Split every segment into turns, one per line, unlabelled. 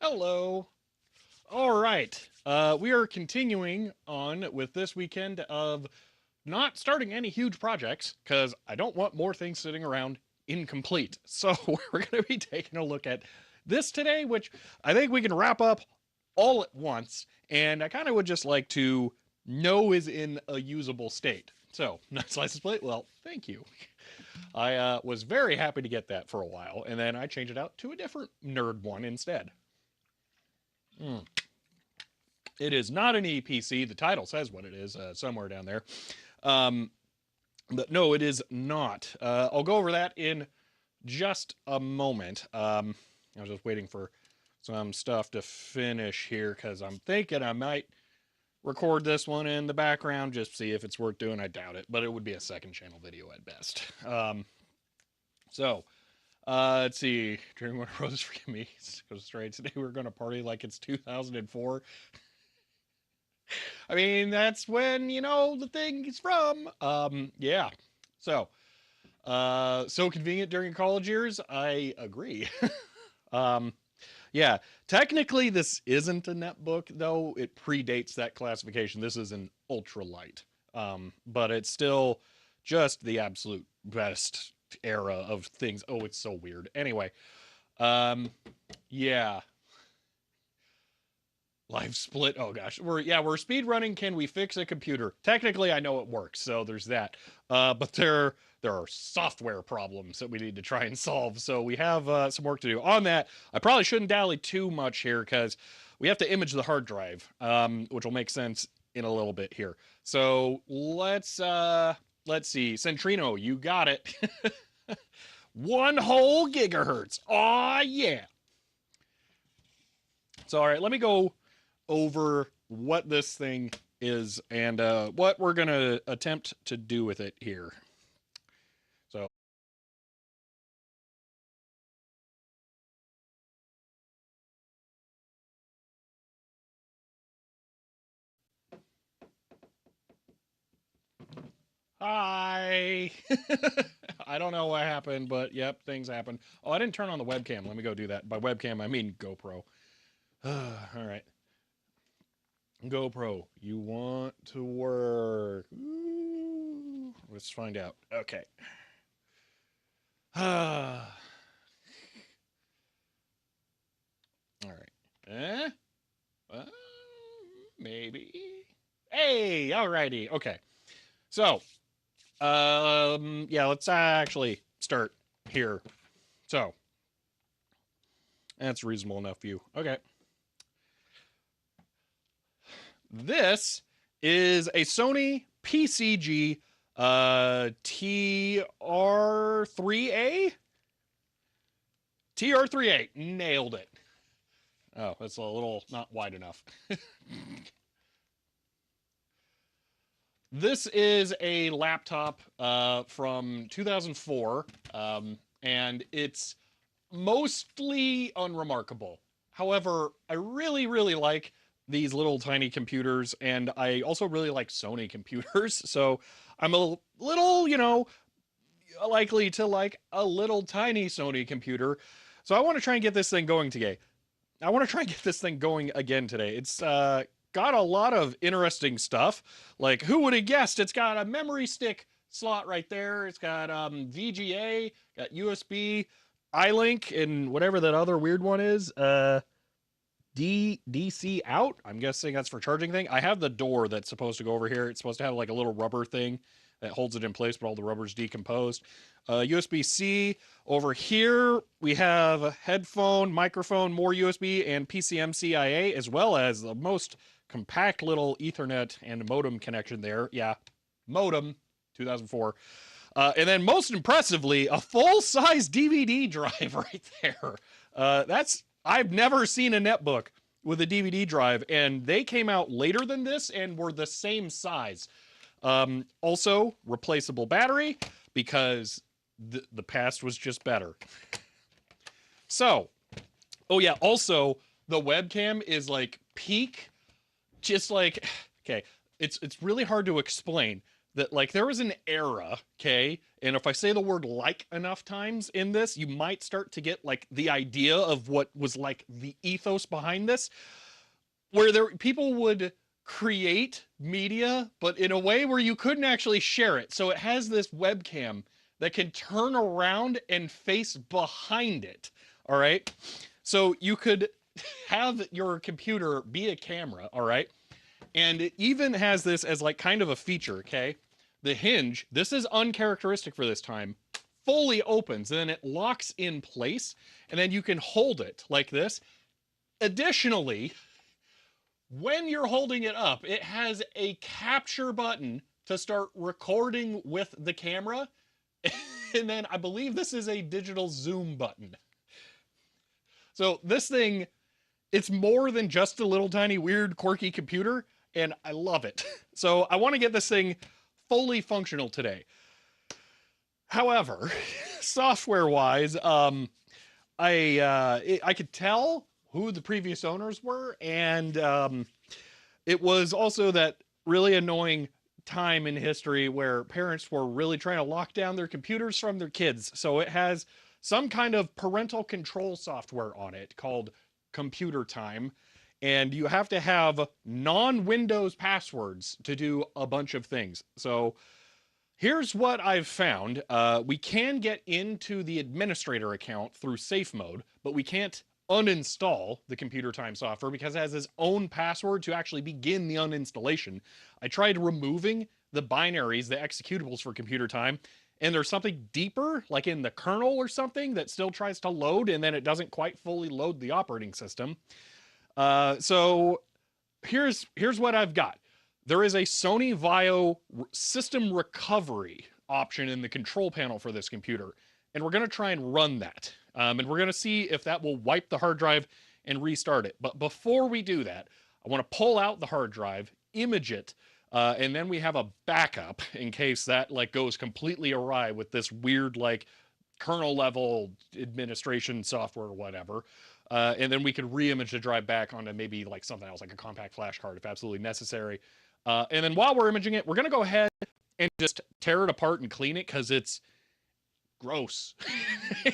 Hello. All right. We are continuing on with this weekend of not starting any huge projects because I don't want more things sitting around incomplete. So we're going to be taking a look at this today, which I think we can wrap up all at once. And I kind of would just like to know is in a usable state. So, nice license plate. Well, thank you. I was very happy to get that for a while, and then I changed it out to a different nerd one instead. Mm. It is not an EPC. The title says what it is somewhere down there. Um, but no, it is not. I'll go over that in just a moment. I was just waiting for some stuff to finish here because I'm thinking I might record this one in the background just see if it's worth doing. I doubt it, but it would be a second channel video at best. So, let's see. Dream Warner Brothers, forgive me. Goes straight. Today we're going to party like it's 2004. I mean, that's when, the thing is from. Yeah. So, so convenient during college years. I agree. um, yeah. Technically, this isn't a netbook, though. It predates that classification. This is an ultralight. But it's still just the absolute best era of things. Oh, it's so weird. Anyway, yeah. Live split. Oh gosh, we're speed running. Can we fix a computer? Technically, I know it works, so there's that. But there are software problems that we need to try and solve. So we have some work to do on that. I probably shouldn't dally too much here because we have to image the hard drive, which will make sense in a little bit here. So let's see. Centrino, you got it. 1 whole gigahertz. Aw yeah. So all right, let me go over what this thing is and what we're going to attempt to do with it here. So, hi. I don't know what happened, but yep, things happen. Oh, I didn't turn on the webcam. Let me go do that. By webcam, I mean GoPro. All right. GoPro, you want to work? Ooh, let's find out. Okay. All right. Eh? Uh, maybe. Hey, alrighty. Okay. So, yeah, let's actually start here. So, that's a reasonable enough view. Okay. This is a Sony PCG TR3A? TR3A. Nailed it. Oh, that's a little not wide enough. This is a laptop from 2004, and it's mostly unremarkable. However, I really, really like these little tiny computers, and I also really like Sony computers, so I'm a little, likely to like a little tiny Sony computer. So I want to try and get this thing going today. I want to try and get this thing going again today. It's got a lot of interesting stuff. Like, who would have guessed it's got a memory stick slot right there. It's got VGA, got USB, iLink, and whatever that other weird one is. DC out. I'm guessing that's for charging thing. I have the door that's supposed to go over here. It's supposed to have like a little rubber thing that holds it in place, but all the rubber's decomposed. USB-C. Over here, we have a headphone, microphone, more USB, and PCM-CIA, as well as the most compact little Ethernet and modem connection there. Yeah, modem, 2004. And then most impressively, a full-size DVD drive right there. I've never seen a netbook with a DVD drive, and they came out later than this and were the same size. Also, replaceable battery, because the past was just better. So, oh yeah, also, the webcam is like peak, just like, okay, it's really hard to explain that, like, there was an era, okay, and if I say the word like enough times in this, you might start to get like the idea of what was like the ethos behind this, where people would create media, but in a way where you couldn't actually share it. So it has this webcam that can turn around and face behind it. All right. So you could have your computer be a camera. All right. And it even has this as like kind of a feature. Okay. The hinge, this is uncharacteristic for this time, fully opens and then it locks in place, and then you can hold it like this. Additionally, when you're holding it up, it has a capture button to start recording with the camera. And then I believe this is a digital zoom button. So this thing, it's more than just a little tiny weird quirky computer, and I love it. So I want to get this thing fully functional today. However, software-wise, I could tell who the previous owners were, and it was also that really annoying time in history where parents were really trying to lock down their computers from their kids. So it has some kind of parental control software on it called Computer Time, and you have to have non-Windows passwords to do a bunch of things. So here's what I've found. We can get into the administrator account through safe mode, but we can't uninstall the Computer Time software because it has its own password to actually begin the uninstallation. I tried removing the binaries, the executables for Computer Time, and there's something deeper, like in the kernel or something, that still tries to load, and then it doesn't quite fully load the operating system. So here's what I've got. There is a Sony Vaio system recovery option in the control panel for this computer, and we're going to try and run that. And we're going to see if that will wipe the hard drive and restart it. But before we do that, I want to pull out the hard drive, image it, and then we have a backup in case that like goes completely awry with this weird like kernel level administration software or whatever. And then we could re-image the drive back onto maybe like something else, like a compact flash card if absolutely necessary. And then while we're imaging it, we're going to go ahead and just tear it apart and clean it because it's gross.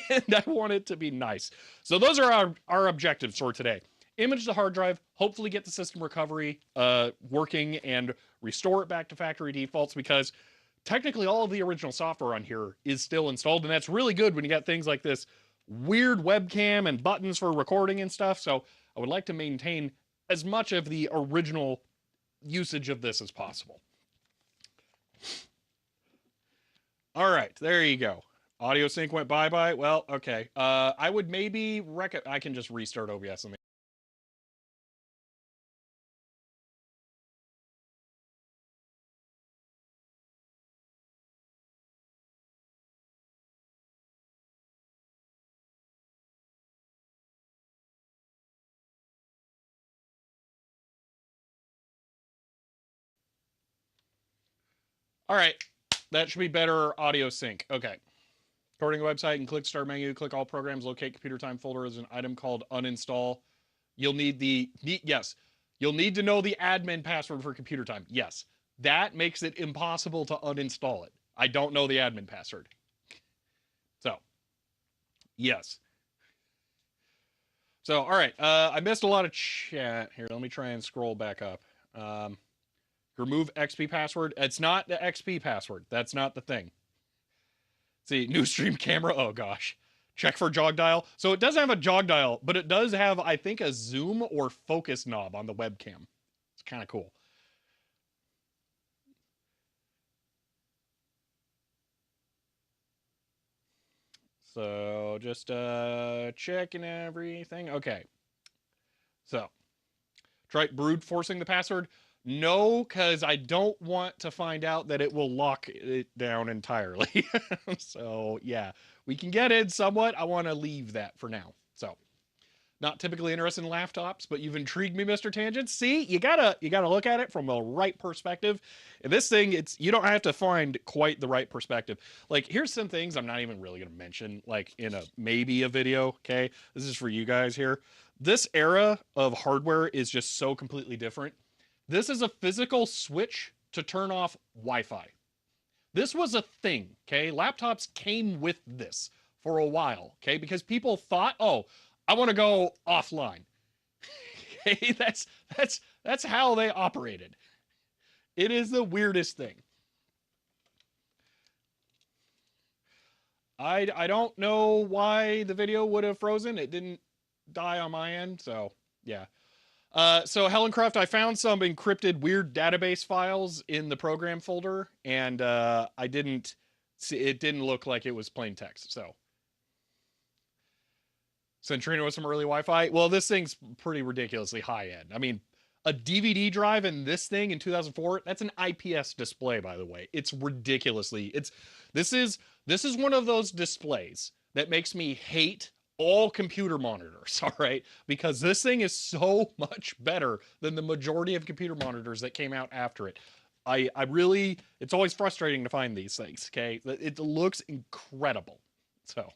And I want it to be nice. So those are our objectives for today. Image the hard drive, hopefully get the system recovery working, and restore it back to factory defaults, because technically all of the original software on here is still installed, and that's really good when you got things like this weird webcam and buttons for recording and stuff. So I would like to maintain as much of the original usage of this as possible. All right, there you go. Audio sync went bye-bye. Well, okay. I would maybe I can just restart OBS and All right. That should be better audio sync. Okay. According to the website, and click Start menu, click All Programs, locate Computer Time folder as an item called Uninstall. You'll need yes. You'll need to know the admin password for Computer Time. Yes. That makes it impossible to uninstall it. I don't know the admin password. So, yes. So, all right. I missed a lot of chat here. Let me try and scroll back up. Remove XP password. It's not the XP password. That's not the thing. See, new stream camera. Oh, gosh. Check for jog dial. So it doesn't have a jog dial, but it does have, I think, a zoom or focus knob on the webcam. It's kind of cool. So just checking everything. Okay. So try brute forcing the password. No, because I don't want to find out that it will lock it down entirely. So yeah, we can get in somewhat. I want to leave that for now. So not typically interested in laptops, but you've intrigued me, Mr. Tangent. See, you gotta look at it from a right perspective. And this thing, it's you don't have to find quite the right perspective. Like, here's some things I'm not even really gonna mention, like in a maybe a video. Okay, this is for you guys here. This era of hardware is just so completely different. This is a physical switch to turn off Wi-Fi. This was a thing, okay? Laptops came with this for a while, okay? Because people thought, oh, I want to go offline. Okay, that's how they operated. It is the weirdest thing. I don't know why the video would have frozen. It didn't die on my end, so yeah. So Hellencraft, I found some encrypted weird database files in the program folder, and I didn't see it didn't look like it was plain text. So Centrino with some early Wi-Fi. Well, this thing's pretty ridiculously high end. I mean, a DVD drive in this thing in 2004, that's an IPS display, by the way. It's ridiculously. This is this is one of those displays that makes me hate all computer monitors, all right? Because this thing is so much better than the majority of computer monitors that came out after it. I really, it's always frustrating to find these things, okay? It looks incredible. So,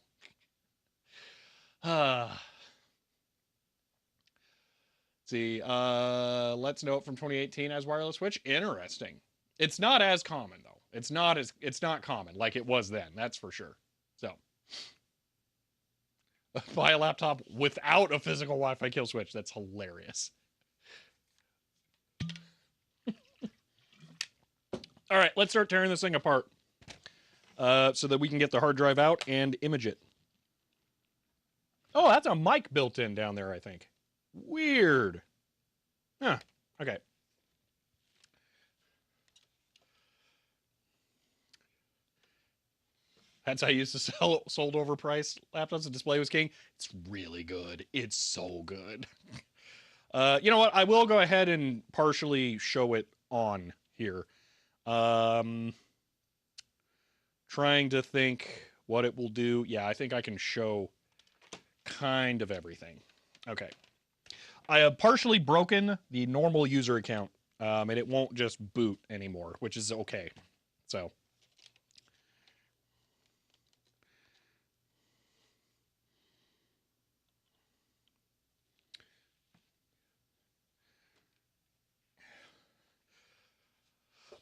see, Let's Note from 2018 as wireless switch. Interesting. It's not as common though. It's not common like it was then. That's for sure. So, buy a laptop without a physical Wi-Fi kill switch. That's hilarious. All right, let's start tearing this thing apart so that we can get the hard drive out and image it. Oh, that's a mic built in down there, I think. Weird. Huh. Okay. That's how I used to sell sold overpriced laptops. The display was king. It's really good. It's so good. You know what? I will go ahead and partially show it on here. Trying to think what it will do. Yeah, I think I can show kind of everything. Okay. I have partially broken the normal user account, and it won't just boot anymore, which is okay. So.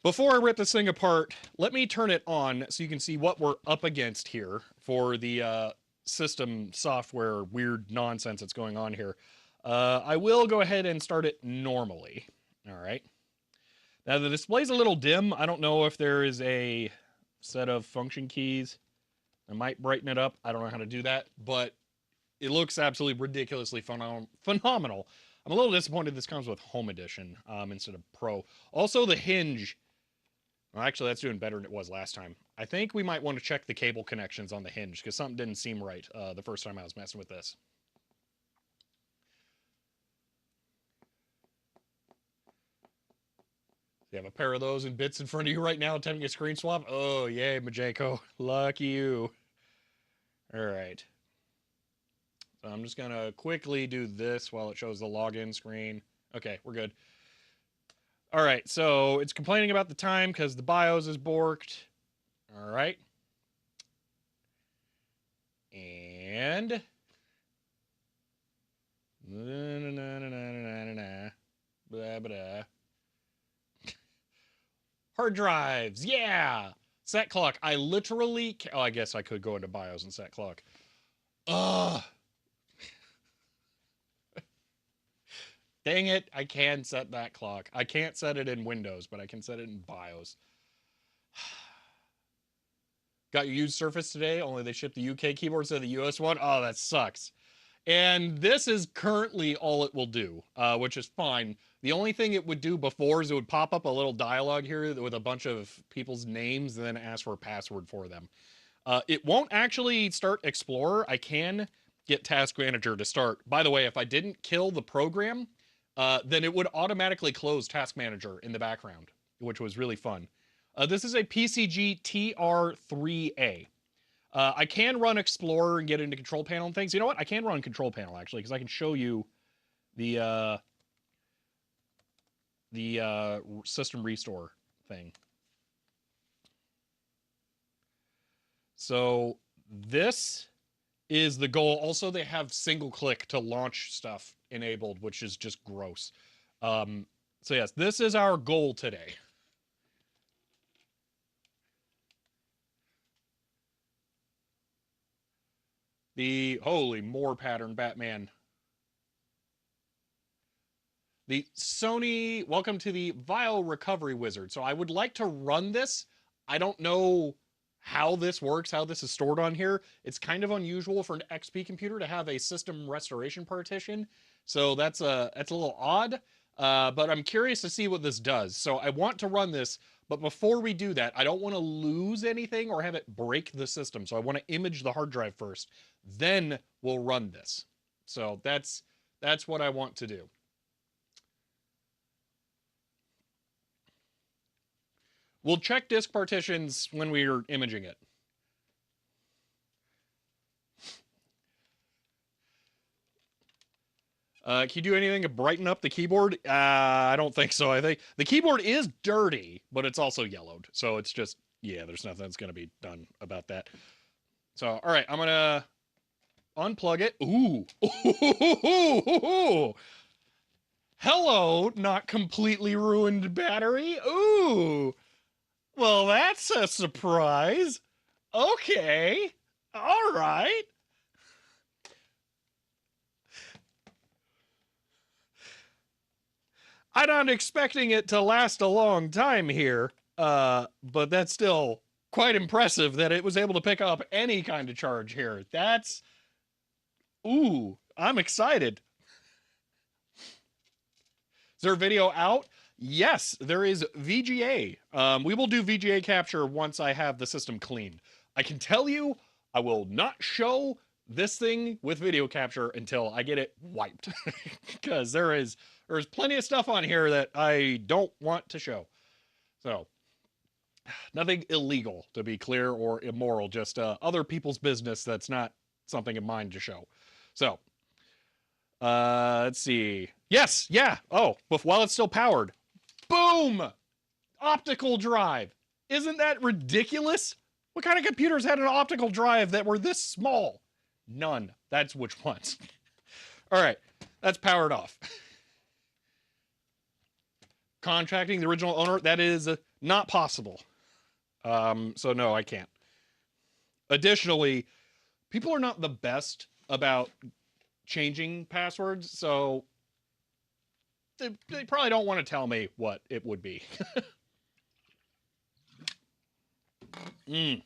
Before I rip this thing apart, let me turn it on so you can see what we're up against here for the system software weird nonsense that's going on here. I will go ahead and start it normally. All right. Now the display's a little dim. I don't know if there is a set of function keys. I might brighten it up. I don't know how to do that, but it looks absolutely ridiculously phenomenal. I'm a little disappointed this comes with Home Edition instead of Pro. Also, the hinge. Well, actually, that's doing better than it was last time. I think we might want to check the cable connections on the hinge because something didn't seem right the first time I was messing with this. You have a pair of those in bits in front of you right now attempting a screen swap? Oh, yay, Majeko. Lucky you. All right. So I'm just going to quickly do this while it shows the login screen. Okay, we're good. All right, so it's complaining about the time because the BIOS is borked. All right. And blah, blah. Hard drives, yeah. Set clock. I literally. Oh, I guess I could go into BIOS and set clock. Ugh. Dang it! I can set that clock. I can't set it in Windows, but I can set it in BIOS. Got your used Surface today, only they shipped the UK keyboard instead of the US one. Oh, that sucks. And this is currently all it will do, which is fine. The only thing it would do before is it would pop up a little dialogue here with a bunch of people's names and then ask for a password for them. It won't actually start Explorer. I can get Task Manager to start. By the way, if I didn't kill the program, then it would automatically close Task Manager in the background, which was really fun. This is a PCG TR3A. I can run Explorer and get into Control Panel and things. You know what? I can run Control Panel, actually, because I can show you the system restore thing. So this is the goal. Also, they have single click to launch stuff enabled, which is just gross. So yes, this is our goal today. The holy more pattern Batman. The Sony, welcome to the Vaio recovery wizard. So I would like to run this. I don't know how this works, how this is stored on here. It's kind of unusual for an XP computer to have a system restoration partition. So that's a little odd, but I'm curious to see what this does. So I want to run this, but before we do that, I don't want to lose anything or have it break the system. So I want to image the hard drive first, then we'll run this. So that's what I want to do. We'll check disk partitions when we're imaging it. Can you do anything to brighten up the keyboard? I don't think so. I think the keyboard is dirty, but it's also yellowed. So it's just, yeah, there's nothing that's going to be done about that. So, all right, I'm going to unplug it. Ooh. Ooh. Hello, not completely ruined battery. Ooh. Well, that's a surprise. Okay. All right. I'm not expecting it to last a long time here, but that's still quite impressive that it was able to pick up any kind of charge here. That's... Ooh, I'm excited. Is there a video out? Yes, there is VGA. We will do VGA capture once I have the system cleaned. I can tell you, I will not show this thing with video capture until I get it wiped. Because there's plenty of stuff on here that I don't want to show. So, nothing illegal, to be clear, or immoral, just other people's business that's not something of mine to show. So, let's see. Yes, yeah. Oh, but while it's still powered. Boom! Optical drive. Isn't that ridiculous? What kind of computers had an optical drive that were this small? None. That's which ones. All right, that's powered off. Contacting the original owner, that is not possible. So no, I can't. Additionally, people are not the best about changing passwords, so they probably don't want to tell me what it would be. The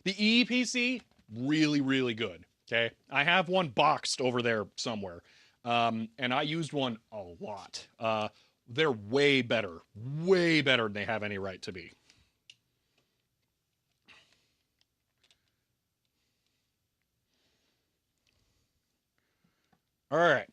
EEPC, really, really good. Okay, I have one boxed over there somewhere, and I used one a lot. They're way better than they have any right to be. All right.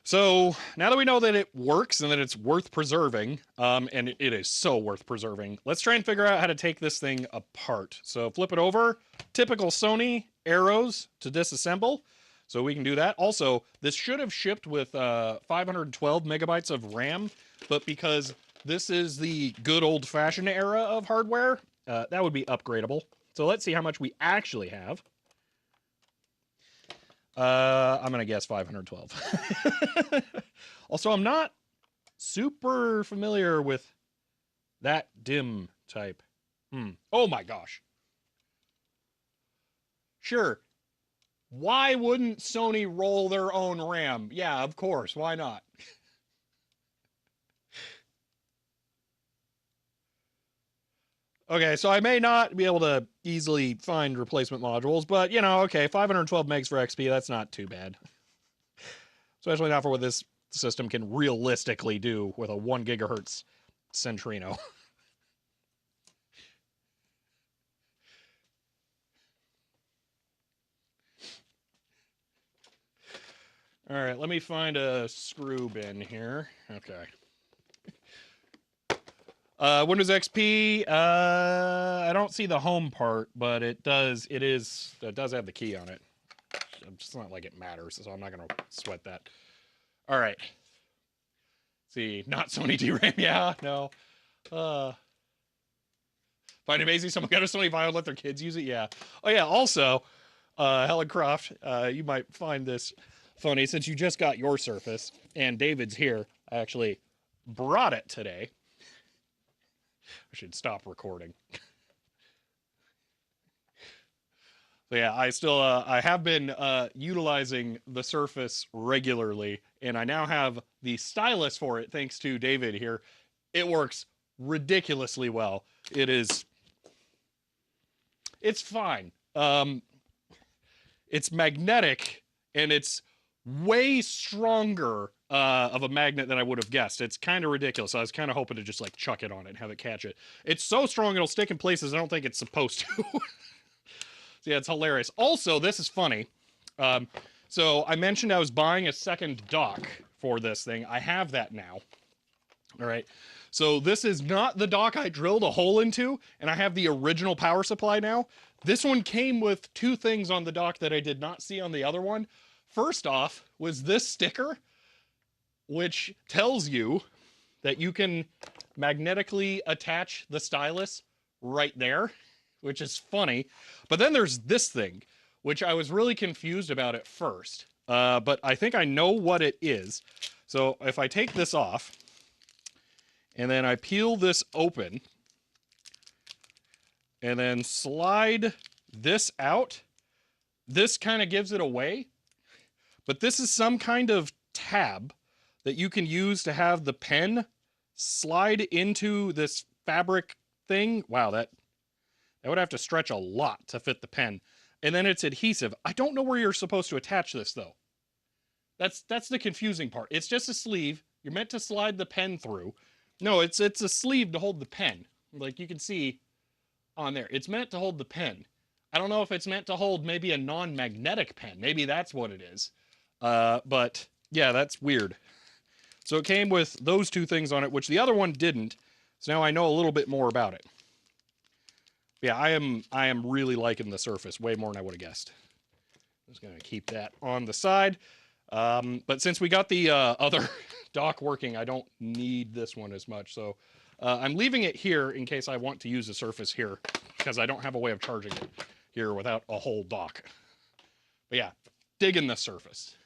So now that we know that it works and that it's worth preserving, and it is so worth preserving, let's try and figure out how to take this thing apart. So flip it over. Typical Sony arrows to disassemble. So we can do that. Also, this should have shipped with 512 megabytes of RAM, but because this is the good old-fashioned era of hardware, that would be upgradable. So let's see how much we actually have. I'm going to guess 512. Also, I'm not super familiar with that DIMM type. Oh my gosh. Sure. Why wouldn't Sony roll their own RAM? Yeah, of course. Why not? Okay, so I may not be able to easily find replacement modules, but you know, okay, 512 megs for XP, that's not too bad. Especially not for what this system can realistically do with a 1 gigahertz Centrino. All right, let me find a screw bin here. Okay. Windows XP, I don't see the home part, but it does have the key on it. It's not like it matters, so I'm not going to sweat that. All right. See, not Sony DRAM, yeah, no. Find it amazing someone got a Sony Vaio and let their kids use it, yeah. Oh yeah, also, Helen Croft, you might find this funny, since you just got your Surface, and David's here, I actually brought it today. I should stop recording. So yeah, I have been utilizing the Surface regularly, and I now have the stylus for it, thanks to David here. It works ridiculously well. It's fine. It's magnetic, and it's way stronger of a magnet than I would have guessed. It's kind of ridiculous. I was kind of hoping to just like chuck it on it and have it catch it. It's so strong it'll stick in places I don't think it's supposed to. So yeah, it's hilarious. Also, this is funny. So I mentioned I was buying a second dock for this thing. I have that now. All right. So this is not the dock I drilled a hole into, and I have the original power supply now. This one came with two things on the dock that I did not see on the other one. First off was this sticker, which tells you that you can magnetically attach the stylus right there, which is funny. But then there's this thing, which I was really confused about at first. But I think I know what it is. So if I take this off, and then I peel this open, and then slide this out, this kind of gives it away. But this is some kind of tab that you can use to have the pen slide into this fabric thing. Wow, that would have to stretch a lot to fit the pen. And then it's adhesive. I don't know where you're supposed to attach this, though. That's the confusing part. It's just a sleeve. You're meant to slide the pen through. No, it's a sleeve to hold the pen. Like you can see on there. It's meant to hold the pen. I don't know if it's meant to hold maybe a non-magnetic pen. Maybe that's what it is. But yeah, that's weird. So it came with those two things on it, which the other one didn't. So now I know a little bit more about it. Yeah, I am really liking the Surface way more than I would have guessed. I'm just gonna keep that on the side. But since we got the other dock working, I don't need this one as much. So I'm leaving it here in case I want to use the Surface here, because I don't have a way of charging it here without a whole dock. But yeah, digging the Surface.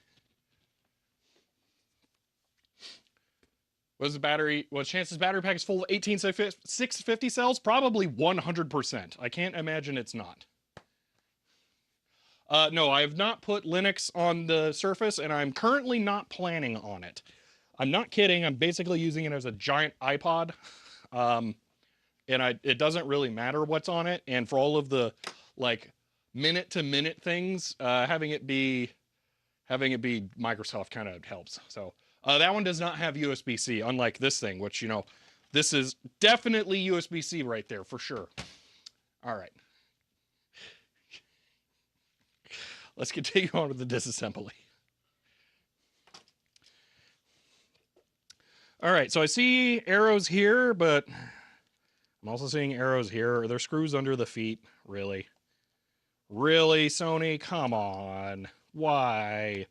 Was the battery? Was chances battery pack is full of 18650 cells? Probably 100%. I can't imagine it's not. No, I have not put Linux on the Surface, and I'm currently not planning on it. I'm not kidding. I'm basically using it as a giant iPod, and it doesn't really matter what's on it. And for all of the like minute-to-minute things, having it be Microsoft kind of helps. So. That one does not have USB-C, unlike this thing, which, you know, this is definitely USB-C right there, for sure. All right. Let's continue on with the disassembly. All right, so I see arrows here, but I'm also seeing arrows here. Are there screws under the feet? Really? Really, Sony? Come on. Why?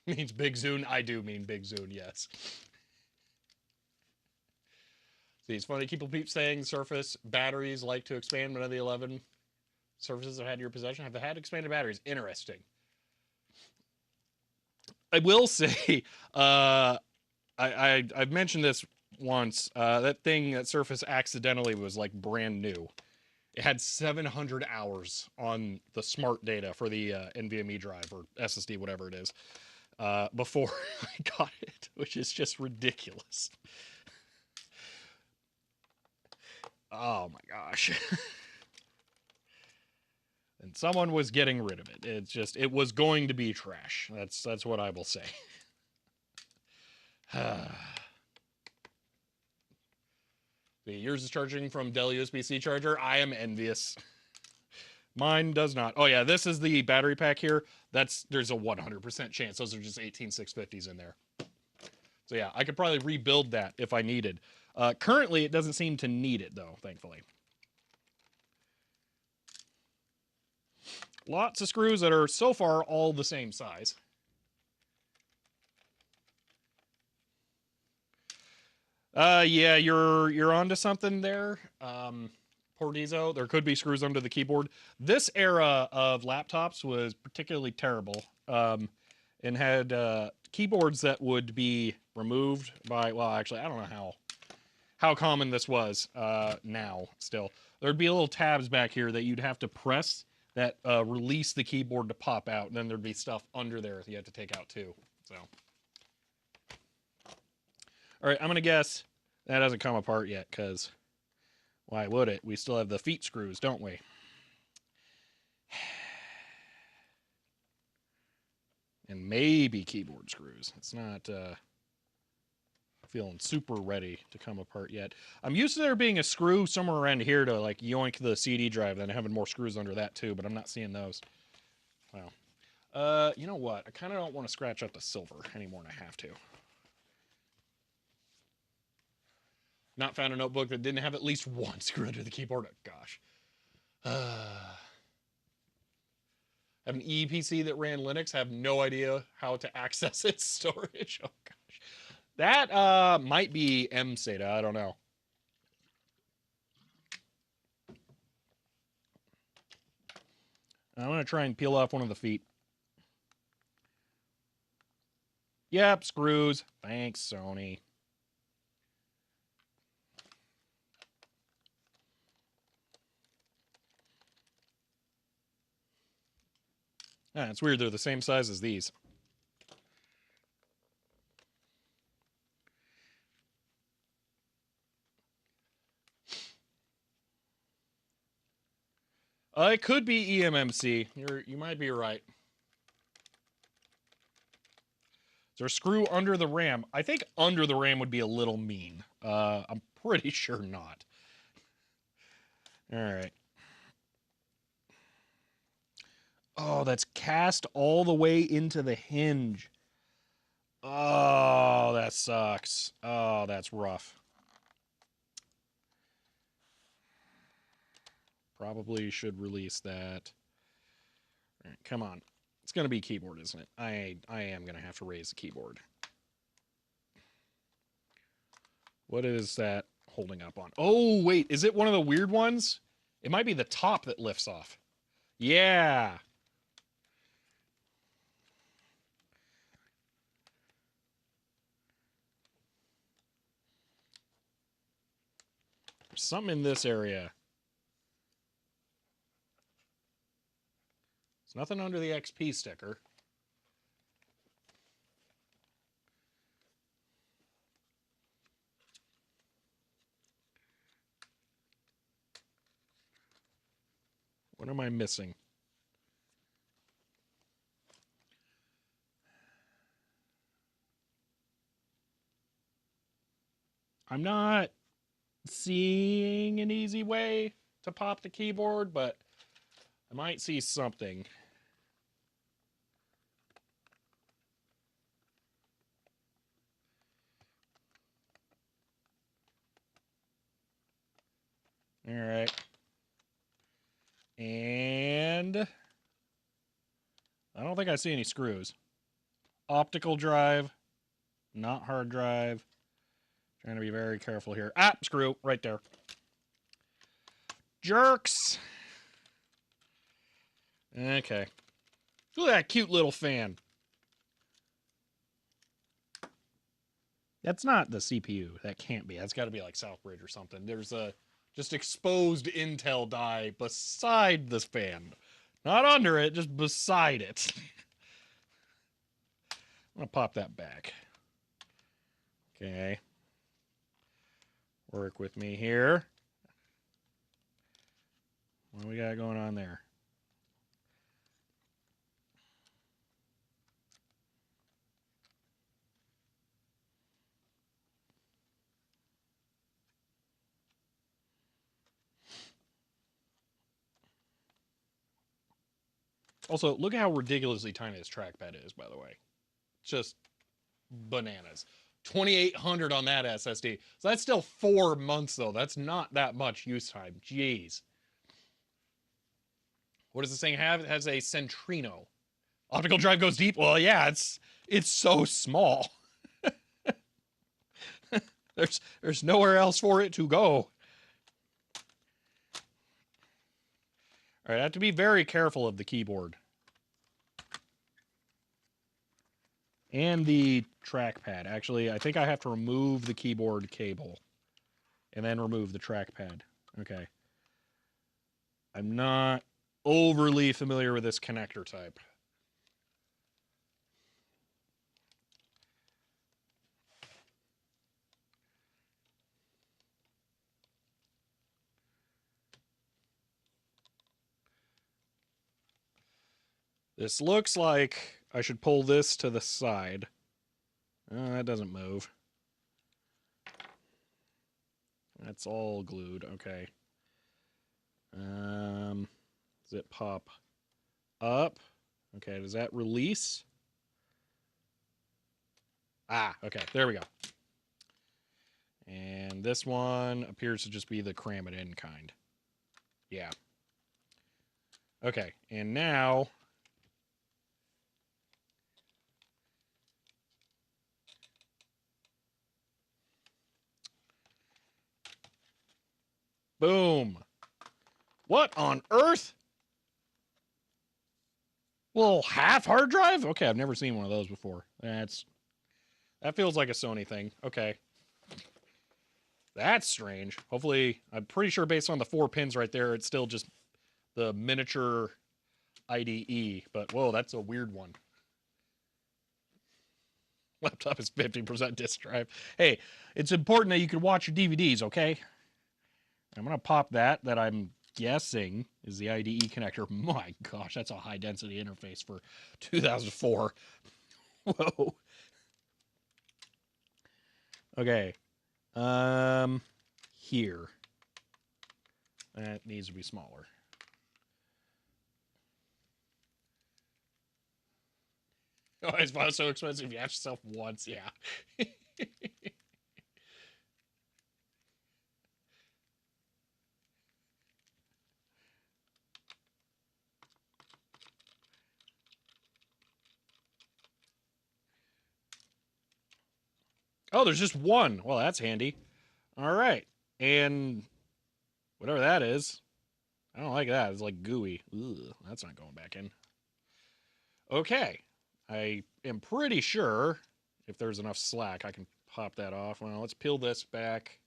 Means Big Zune? I do mean Big Zune, yes. See, it's funny. People keep saying Surface batteries like to expand. None of the 11 Surfaces I've had in your possession have had expanded batteries. Interesting. I will say, I've mentioned this once. That thing, that Surface accidentally was like brand new. It had 700 hours on the smart data for the NVMe drive or SSD, whatever it is, before I got it, which is just ridiculous. Oh my gosh. And someone was getting rid of it. It was going to be trash. That's what I will say. Yours is charging from Dell USB-C charger. I am envious. Mine does not. Oh yeah, this is the battery pack here. There's a 100% chance those are just 18650s in there. So yeah, I could probably rebuild that if I needed. Currently, it doesn't seem to need it though, thankfully. Lots of screws that are so far all the same size. Yeah, you're onto something there. Portizo, there could be screws under the keyboard. This era of laptops was particularly terrible, and had keyboards that would be removed by, well, actually, I don't know how common this was now still. There'd be little tabs back here that you'd have to press that release the keyboard to pop out, and then there'd be stuff under there that you had to take out too. So, all right, I'm gonna guess that hasn't come apart yet, because why would it? We still have the feet screws, don't we? And maybe keyboard screws. It's not feeling super ready to come apart yet. I'm used to there being a screw somewhere around here to like yoink the CD drive, then having more screws under that too, but I'm not seeing those. Wow. You know what? I kind of don't want to scratch out the silver any more than I have to. Not found a notebook that didn't have at least one screw under the keyboard. Oh, gosh. Have an ePC that ran Linux. Have no idea how to access its storage. Oh, gosh. That might be MSATA. I don't know. I'm going to try and peel off one of the feet. Yep, screws. Thanks, Sony. Ah, it's weird. They're the same size as these. It could be eMMC. You might be right. Is there a screw under the RAM? I think under the RAM would be a little mean. I'm pretty sure not. All right. Oh, that's cast all the way into the hinge. Oh, that sucks. Oh, that's rough. Probably should release that. All right, come on. It's going to be keyboard, isn't it? I am going to have to raise the keyboard. What is that holding up on? Oh, wait. Is it one of the weird ones? It might be the top that lifts off. Yeah. There's something in this area. There's nothing under the XP sticker. What am I missing? I'm not seeing an easy way to pop the keyboard, but I might see something. All right. And I don't think I see any screws. Optical drive, not hard drive. Trying to be very careful here. Ah, screw right there. Jerks. Okay. Look at that cute little fan. That's not the CPU. That can't be. That's got to be like Southbridge or something. There's a just exposed Intel die beside this fan. Not under it, just beside it. I'm going to pop that back. Okay. Work with me here. What do we got going on there? Also, look at how ridiculously tiny this trackpad is, by the way. Just bananas. 2,800 on that SSD. So that's still 4 months, though. That's not that much use time. Jeez. What does this thing have? It has a Centrino. Optical drive goes deep? Well, yeah, it's so small. There's nowhere else for it to go. All right, I have to be very careful of the keyboard. And the trackpad. Actually, I think I have to remove the keyboard cable. And then remove the trackpad. Okay. I'm not overly familiar with this connector type. This looks like I should pull this to the side. That doesn't move. That's all glued. Okay. Does it pop up? Okay, does that release? Ah, okay, there we go. And this one appears to just be the cram it in kind. Yeah. Okay, and now boom. What on earth? Little half hard drive? Okay, I've never seen one of those before. That feels like a Sony thing. Okay. That's strange. Hopefully, I'm pretty sure based on the 4 pins right there, it's still just the miniature IDE. But whoa, that's a weird one. Laptop is 50% disk drive. Hey, it's important that you can watch your DVDs, okay? I'm going to pop that I'm guessing is the IDE connector. My gosh, that's a high density interface for 2004. Whoa. Okay. Here. That needs to be smaller. Oh, it's so expensive. You ask yourself once, yeah. Oh, there's just one. Well, that's handy. All right. And whatever that is, I don't like that. It's like gooey. Ugh, that's not going back in. Okay. I am pretty sure if there's enough slack, I can pop that off. Well, let's peel this back.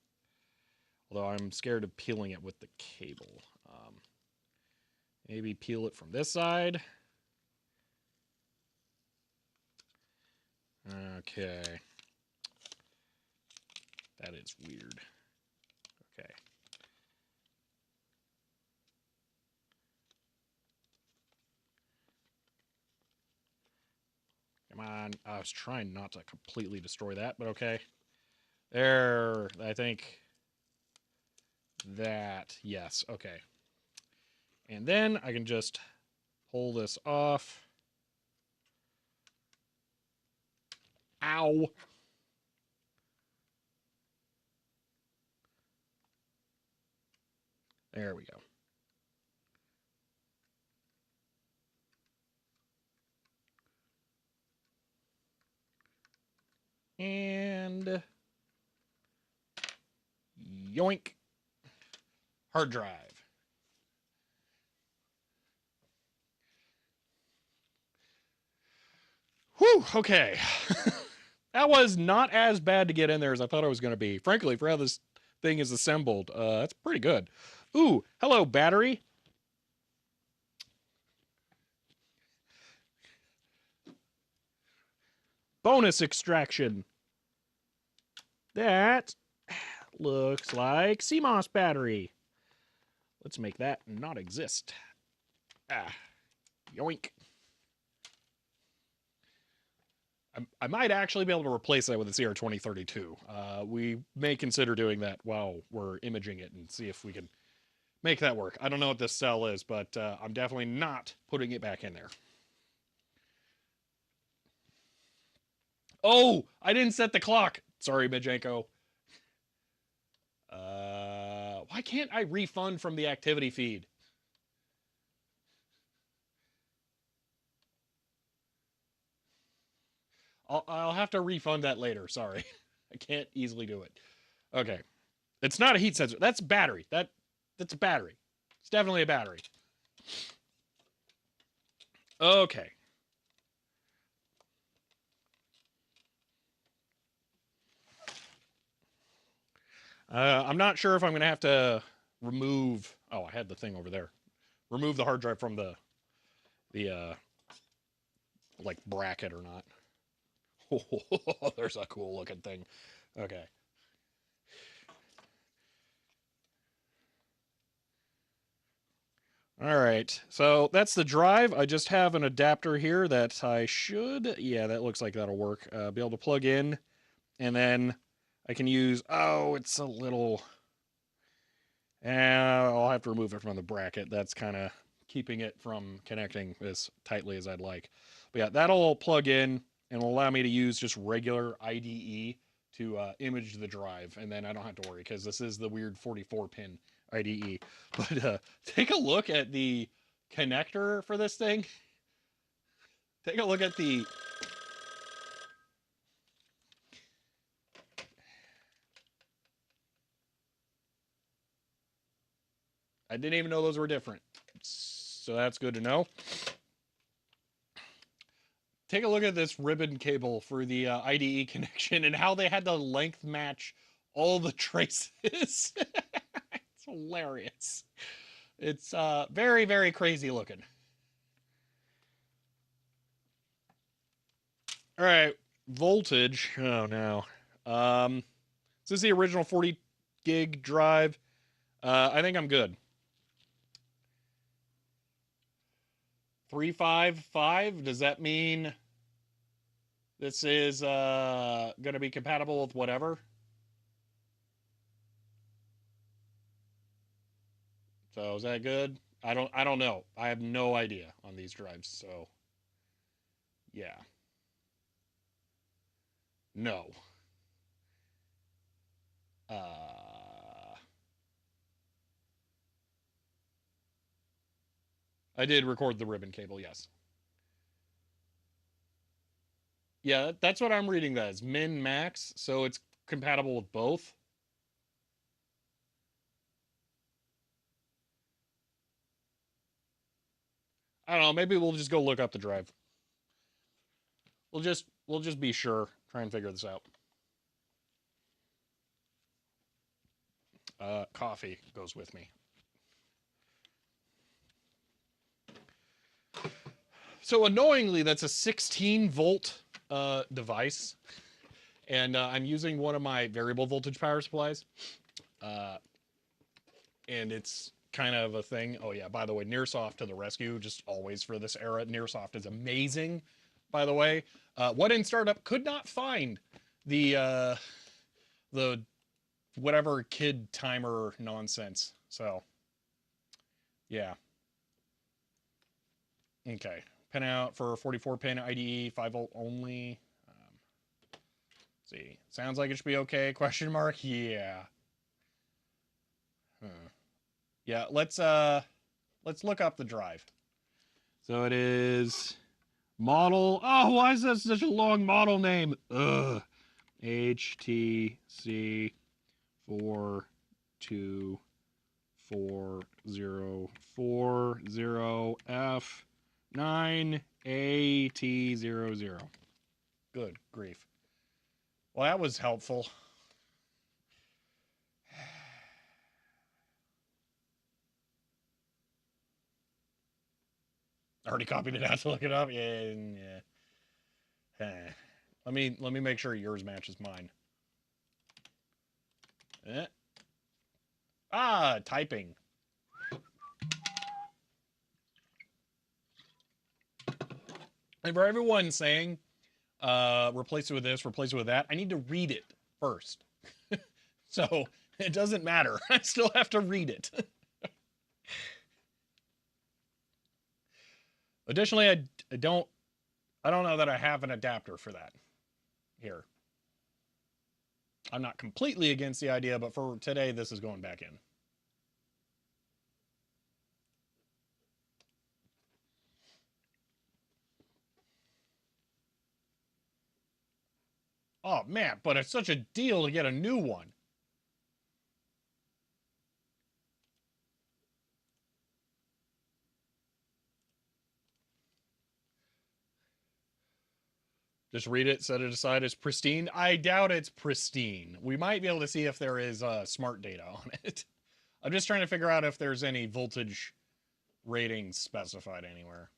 Although I'm scared of peeling it with the cable. Maybe peel it from this side. Okay. That is weird. Okay. Come on. I was trying not to completely destroy that, but okay. There, I think that, yes, okay. And then I can just pull this off. Ow. There we go. And yoink. Hard drive. Whew, okay. That was not as bad to get in there as I thought it was going to be. Frankly, for how this thing is assembled, that's pretty good. Ooh, hello, battery. Bonus extraction. That looks like CMOS battery. Let's make that not exist. Ah, yoink. I might actually be able to replace that with a CR2032. We may consider doing that while we're imaging it and see if we can make that work. I don't know what this cell is, but I'm definitely not putting it back in there. Oh, I didn't set the clock. Sorry, Majenko. Why can't I refund from the activity feed? I'll have to refund that later. Sorry. I can't easily do it. Okay. It's not a heat sensor. That's battery. That's a battery. It's definitely a battery. Okay. I'm not sure if I'm going to have to remove... Oh, I had the thing over there. Remove the hard drive from the like, bracket or not. Oh, there's a cool looking thing. Okay. All right, so that's the drive. I just have an adapter here that I should, yeah, that looks like that'll work. Be able to plug in, and then I can use, oh, it's a little, I'll have to remove it from the bracket. That's kind of keeping it from connecting as tightly as I'd like. But yeah, that'll plug in and will allow me to use just regular IDE to image the drive, and then I don't have to worry because this is the weird 44-pin IDE. But take a look at the connector for this thing. Take a look at the... I didn't even know those were different. So that's good to know. Take a look at this ribbon cable for the IDE connection and how they had to length match all the traces. It's hilarious. It's very, very crazy looking. All right, voltage. Oh no. This is the original 40 gig drive. I think I'm good. 355. Does that mean this is going to be compatible with whatever? So is that good? I don't know. I have no idea on these drives. So yeah. No. I did record the ribbon cable, yes. Yeah, that's what I'm reading that as min max, so it's compatible with both. I don't know, maybe we'll just go look up the drive. We'll just be sure, try and figure this out. Coffee goes with me. So annoyingly, that's a 16-volt device, and I'm using one of my variable voltage power supplies, and it's kind of a thing. Oh yeah, by the way, Nearsoft to the rescue, just always for this era. Nearsoft is amazing, by the way. What in startup could not find the whatever kid timer nonsense. So yeah. Okay. Pin out for 44-pin IDE, 5-volt only. See, sounds like it should be okay. Question mark? Yeah. Huh. Yeah, let's look up the drive. So it is model. Oh, why is that such a long model name? Ugh. HTC 424040F9AT00. Good grief. Well, that was helpful. Already copied it out to look it up. Yeah. Let me make sure yours matches mine. Typing. And for everyone saying, replace it with this, replace it with that, I need to read it first. So it doesn't matter. I still have to read it. Additionally, I don't know that I have an adapter for that here. I'm not completely against the idea, but for today, this is going back in. Oh, man, but it's such a deal to get a new one. Just read it, set it aside as pristine. I doubt it's pristine. We might be able to see if there is smart data on it. I'm just trying to figure out if there's any voltage ratings specified anywhere.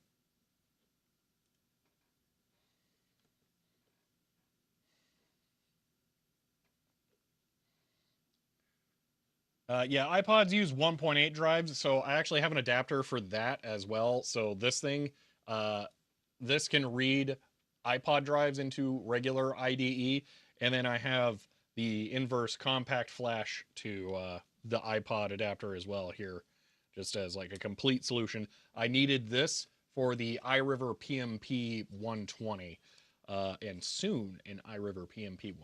Yeah, iPods use 1.8 drives, so I actually have an adapter for that as well. So this thing, this can read iPod drives into regular IDE, and then I have the inverse compact flash to the iPod adapter as well here, just as like a complete solution. I needed this for the iRiver PMP 120, and soon an iRiver PMC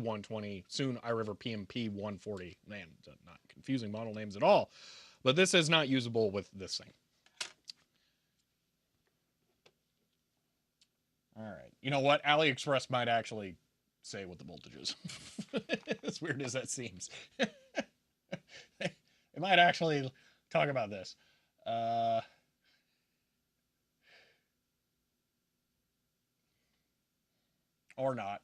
120, soon iRiver PMP 140. Man, not confusing model names at all. But this is not usable with this thing. All right. You know what? AliExpress might actually say what the voltage is. As weird as that seems. It might actually talk about this. Or not.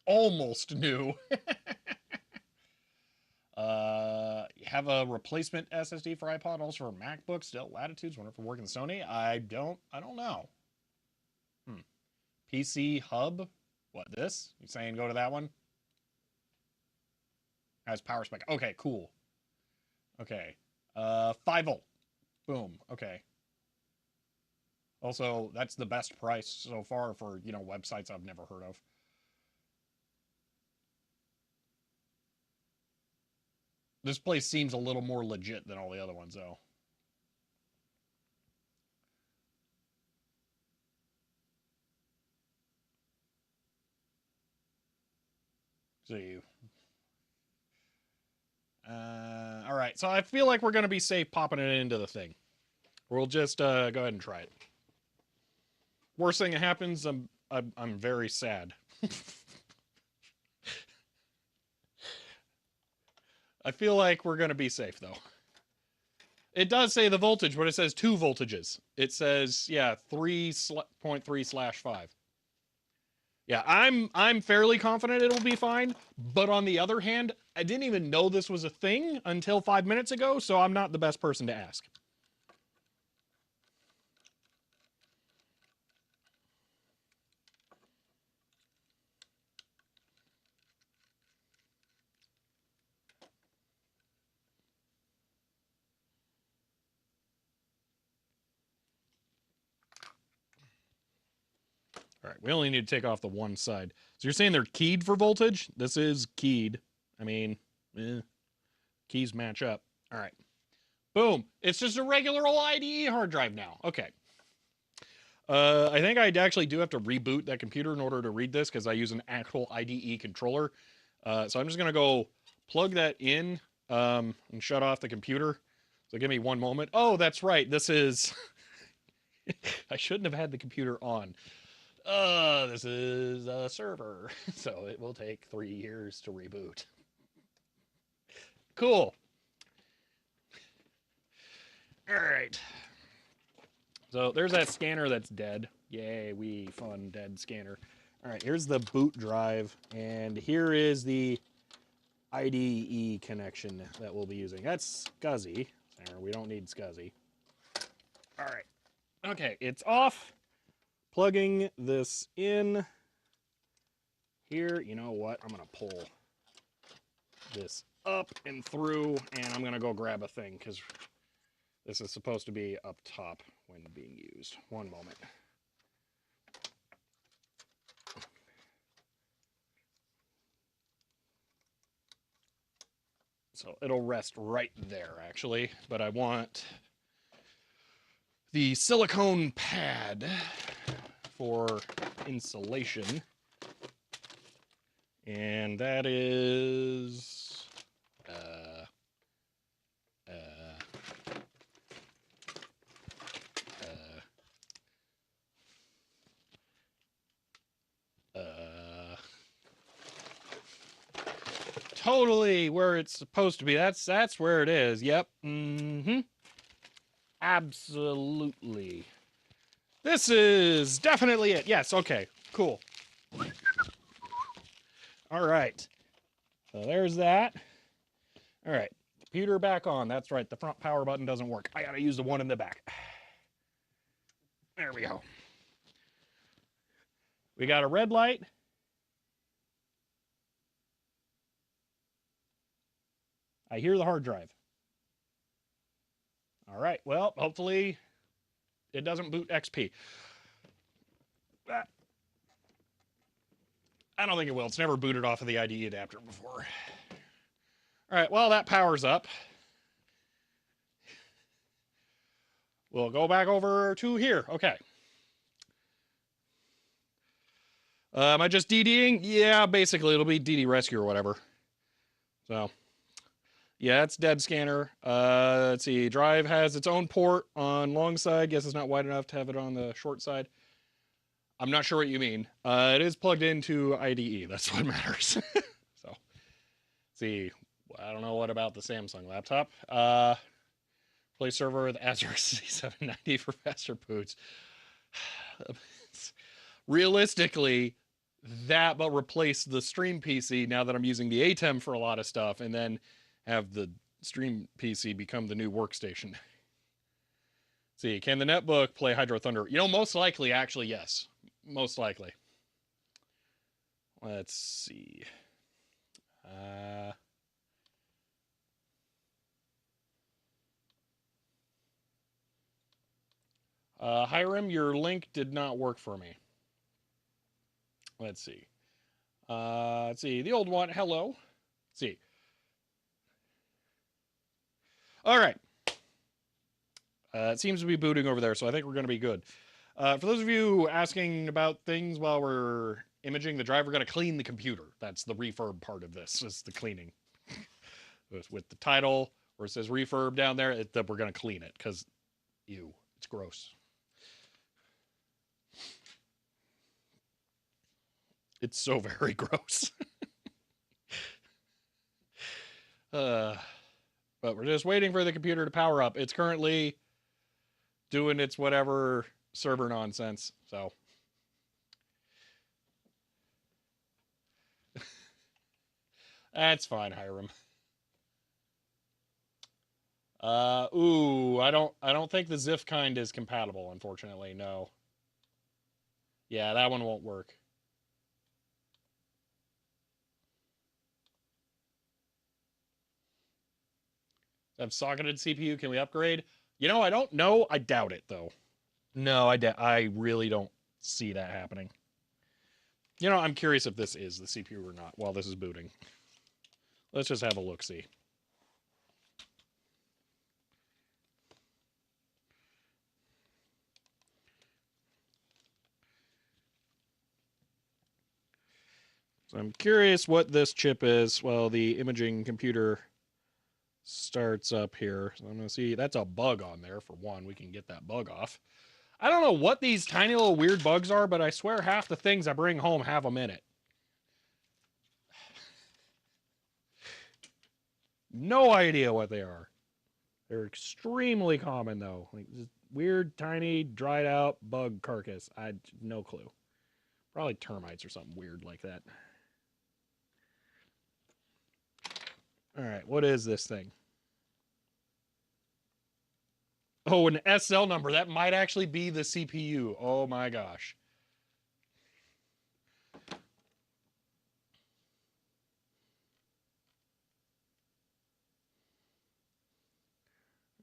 Almost new. Have a replacement SSD for iPod, also for MacBook, still Latitudes, wonder if we're working Sony. I don't know. PC Hub? What, this? You saying go to that one? Has power spec. Okay, cool. Okay. 5 volt. Boom. Okay. Also, that's the best price so far for, websites I've never heard of. This place seems a little more legit than all the other ones, though. See. All right. So I feel like we're going to be safe popping it into the thing. We'll just go ahead and try it. Worst thing that happens, I'm very sad. I feel like we're going to be safe, though. It does say the voltage, but it says 2 voltages. It says, yeah, 3.3/5. Yeah, I'm fairly confident it'll be fine, but on the other hand, I didn't even know this was a thing until 5 minutes ago, so I'm not the best person to ask. All right, we only need to take off the one side. So you're saying they're keyed for voltage? This is keyed. I mean, keys match up. All right. Boom. It's just a regular old IDE hard drive now. Okay. I think I actually do have to reboot that computer in order to read this because I use an actual IDE controller. So I'm just going to go plug that in and shut off the computer. So give me one moment. Oh, that's right. This is... I shouldn't have had the computer on. This is a server. So it will take 3 years to reboot. Cool. All right. So there's that scanner that's dead. Yay, we fun dead scanner. All right, here's the boot drive, and here is the IDE connection that we'll be using. That's SCSI. We don't need SCSI. All right. Okay, it's off. Plugging this in. Here, you know what? I'm going to pull this up and through, and I'm going to go grab a thing, because this is supposed to be up top when being used. One moment. So it'll rest right there, actually. But I want the silicone pad for insulation. And that is... totally where it's supposed to be. That's where it is. Yep. Mm-hmm. Absolutely. This is definitely it. Yes, okay. Cool. All right. So there's that. All right. Computer back on. That's right. The front power button doesn't work. I gotta use the one in the back. There we go. We got a red light. I hear the hard drive. All right, well, hopefully it doesn't boot XP. I don't think it will. It's never booted off of the IDE adapter before. All right, well, that powers up. We'll go back over to here. Okay. Am I just DDing? Yeah, basically, it'll be DD Rescue or whatever. So... yeah, it's dead scanner. Let's see. Drive has its own port on long side. Guess it's not wide enough to have it on the short side. I'm not sure what you mean. It is plugged into IDE. That's what matters. So, let's see. I don't know what about the Samsung laptop. Play server with Azure C790 for faster boots. Realistically, that but replace the stream PC now that I'm using the ATEM for a lot of stuff, and then have the stream PC become the new workstation. See, can the Netbook play Hydro Thunder? You know, most likely, actually, yes. Most likely. Let's see. Hiram, your link did not work for me. Let's see. Let's see. The old one, hello. Let's see. All right. It seems to be booting over there, so I think we're going to be good. For those of you asking about things while we're imaging the drive, we're going to clean the computer. That's the refurb part of this, is the cleaning. With the title, where it says refurb down there, we're going to clean it, because, ew, it's gross. It's so very gross. But we're just waiting for the computer to power up. It's currently doing its whatever server nonsense, so. That's fine, Hiram. Ooh, I don't think the ZIF kind is compatible, unfortunately, no. Yeah, that one won't work. Have socketed CPU, can we upgrade? You know, I don't know. I doubt it, though. No, I really don't see that happening. You know, I'm curious if this is the CPU or not while this is booting. Let's just have a look-see. So I'm curious what this chip is while the imaging computer starts up here. So I'm going to see, that's a bug on there for one. We can get that bug off. I don't know what these tiny little weird bugs are, but I swear half the things I bring home have them in it. No idea what they are. They're extremely common though. Like just weird, tiny, dried out bug carcass. I no clue. Probably termites or something weird like that. All right, what is this thing? Oh, an SL number. That might actually be the CPU. Oh my gosh.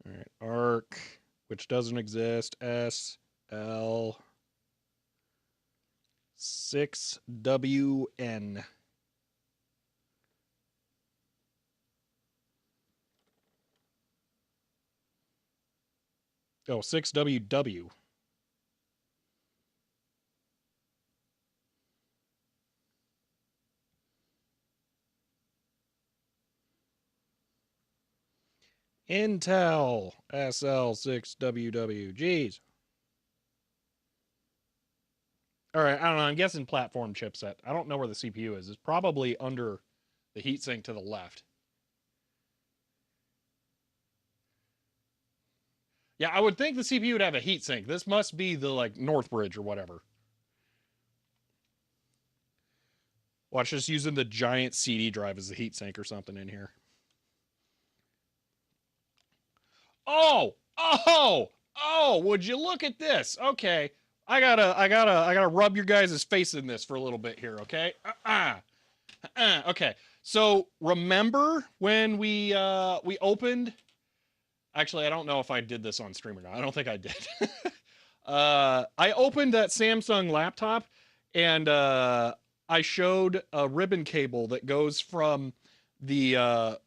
All right, ARC, which doesn't exist. SL 6WN. Oh, 6WW. Intel SL6WW. Jeez. All right, I don't know. I'm guessing platform chipset. I don't know where the CPU is. It's probably under the heatsink to the left. Yeah, I would think the CPU would have a heatsink. This must be the like Northbridge or whatever. Watch just using the giant CD drive as the heatsink or something in here. Oh, would you look at this? Okay. I gotta rub your guys' face in this for a little bit here, okay? Okay. So remember when we opened, actually I don't know if I did this on stream or not. I don't think I did. I opened that Samsung laptop and I showed a ribbon cable that goes from the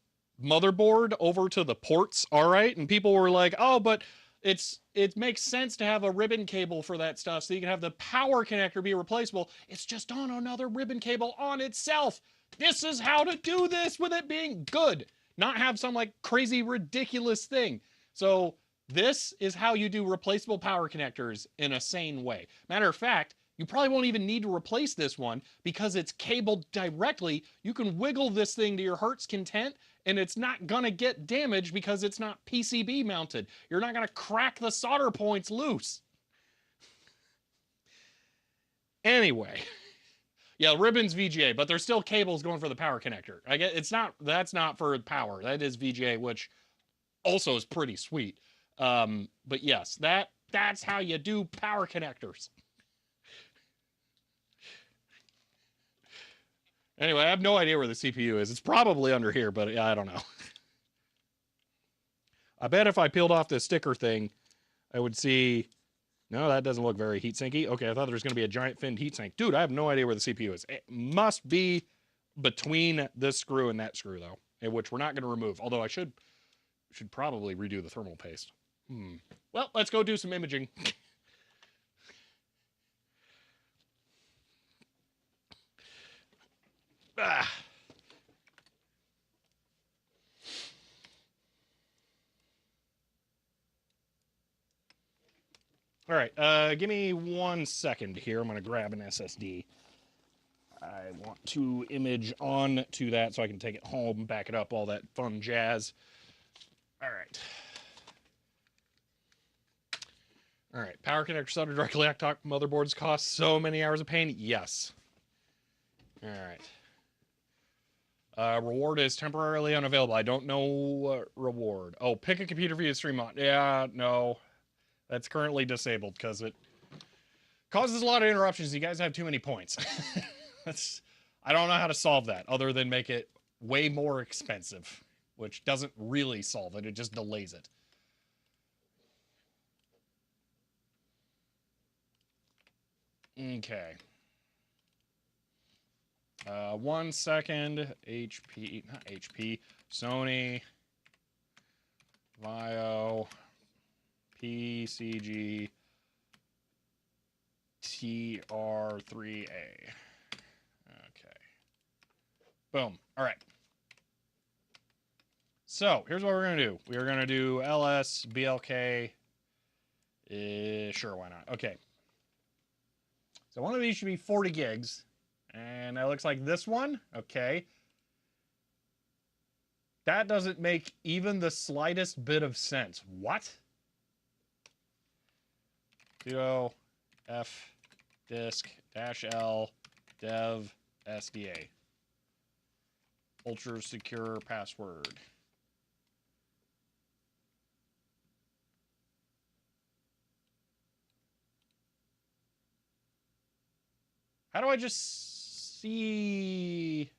motherboard over to the ports. All right, and people were like, "Oh, but it makes sense to have a ribbon cable for that stuff, so you can have the power connector be replaceable. It's just on another ribbon cable on itself. This is how to do this with it being good, not have some like crazy ridiculous thing." So this is how you do replaceable power connectors in a sane way. Matter of fact, you probably won't even need to replace this one because it's cabled directly. You can wiggle this thing to your heart's content and it's not gonna get damaged because it's not PCB mounted. You're not gonna crack the solder points loose. Anyway, yeah, ribbon's VGA, but there's still cables going for the power connector. I get it's not that's not for power. That is VGA, which also is pretty sweet. But yes, that's how you do power connectors. Anyway, I have no idea where the CPU is. It's probably under here, but yeah, I don't know. I bet if I peeled off this sticker thing, I would see. No, that doesn't look very heatsinky. Okay, I thought there was going to be a giant finned heatsink. Dude, I have no idea where the CPU is. It must be between this screw and that screw, though, which we're not going to remove. Although I should probably redo the thermal paste. Well, let's go do some imaging. Ah. All right, give me 1 second here. I'm going to grab an SSD. I want to image on to that so I can take it home, back it up, all that fun jazz. All right. All right, power connector solder directly laptop motherboards cost so many hours of pain. Yes. All right. Reward is temporarily unavailable. I don't know reward. Oh, pick a computer for you to stream on. Yeah, no. That's currently disabled because it causes a lot of interruptions. You guys have too many points. I don't know how to solve that other than make it way more expensive, which doesn't really solve it. It just delays it. Okay. 1 second. HP, not HP. Sony. Vaio. PCG. TR3A. Okay. Boom. All right. So here's what we're going to do. We are going to do LS, BLK. Sure, why not? Okay. So one of these should be 40 gigs. And that looks like this one. Okay. That doesn't make even the slightest bit of sense. What? Sudo F disk -L dev SDA. Ultra secure password. How do I just see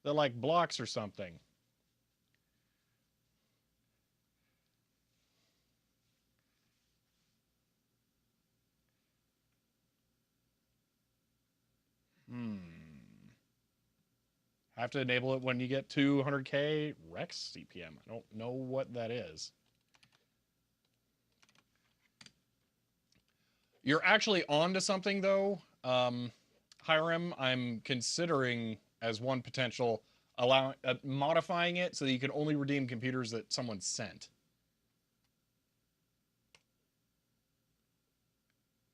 the like blocks or something? Have to enable it when you get 200K Rex CPM. I don't know what that is. You're actually onto something though. Hiram, I'm considering as one potential modifying it so that you can only redeem computers that someone sent.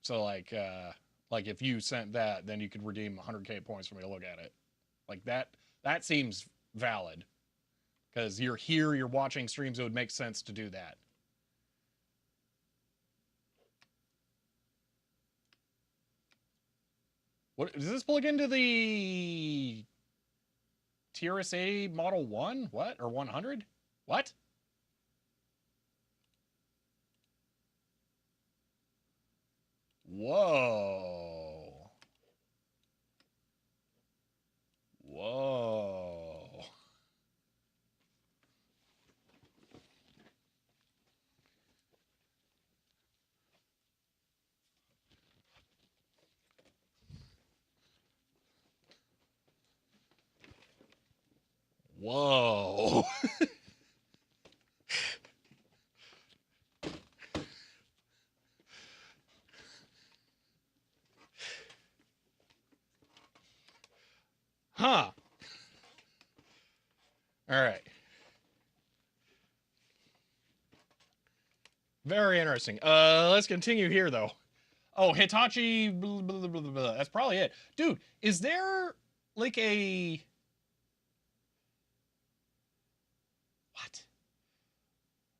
So like if you sent that, then you could redeem 100K points for me to look at it. Like that seems valid. Because you're here, you're watching streams, it would make sense to do that. What does this plug into the TRSA Model 1? What? Or 100? What? Whoa. Whoa. Whoa. Huh. All right. Very interesting. Let's continue here though. Oh, Hitachi. Blah, blah, blah, blah, blah. That's probably it, dude. Is there like a what?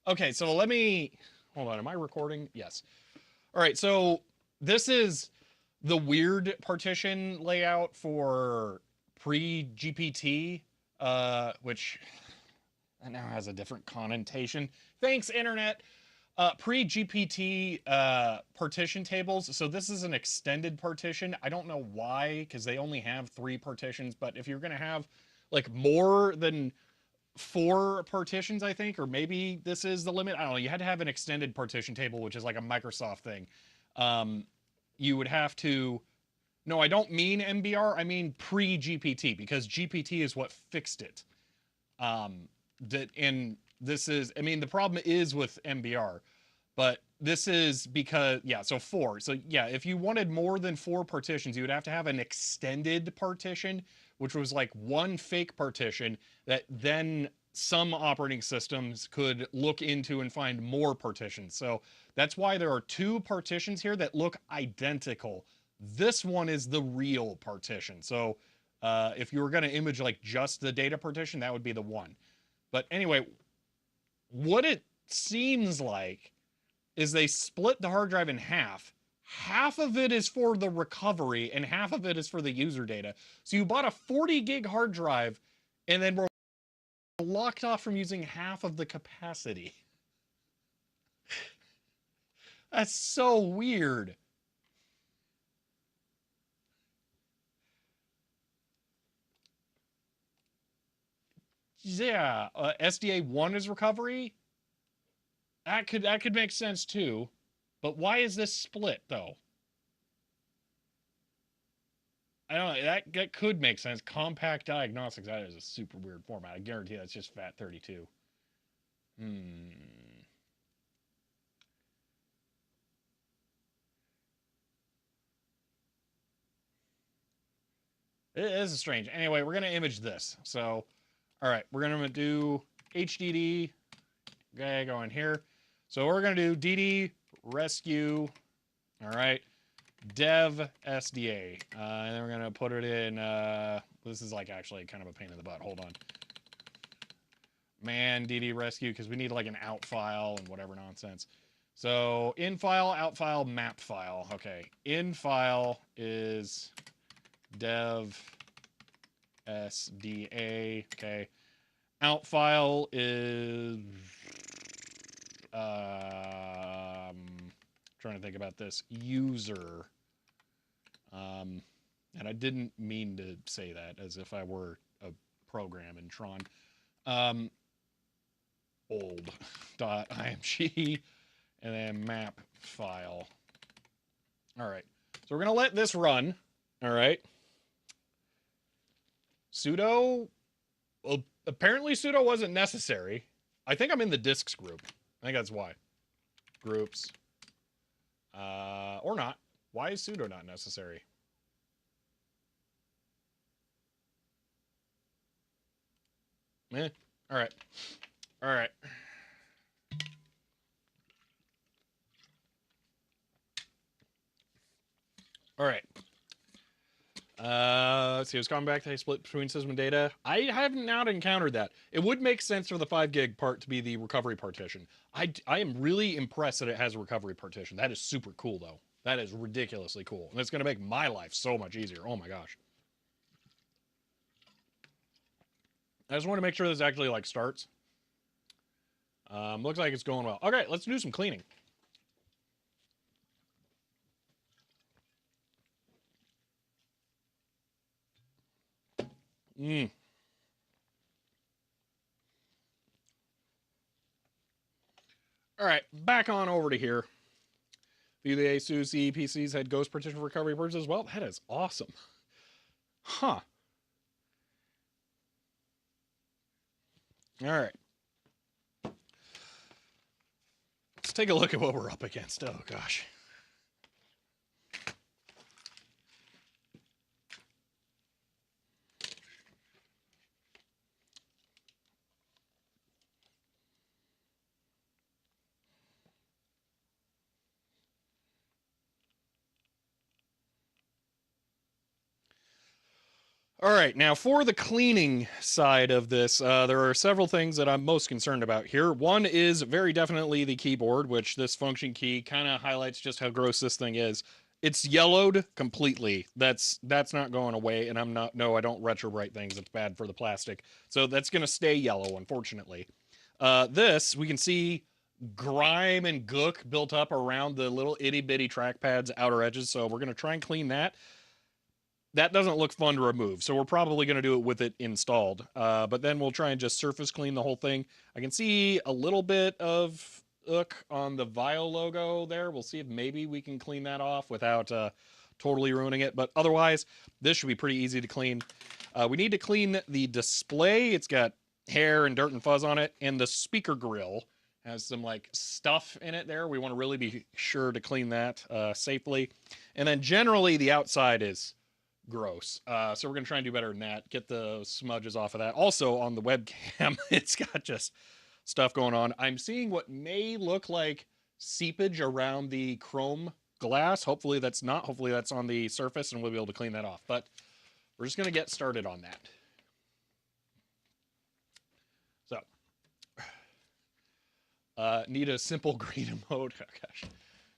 Okay, so let me hold on. Am I recording? Yes. All right, so this is the weird partition layout for pre-GPT, which that now has a different connotation. Thanks, internet. Pre-GPT partition tables. So this is an extended partition. I don't know why, because they only have 3 partitions. But if you're going to have like more than 4 partitions, I think, or maybe this is the limit. I don't know. You had to have an extended partition table, which is like a Microsoft thing. You would have to. No, I don't mean MBR. I mean pre-GPT, because GPT is what fixed it. And this is. I mean, the problem is with MBR, but this is because yeah. So 4. So yeah, if you wanted more than 4 partitions, you would have to have an extended partition, which was like one fake partition that then some operating systems could look into and find more partitions. So that's why there are 2 partitions here that look identical. This one is the real partition. So if you were going to image like just the data partition, that would be the one. But anyway, what it seems like is they split the hard drive in half. Half of it is for the recovery and half of it is for the user data. So you bought a 40 gig hard drive and then we're locked off from using half of the capacity. That's so weird. Yeah, SDA 1 is recovery. That could make sense too. But why is this split though? I don't know. That could make sense. Compact diagnostics. That is a super weird format. I guarantee that's just FAT32. Hmm. It is strange. Anyway, we're gonna image this. So, all right, we're gonna do HDD. Okay, go in here. So we're gonna do DD rescue. All right, dev SDA, and then we're gonna put it in. This is like actually kind of a pain in the butt. Hold on. Man, DD rescue, because we need like an out file and whatever nonsense. So in file, out file, map file. Okay, in file is dev SDA. Okay, out file is trying to think about this user. And I didn't mean to say that as if I were a program in Tron. Old.img and then map file. All right. So we're going to let this run. All right. Sudo. Well, apparently sudo wasn't necessary. I think I'm in the disks group. I think that's why. Groups. Or not. Why is sudo not necessary? Eh. All right. All right. All right. Let's see. It's gone back to split between system and data. I have not encountered that. It would make sense for the 5 gig part to be the recovery partition. I am really impressed that it has a recovery partition. That is super cool, though. That is ridiculously cool. And it's going to make my life so much easier. Oh my gosh. I just want to make sure this actually like starts. Looks like it's going well. Okay, let's do some cleaning. All right, back on over to here. The ASUS PCs had ghost partition recovery birds as well. That is awesome. Huh. All right. Let's take a look at what we're up against. Oh, gosh. All right, now for the cleaning side of this, there are several things that I'm most concerned about here. One is very definitely the keyboard, which this function key kind of highlights just how gross this thing is. It's yellowed completely. That's not going away, and I'm not. No, I don't retrowrite things. It's bad for the plastic, so that's going to stay yellow, unfortunately. This we can see grime and gook built up around the little itty bitty trackpad's outer edges, so we're going to try and clean that. That doesn't look fun to remove, so we're probably going to do it with it installed. But then we'll try and just surface clean the whole thing. I can see a little bit of ook on the Vaio logo there. We'll see if maybe we can clean that off without totally ruining it. But otherwise, this should be pretty easy to clean. We need to clean the display. It's got hair and dirt and fuzz on it, and the speaker grill has some like stuff in it there. We want to really be sure to clean that safely. And then generally the outside is gross. So we're going to try and do better than that. Get the smudges off of that. Also on the webcam, it's got just stuff going on. I'm seeing what may look like seepage around the chrome glass. Hopefully that's not. Hopefully that's on the surface and we'll be able to clean that off. But we're just going to get started on that. So, need a simple green emote. Oh, gosh.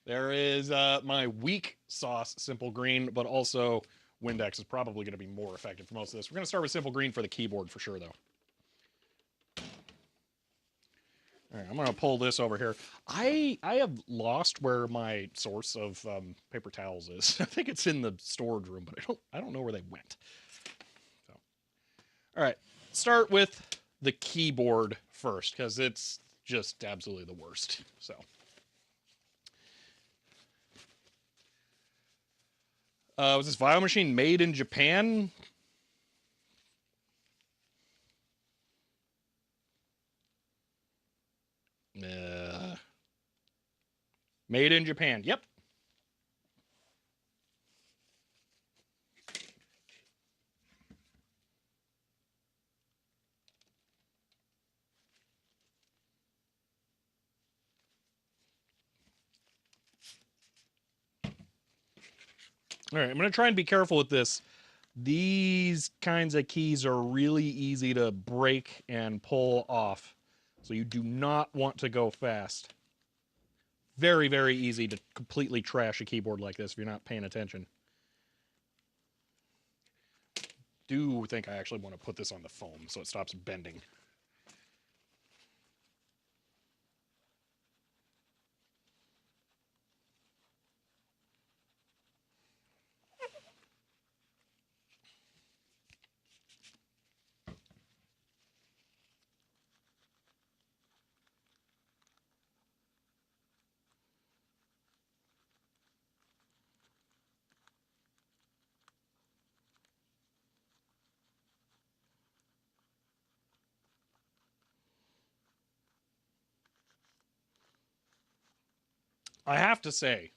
There is my weak sauce simple green, but also Windex is probably going to be more effective for most of this. We're going to start with simple green for the keyboard for sure, though. All right, I'm going to pull this over here. I have lost where my source of paper towels is. I think it's in the storage room, but I don't know where they went. So, all right, start with the keyboard first because it's just absolutely the worst. So. Was this Vaio machine made in Japan? Made in Japan. Yep. All right, I'm going to try and be careful with this. These kinds of keys are really easy to break and pull off. So you do not want to go fast. Very, very easy to completely trash a keyboard like this if you're not paying attention. Do think I actually want to put this on the foam so it stops bending. I have to say,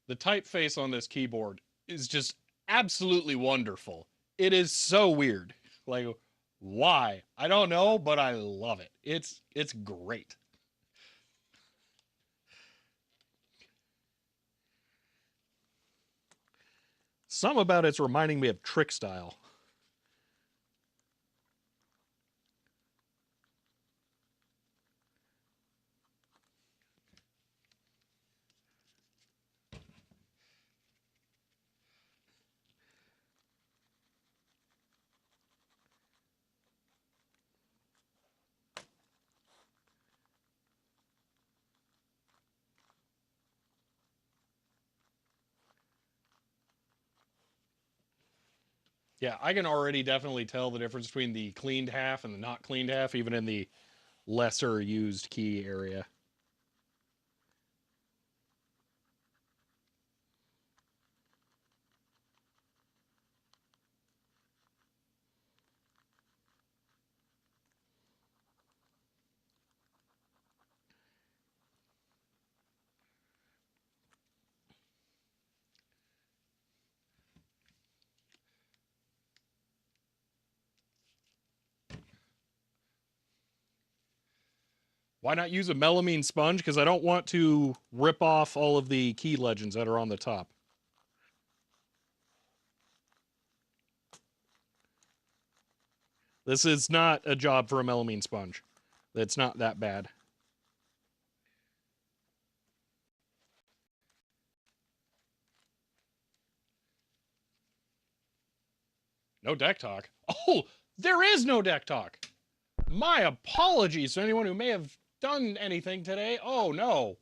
the typeface on this keyboard is just absolutely wonderful. It is so weird. Like, why? I don't know, but I love it. It's great. Some about it's reminding me of Trick Style. Yeah, I can already definitely tell the difference between the cleaned half and the not cleaned half, even in the lesser used key area. Why not use a melamine sponge? Because I don't want to rip off all of the key legends that are on the top. This is not a job for a melamine sponge. It's not that bad. No deck talk. Oh, there is no deck talk. My apologies to anyone who may have done anything today. Oh, no.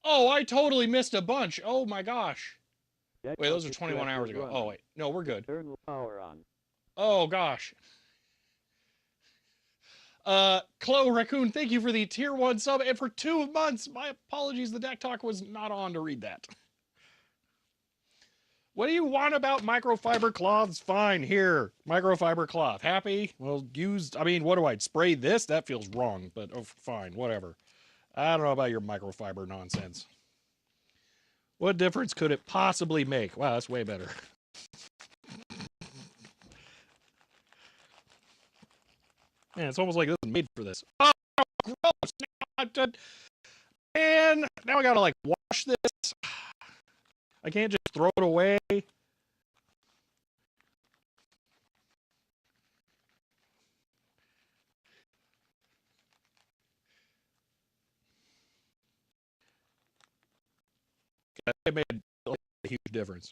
Oh, I totally missed a bunch. Oh, my gosh. Wait, those are 21 hours ago. Oh, wait. No, we're good.
Turn the power on.
Oh, gosh. Chloe Raccoon, thank you for the tier 1 sub. And for 2 months, my apologies. The deck talk was not on to read that. What do you want about microfiber cloths? Fine, here. Microfiber cloth. Happy? Well, used. I mean, what do I spray this? That feels wrong, but oh, fine, whatever. I don't know about your microfiber nonsense. What difference could it possibly make? Wow, that's way better. Man, it's almost like this is made for this. Oh, gross. And now I gotta, like, wash this. I can't just throw it away. It made a huge difference.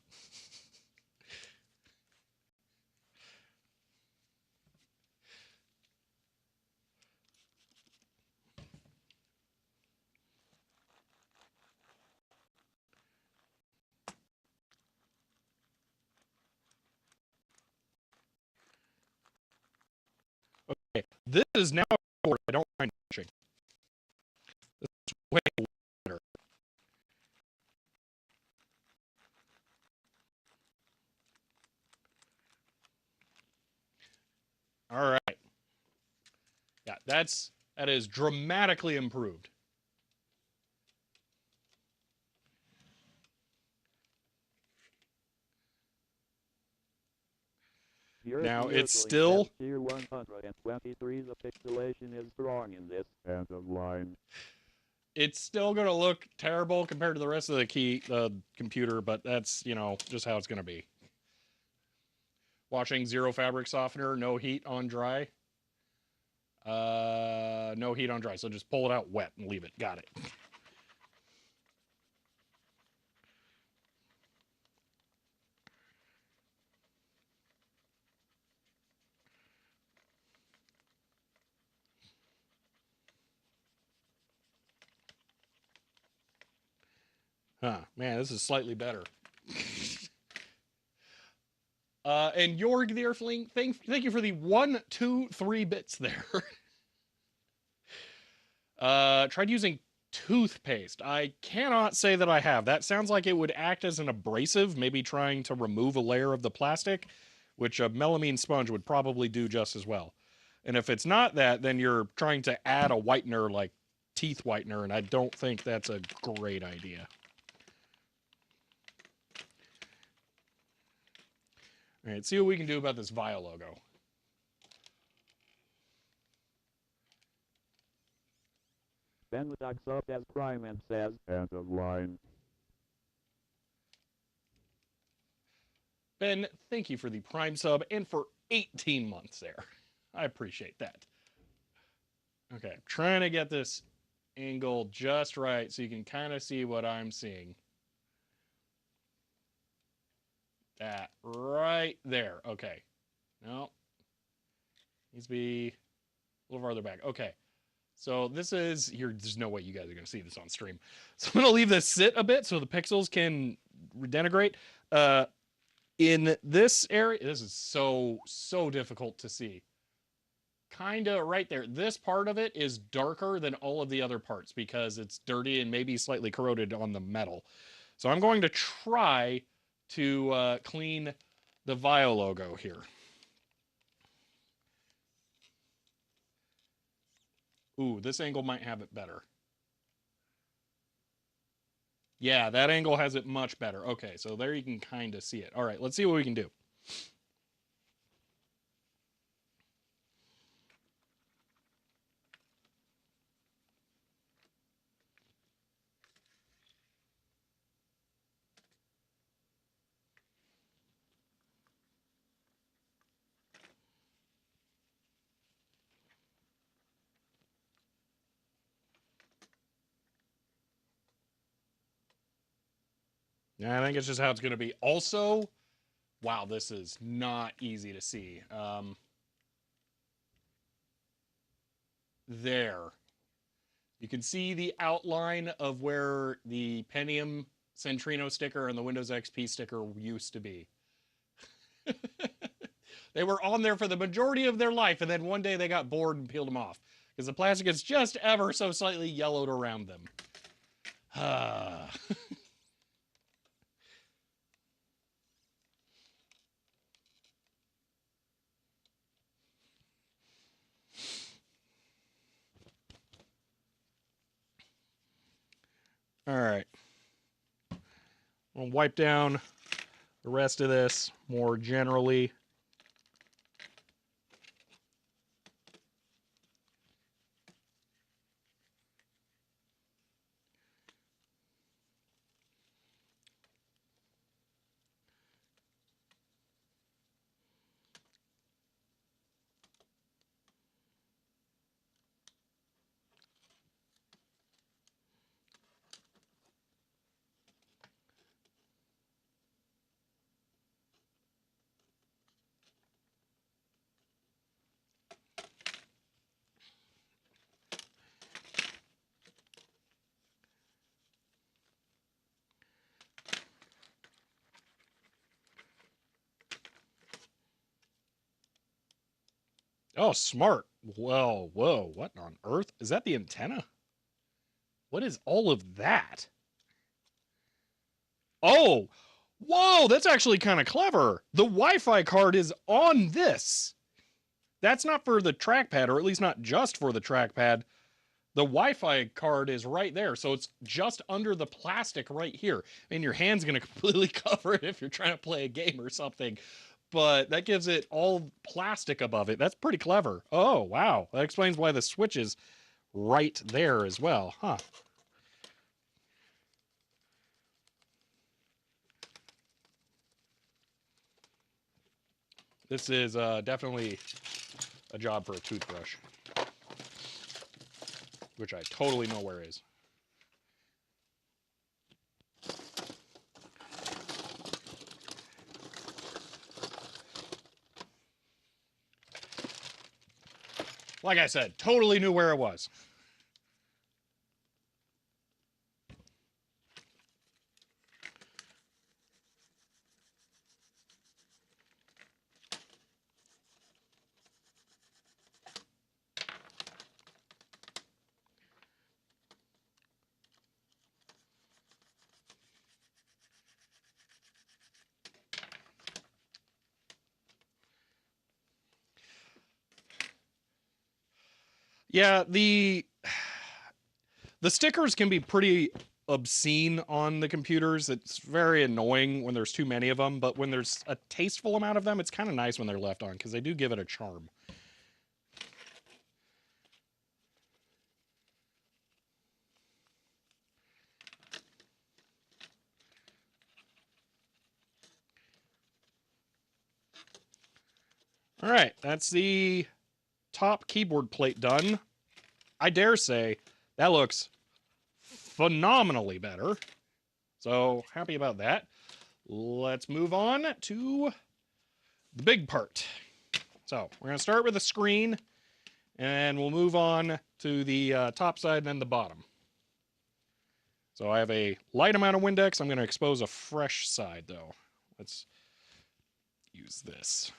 Okay, this is now a board I don't mind touching. This is way better. that is dramatically improved. Now it's still
Tier 123. The pixelation is strong in this end of line.
It's still going to look terrible compared to the rest of the computer, but that's, you know, just how it's going to be. Watching zero fabric softener, no heat on dry. No heat on dry, so just pull it out wet and leave it. Got it. Huh, man, this is slightly better. And Jorg the Earthling, thank you for the 1, 2, 3 bits there. Tried using toothpaste. I cannot say that I have. That sounds like it would act as an abrasive, maybe trying to remove a layer of the plastic, which a melamine sponge would probably do just as well. And if it's not that, then you're trying to add a whitener like teeth whitener, and I don't think that's a great idea. All right, see what we can do about this Vaio logo.
Ben looks up as Prime and says, end of line.
Ben, thank you for the Prime sub and for 18 months there. I appreciate that. Okay, I'm trying to get this angle just right so you can kind of see what I'm seeing. That right there. Okay. No. Needs to be a little farther back. Okay. So this is here. There's no way you guys are going to see this on stream. So I'm going to leave this sit a bit so the pixels can denigrate. In this area, this is so difficult to see. Kind of right there. This part of it is darker than all of the other parts because it's dirty and maybe slightly corroded on the metal. So I'm going to try to clean the Vaio logo here. Ooh, this angle might have it better. Yeah, that angle has it much better. Okay, so there you can kind of see it. All right, let's see what we can do. Yeah, I think it's just how it's going to be. Also, wow, this is not easy to see. There. You can see the outline of where the Pentium Centrino sticker and the Windows XP sticker used to be. They were on there for the majority of their life, and then one day they got bored and peeled them off because the plastic is just ever so slightly yellowed around them. All right. I'll wipe down the rest of this more generally. Oh, smart. Whoa, whoa. What on earth? Is that the antenna? What is all of that? Oh, whoa, that's actually kind of clever. The Wi-Fi card is on this. that's not for the trackpad, or at least not just for the trackpad. The Wi-Fi card is right there, so it's just under the plastic right here. And your hand's going to completely cover it if you're trying to play a game or something. But that gives it all plastic above it. That's pretty clever. Oh, wow. That explains why the switch is right there as well. Huh. This is definitely a job for a toothbrush, which I totally know where is. Like I said, totally knew where it was. Yeah, the stickers can be pretty obscene on the computers. It's very annoying when there's too many of them, but when there's a tasteful amount of them, it's kind of nice when they're left on because they do give it a charm. All right, that's the top keyboard plate done. I dare say that looks phenomenally better. So happy about that. Let's move on to the big part. So we're going to start with the screen, and we'll move on to the top side and then the bottom. So I have a light amount of Windex. I'm going to expose a fresh side, though. Let's use this.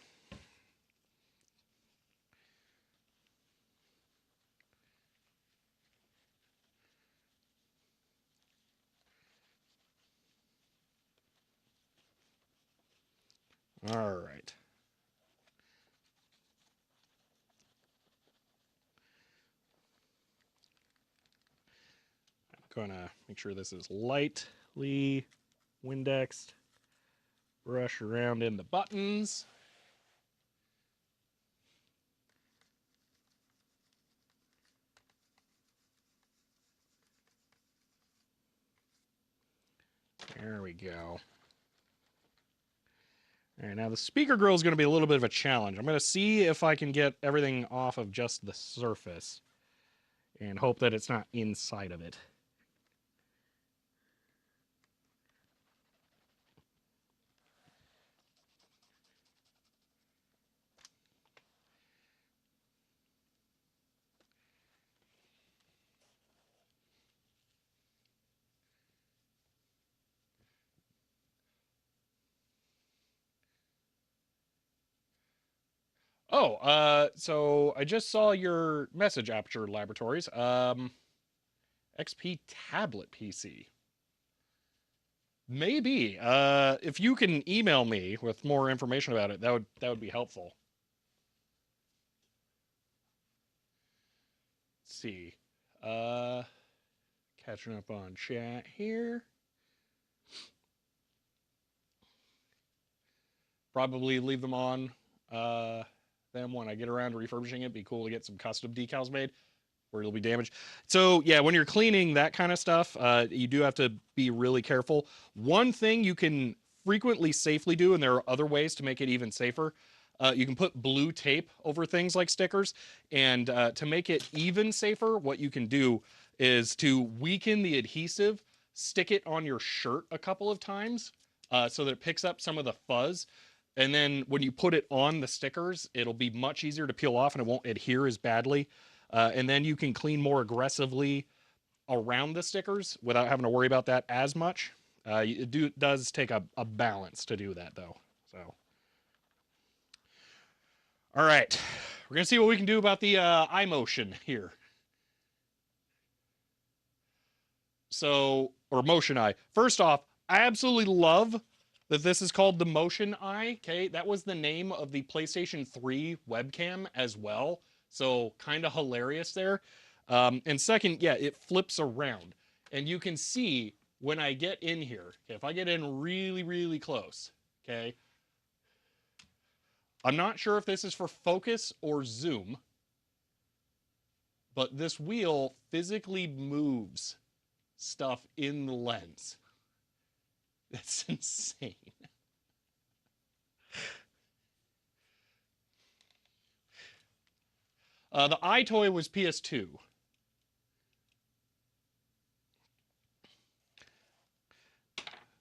All right. I'm going to make sure this is lightly Windexed. Brush around in the buttons. There we go. All right, now the speaker grill is going to be a little bit of a challenge. I'm going to see if I can get everything off of just the surface and hope that it's not inside of it. Oh, so I just saw your message, Aperture Laboratories. XP tablet PC. Maybe. If you can email me with more information about it, that would be helpful. Let's see. Uh, Catching up on chat here. Probably leave them on. Them when I get around to refurbishing it. Be cool to get some custom decals made where it'll be damaged. So yeah, when you're cleaning that kind of stuff, you do have to be really careful. One thing you can frequently safely do, and there are other ways to make it even safer. You can put blue tape over things like stickers, and to make it even safer, what you can do is to weaken the adhesive, stick it on your shirt a couple of times so that it picks up some of the fuzz. And then when you put it on the stickers, it'll be much easier to peel off and it won't adhere as badly. And then you can clean more aggressively around the stickers without having to worry about that as much. It does take a balance to do that, though. So, all right, we're gonna see what we can do about the eye motion here. So, or motion eye. First off, I absolutely love that this is called the Motion Eye. Okay, that was the name of the PlayStation 3 webcam as well. So kind of hilarious there. And second, yeah, it flips around. And you can see when I get in here, okay, if I get in really, really close, okay, I'm not sure if this is for focus or zoom, but this wheel physically moves stuff in the lens. That's insane. The iToy was PS2.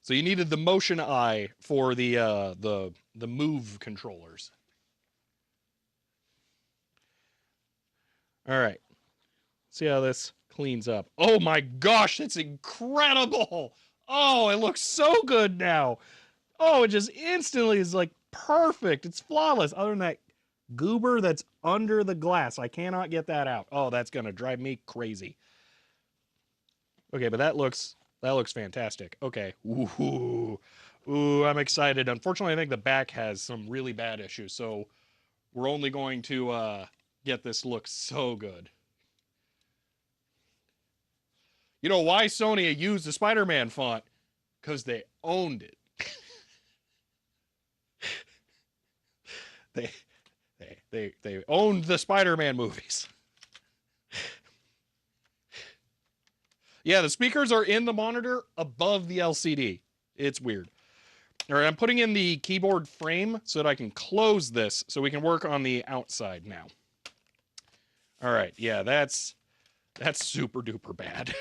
So you needed the Motion Eye for the Move controllers. All right. See how this cleans up. Oh my gosh, that's incredible. Oh, it looks so good now. Oh, it just instantly is like perfect. It's flawless. Other than that goober that's under the glass, I cannot get that out. Oh, that's going to drive me crazy. Okay, but that looks fantastic. Okay. Ooh. Ooh, I'm excited. Unfortunately, I think the back has some really bad issues, so we're only going to get this look so good. You know why Sony used the Spider-Man font? Because they owned it. They they owned the Spider-Man movies. Yeah, the speakers are in the monitor above the LCD. It's weird. All right, I'm putting in the keyboard frame so that I can close this so we can work on the outside now. All right, yeah, that's super duper bad.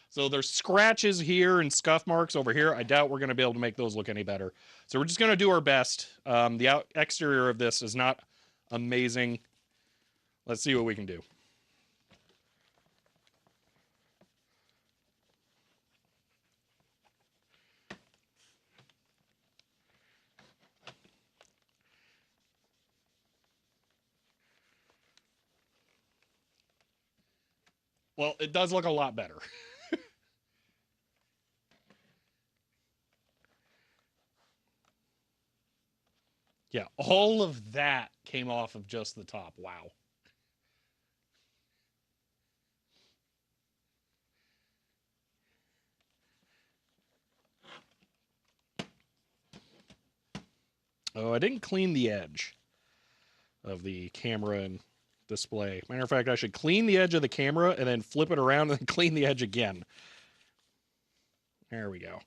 So there's scratches here and scuff marks over here. I doubt we're going to be able to make those look any better. So we're just going to do our best. The exterior of this is not amazing. Let's see what we can do. Well, it does look a lot better. Yeah, all of that came off of just the top. Wow. Oh, I didn't clean the edge of the camera and display. Matter of fact, I should clean the edge of the camera and then flip it around and then clean the edge again. There we go.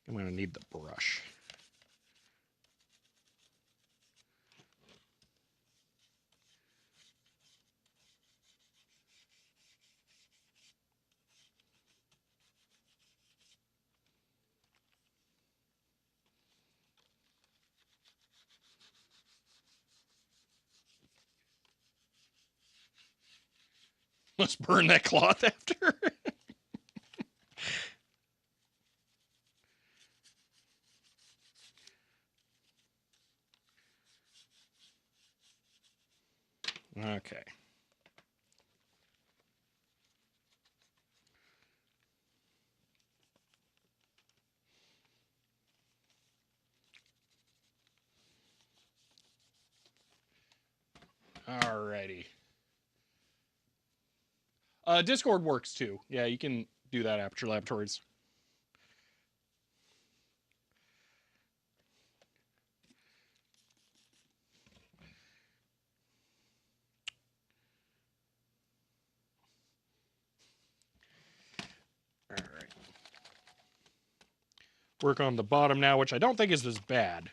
I'm going to need the brush. Let's burn that cloth after. Okay. Alrighty. Discord works too. Yeah, you can do that, Aperture Laboratories. All right. Work on the bottom now, which I don't think is as bad.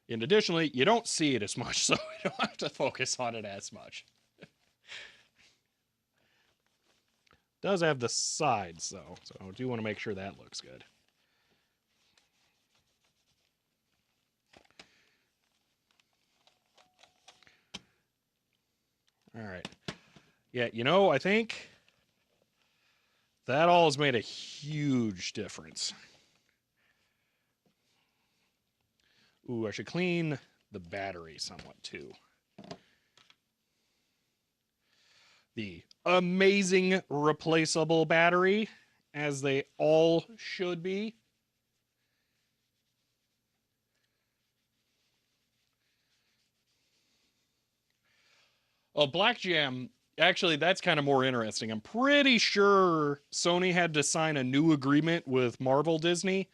And additionally, you don't see it as much, so you don't have to focus on it as much. Does have the sides, though, so I do want to make sure that looks good. All right. Yeah, you know, I think that all has made a huge difference. Ooh, I should clean the battery somewhat, too. the amazing replaceable battery, as they all should be. Oh, Black Jam, actually, that's kind of more interesting. I'm pretty sure Sony had to sign a new agreement with Marvel Disney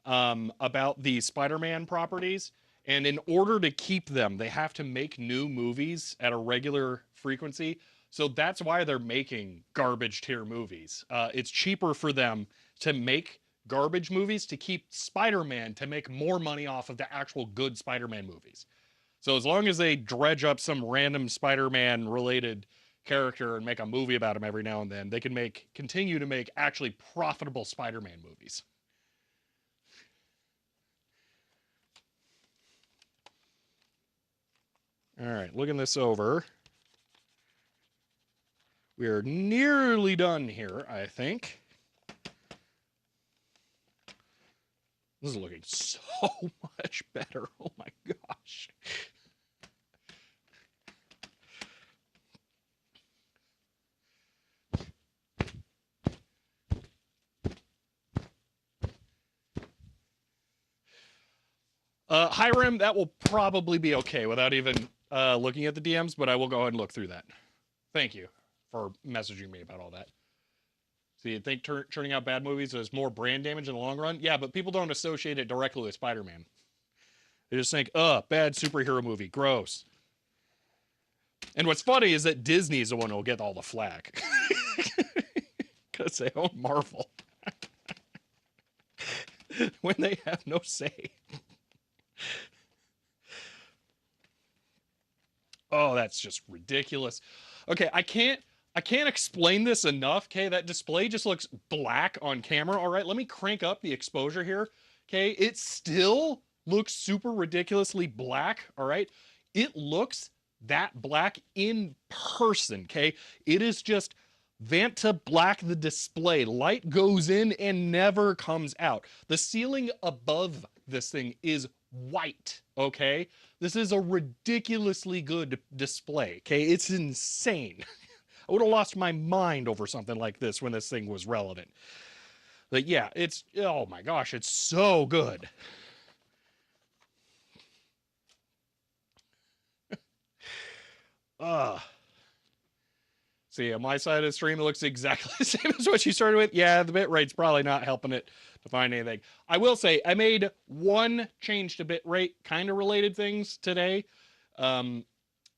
about the Spider Man properties. And in order to keep them, they have to make new movies at a regular frequency. So that's why they're making garbage tier movies. It's cheaper for them to make garbage movies to keep Spider Man to make more money off of the actual good Spider Man movies. So as long as they dredge up some random Spider-Man related character and make a movie about him every now and then, they can continue to make actually profitable Spider-Man movies. All right, looking this over. We are nearly done here, I think. This is looking so much better. Oh my gosh. Hiram, that will probably be okay without even looking at the DMs, but I will go ahead and look through that. Thank you for messaging me about all that. So you think churning out bad movies is more brand damage in the long run? Yeah, but people don't associate it directly with Spider-Man. They just think, bad superhero movie, gross. And what's funny is that Disney is the one who will get all the flack. Because they own Marvel. When they have no say. Oh, that's just ridiculous. Okay, I can't explain this enough. Okay, that display just looks black on camera. All right, let me crank up the exposure here. Okay, it still looks super ridiculously black. All right, it looks that black in person. Okay, it is just Vanta black the display. Light goes in and never comes out. The ceiling above this thing is white. Okay, this is a ridiculously good display. Okay, it's insane. I would have lost my mind over something like this when this thing was relevant. But yeah, it's, oh my gosh, it's so good. See, on my side of the stream, it looks exactly the same as what you started with. Yeah, the bitrate's probably not helping it to find anything. I will say, I made one change to bitrate, kind of related things today.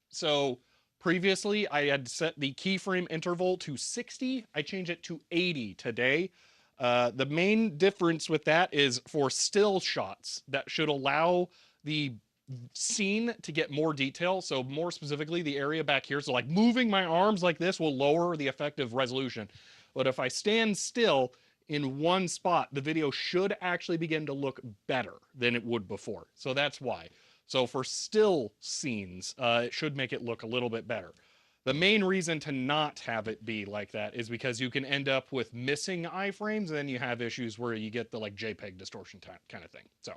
So previously, I had set the keyframe interval to 60. I changed it to 80 today. The main difference with that is for still shots that should allow the scene to get more detail. So more specifically, the area back here. So like moving my arms like this will lower the effective resolution. But if I stand still in one spot, the video should actually begin to look better than it would before. So that's why. So for still scenes, it should make it look a little bit better. The main reason to not have it be like that is because you can end up with missing iframes, and then you have issues where you get the like JPEG distortion kind of thing. So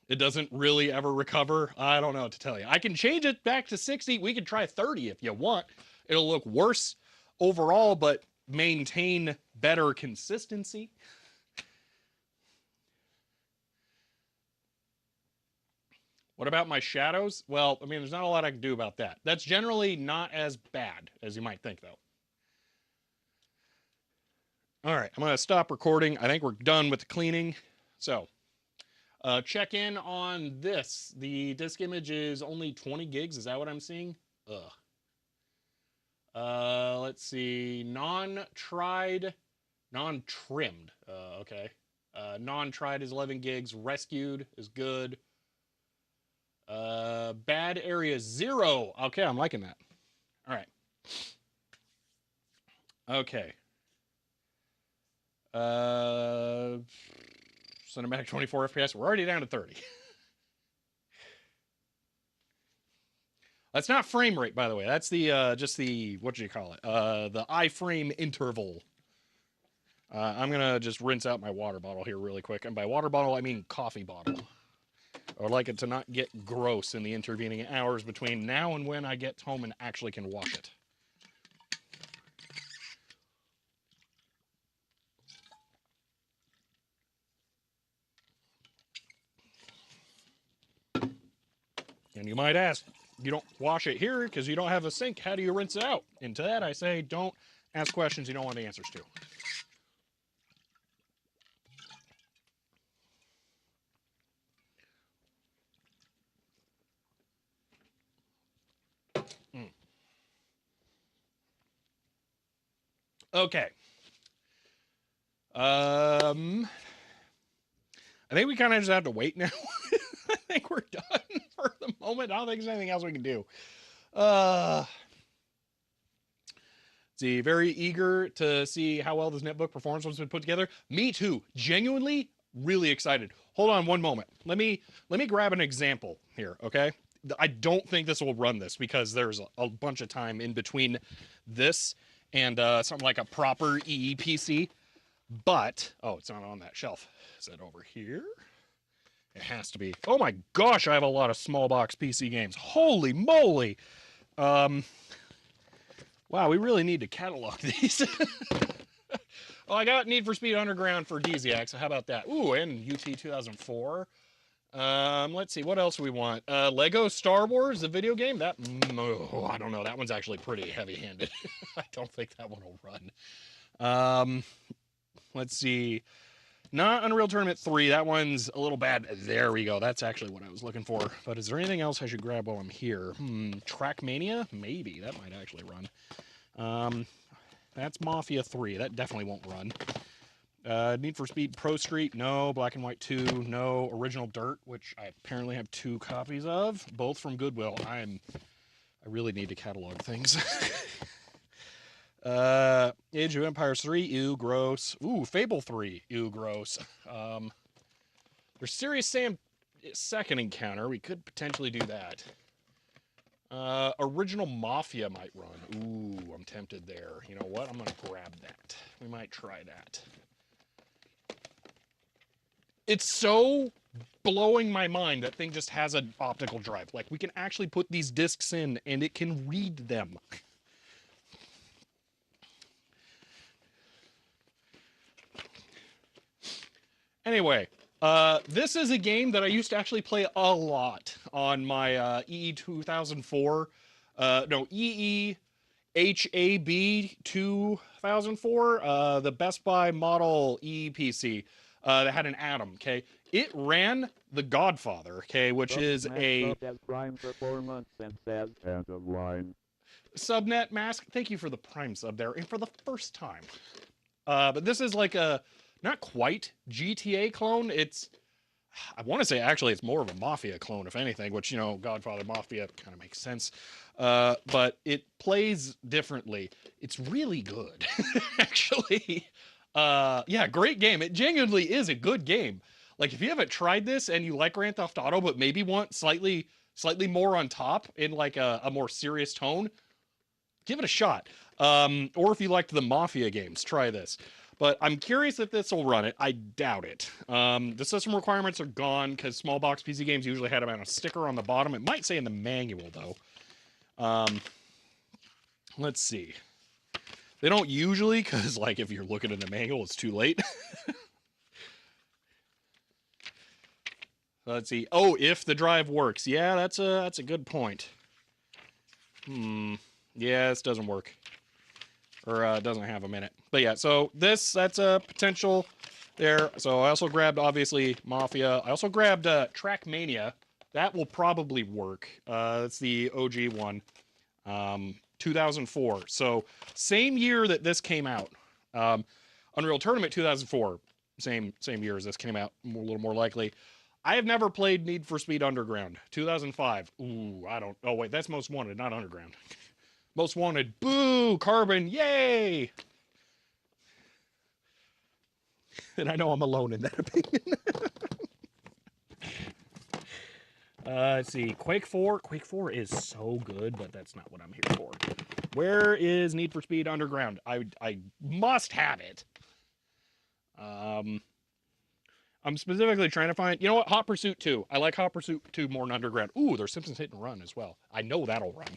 it doesn't really ever recover. I don't know what to tell you. I can change it back to 60. We can try 30 if you want. It'll look worse overall, but maintain better consistency. What about my shadows? Well, I mean, there's not a lot I can do about that. That's generally not as bad as you might think, though. All right, I'm going to stop recording. I think we're done with the cleaning. So, check in on this. The disk image is only 20 gigs. Is that what I'm seeing? Ugh. Let's see. Non-tried, non-trimmed. Okay. Non-tried is 11 gigs. Rescued is good. Bad area 0. Okay, I'm liking that. All right. Okay. Cinematic 24 FPS. We're already down to 30. That's not frame rate, by the way. That's the just the, what do you call it? The iframe interval. I'm gonna just rinse out my water bottle here really quick, and by water bottle I mean coffee bottle. I would like it to not get gross in the intervening hours between now and when I get home and actually can wash it. And you might ask, you don't wash it here because you don't have a sink. How do you rinse it out? And to that I say, don't ask questions you don't want the answers to. Okay. I think we kind of just have to wait now. I think we're done for the moment. I don't think there's anything else we can do. See, very eager to see how well this netbook performs once it's been put together. Me too. Genuinely, really excited. Hold on one moment. Let me grab an example here, okay? I don't think this will run this because there's a bunch of time in between this and something like a proper EEPC. But, oh, it's not on that shelf. Is it over here? It has to be. Oh my gosh, I have a lot of small box PC games. Holy moly. Wow, we really need to catalog these. Oh, I got Need for Speed Underground for DZX. So how about that? Ooh, and UT 2004. Let's see, what else do we want? Lego Star Wars, the video game. That, oh, I don't know. That one's actually pretty heavy-handed. I don't think that one will run. Let's see. Not Unreal Tournament 3. That one's a little bad. There we go. That's actually what I was looking for. But is there anything else I should grab while I'm here? Trackmania? Maybe. That might actually run. That's Mafia 3. That definitely won't run. Need for Speed Pro Street? No. Black and White 2? No. Original Dirt, which I apparently have 2 copies of, both from Goodwill. I really need to catalog things. Age of Empires 3, ew, gross. Ooh, Fable 3, ew, gross. There's Serious Sam second encounter. We could potentially do that. Original Mafia might run. Ooh, I'm tempted there. You know what? I'm going to grab that. We might try that. It's so blowing my mind that thing just has an optical drive. Like, we can actually put these discs in and it can read them. Anyway, this is a game that I used to actually play a lot on my EE 2004, no, EE HAB 2004, the Best Buy model EE PC that had an Atom, okay? It ran The Godfather, okay, which is a...
Prime performance and says end of line.
Subnet Mask, thank you for the Prime sub there, and for the first time. But this is like a... not quite GTA clone. It's, I want to say actually it's more of a Mafia clone, if anything, which, you know, Godfather Mafia kind of makes sense. But it plays differently. It's really good, actually. Yeah, great game. It genuinely is a good game. Like, if you haven't tried this and you like Grand Theft Auto, but maybe want slightly more on top in like a more serious tone, give it a shot. Or if you liked the Mafia games, try this. But I'm curious if this will run it. I doubt it. The system requirements are gone because small box PC games usually had about a sticker on the bottom. It might say in the manual, though. Let's see. They don't usually, because, like, if you're looking in the manual, it's too late. Let's see. Oh, if the drive works. Yeah, that's a good point. Yeah, this doesn't work. Or doesn't have a minute. But yeah, so that's a potential there. So I also grabbed, obviously, Mafia. I also grabbed Trackmania. That will probably work. That's the OG one. 2004. So same year that this came out. Unreal Tournament 2004. Same year as this came out, a little more likely. I have never played Need for Speed Underground. 2005. Ooh, I don't... Oh, wait, that's Most Wanted, not Underground. Most Wanted. Boo! Carbon. Yay! And I know I'm alone in that opinion. Let's see. Quake 4. Quake 4 is so good, but that's not what I'm here for. Where is Need for Speed Underground? I must have it. I'm specifically trying to find, you know what, Hot Pursuit 2. I like Hot Pursuit 2 more than Underground. Ooh, there's Simpsons Hit and Run as well. I know that'll run.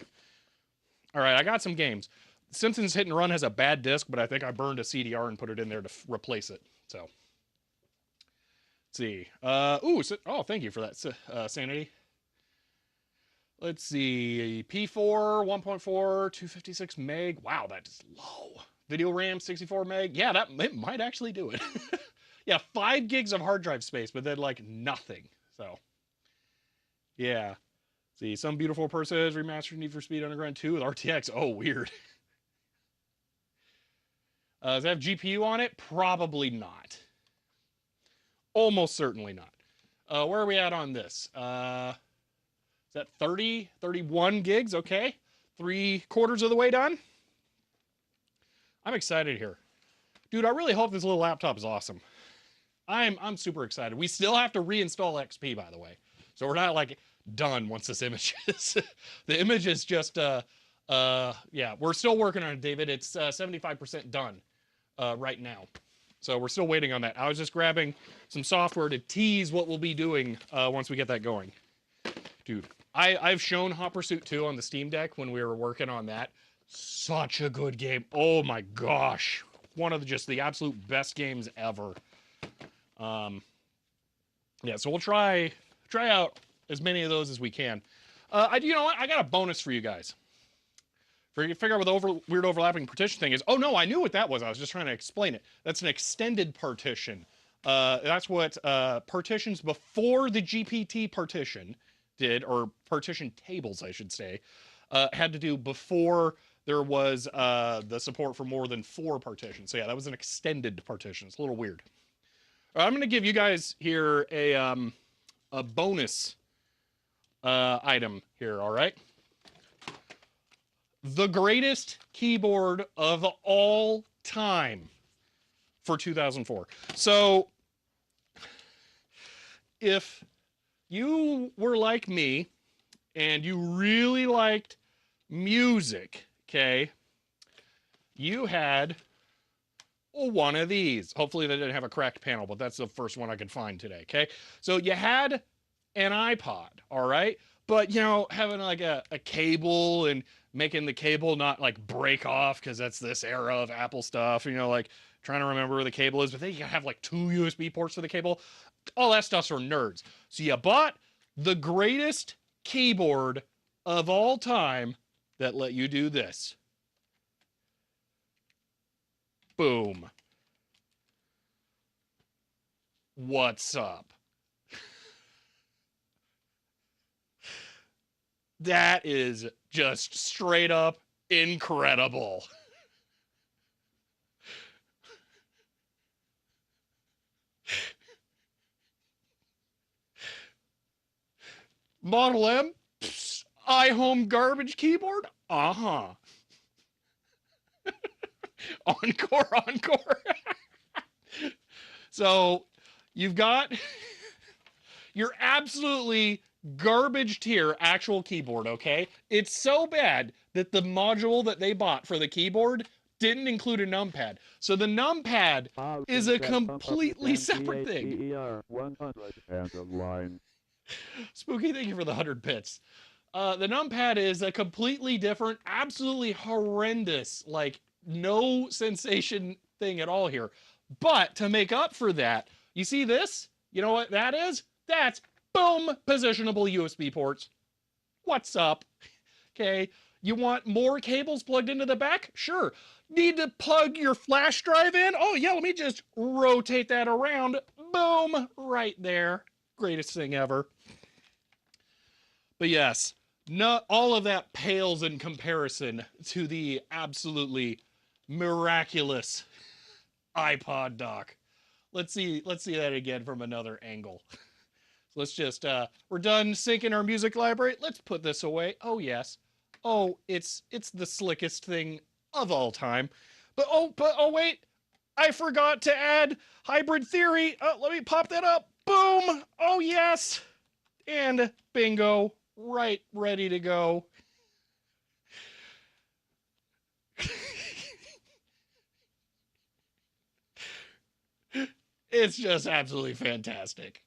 All right, I got some games. Simpsons Hit and Run has a bad disc, but I think I burned a CDR and put it in there to replace it. So, let's see. Oh, thank you for that, Sanity. Let's see. P4, 1.4, 256 meg. Wow, that is low. Video RAM, 64 meg. Yeah, it might actually do it. Yeah, 5 gigs of hard drive space, but then like nothing. So, yeah. See, some beautiful person has remastered Need for Speed Underground 2 with RTX. Oh, weird. Does it have GPU on it? Probably not. Almost certainly not. Where are we at on this? Is that 30, 31 gigs? Okay. 3/4 of the way done. I'm excited here. Dude, I really hope this little laptop is awesome. I'm super excited. We still have to reinstall XP, by the way. So we're not like done once this image is. The image is just yeah, we're still working on it, David. It's 75% done right now. So we're still waiting on that. I was just grabbing some software to tease what we'll be doing once we get that going. Dude, I've shown Hot Pursuit 2 on the Steam Deck when we were working on that. Such a good game. Oh my gosh. One of just the absolute best games ever. Yeah, so we'll try out as many of those as we can. You know what? I got a bonus for you guys. For you to figure out what the weird overlapping partition thing is. Oh no, I knew what that was. I was just trying to explain it. That's an extended partition. That's what partitions before the GPT partition did, or partition tables, I should say, had to do before there was the support for more than 4 partitions. So yeah, that was an extended partition. It's a little weird. I'm going to give you guys here a bonus item here, all right? The greatest keyboard of all time for 2004. So, if you were like me and you really liked music, okay, you had one of these. Hopefully they didn't have a cracked panel, but that's the first one I could find today, okay? So you had an iPod, all right? But, you know, having like a cable and making the cable not like break off, because that's this era of Apple stuff, you know, like trying to remember where the cable is, but then you have like 2 USB ports for the cable. All that stuff's for nerds. So you bought the greatest keyboard of all time that let you do this. Boom. What's up? That is just straight up incredible. Model M, iHome garbage keyboard? Uh-huh. Encore, encore. So you've got your absolutely garbage tier actual keyboard, okay? It's so bad that the module that they bought for the keyboard didn't include a numpad. So the numpad is a completely separate thing.
100 and a line.
Spooky, thank you for the 100 bits. The numpad is a completely different, absolutely horrendous, like no sensation thing at all here. But to make up for that, you see this? You know what that is? That's boom, positionable USB ports. What's up? Okay, you want more cables plugged into the back? Sure. Need to plug your flash drive in? Oh yeah, let me just rotate that around. Boom, right there. Greatest thing ever. But yes, not all of that pales in comparison to the absolutely miraculous iPod dock. Let's see that again from another angle. Let's just we're done syncing our music library. Let's put this away. Oh yes. Oh, it's the slickest thing of all time. But oh wait, I forgot to add hybrid theory. Let me pop that up. Boom. Oh yes. And bingo. Right, ready to go. It's just absolutely fantastic.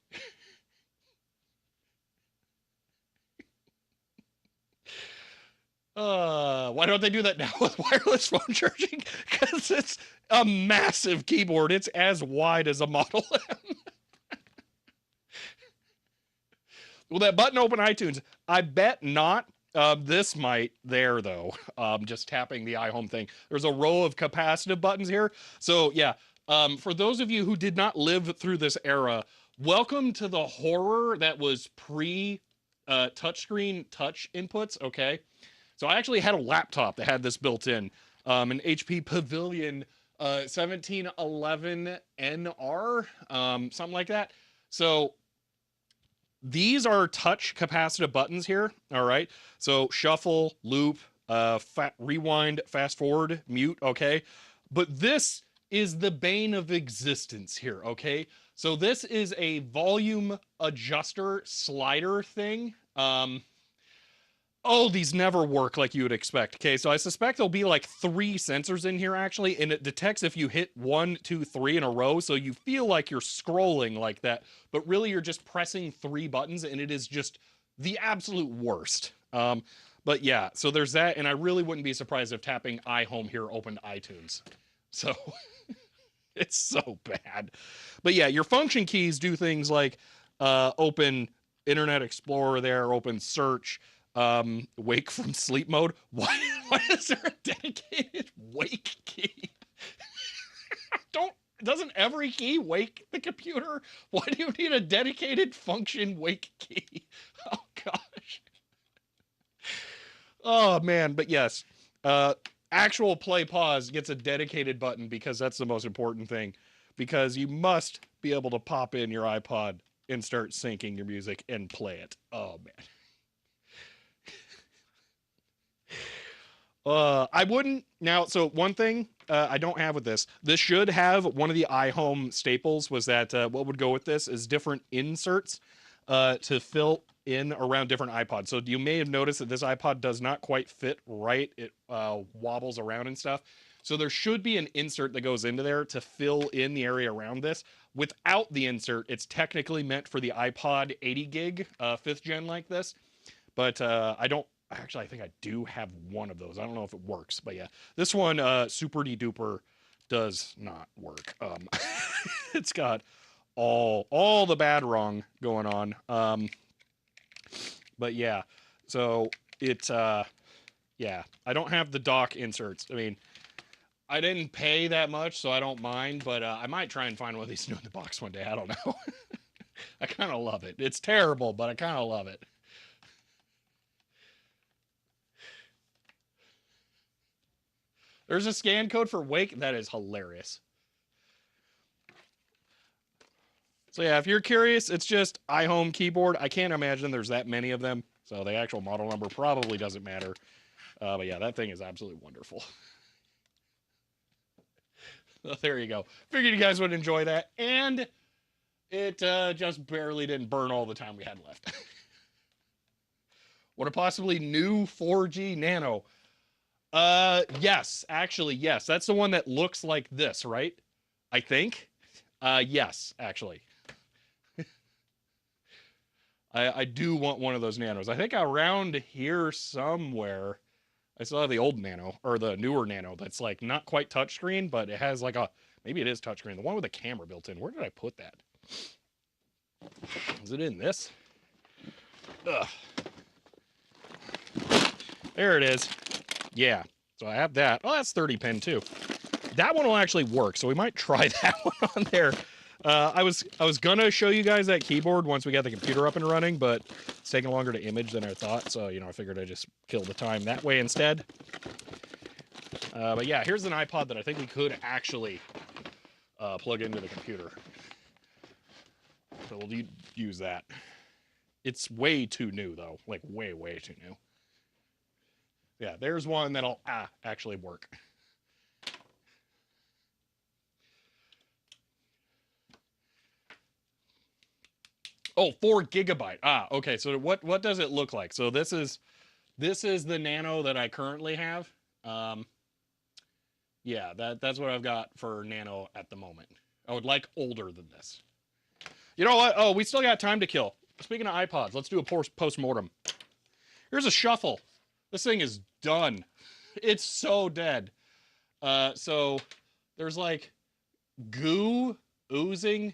Why don't they do that now with wireless phone charging? Because it's a massive keyboard. It's as wide as a Model M. Will that button open iTunes? I bet not. This might there though. Just tapping the iHome thing. There's a row of capacitive buttons here. So yeah, for those of you who did not live through this era, welcome to the horror that was pre touchscreen touch inputs. Okay, so I actually had a laptop that had this built in, an HP Pavilion 1711 NR, something like that. So these are touch capacitive buttons here. All right. So shuffle, loop, rewind, fast forward, mute. Okay. But this is the bane of existence here. Okay. So this is a volume adjuster slider thing. Oh, these never work like you would expect. Okay, so I suspect there'll be like 3 sensors in here actually, and it detects if you hit 1, 2, 3 in a row, so you feel like you're scrolling like that, but really you're just pressing 3 buttons, and it is just the absolute worst. But yeah, so there's that, and I really wouldn't be surprised if tapping iHome here opened iTunes. So it's so bad. But yeah, your function keys do things like open Internet Explorer there, open search, wake from sleep mode. Why is there a dedicated wake key? Don't doesn't every key wake the computer? Why do you need a dedicated function wake key? Oh gosh. Oh man, but yes. Actual play pause gets a dedicated button because that's the most important thing. Because you must be able to pop in your iPod and start syncing your music and play it. Oh man. I wouldn't now. So one thing I don't have with this. This should have one of the iHome staples. Was that what would go with this is different inserts to fill in around different iPods. So you may have noticed that this iPod does not quite fit right. It wobbles around and stuff. So there should be an insert that goes into there to fill in the area around this. Without the insert, it's technically meant for the iPod 80 gig 5th gen like this. But I don't actually. I think I do have one of those. I don't know if it works, but yeah, this one super duper does not work. It's got all the bad wrong going on. But yeah, so it yeah, I don't have the dock inserts. I mean, I didn't pay that much, so I don't mind. But I might try and find one of these new in the box one day. I don't know. I kind of love it. It's terrible, but I kind of love it. There's a scan code for Wake. That is hilarious. So yeah, if you're curious, it's just iHome keyboard. I can't imagine there's that many of them. So the actual model number probably doesn't matter. But yeah, that thing is absolutely wonderful. So there you go. Figured you guys would enjoy that. And it just barely didn't burn all the time we had left. What a possibly new 4G Nano. Yes, actually, yes. That's the one that looks like this, right? I think. Yes, actually. I do want one of those Nanos. I think around here somewhere, I still have the old Nano, or the newer Nano, that's like not quite touchscreen, but it has like a, maybe it is touchscreen. The one with the camera built in. Where did I put that? Is it in this? Ugh. There it is. Yeah. So I have that. Oh, that's 30 pin too. That one will actually work, so we might try that one on there. I was gonna show you guys that keyboard once we got the computer up and running, but it's taking longer to image than I thought, so I figured I'd just kill the time that way instead. But yeah, here's an iPod that I think we could actually plug into the computer. So we'll use that. It's way too new though, like way too new. Yeah, there's one that'll actually work. Oh, 4 GB. Okay. So what does it look like? So this is the Nano that I currently have. Yeah, that's what I've got for Nano at the moment. I would like older than this. You know what? Oh, we still got time to kill. Speaking of iPods, let's do a post-mortem. Here's a shuffle. This thing is done. It's so dead. So there's like goo oozing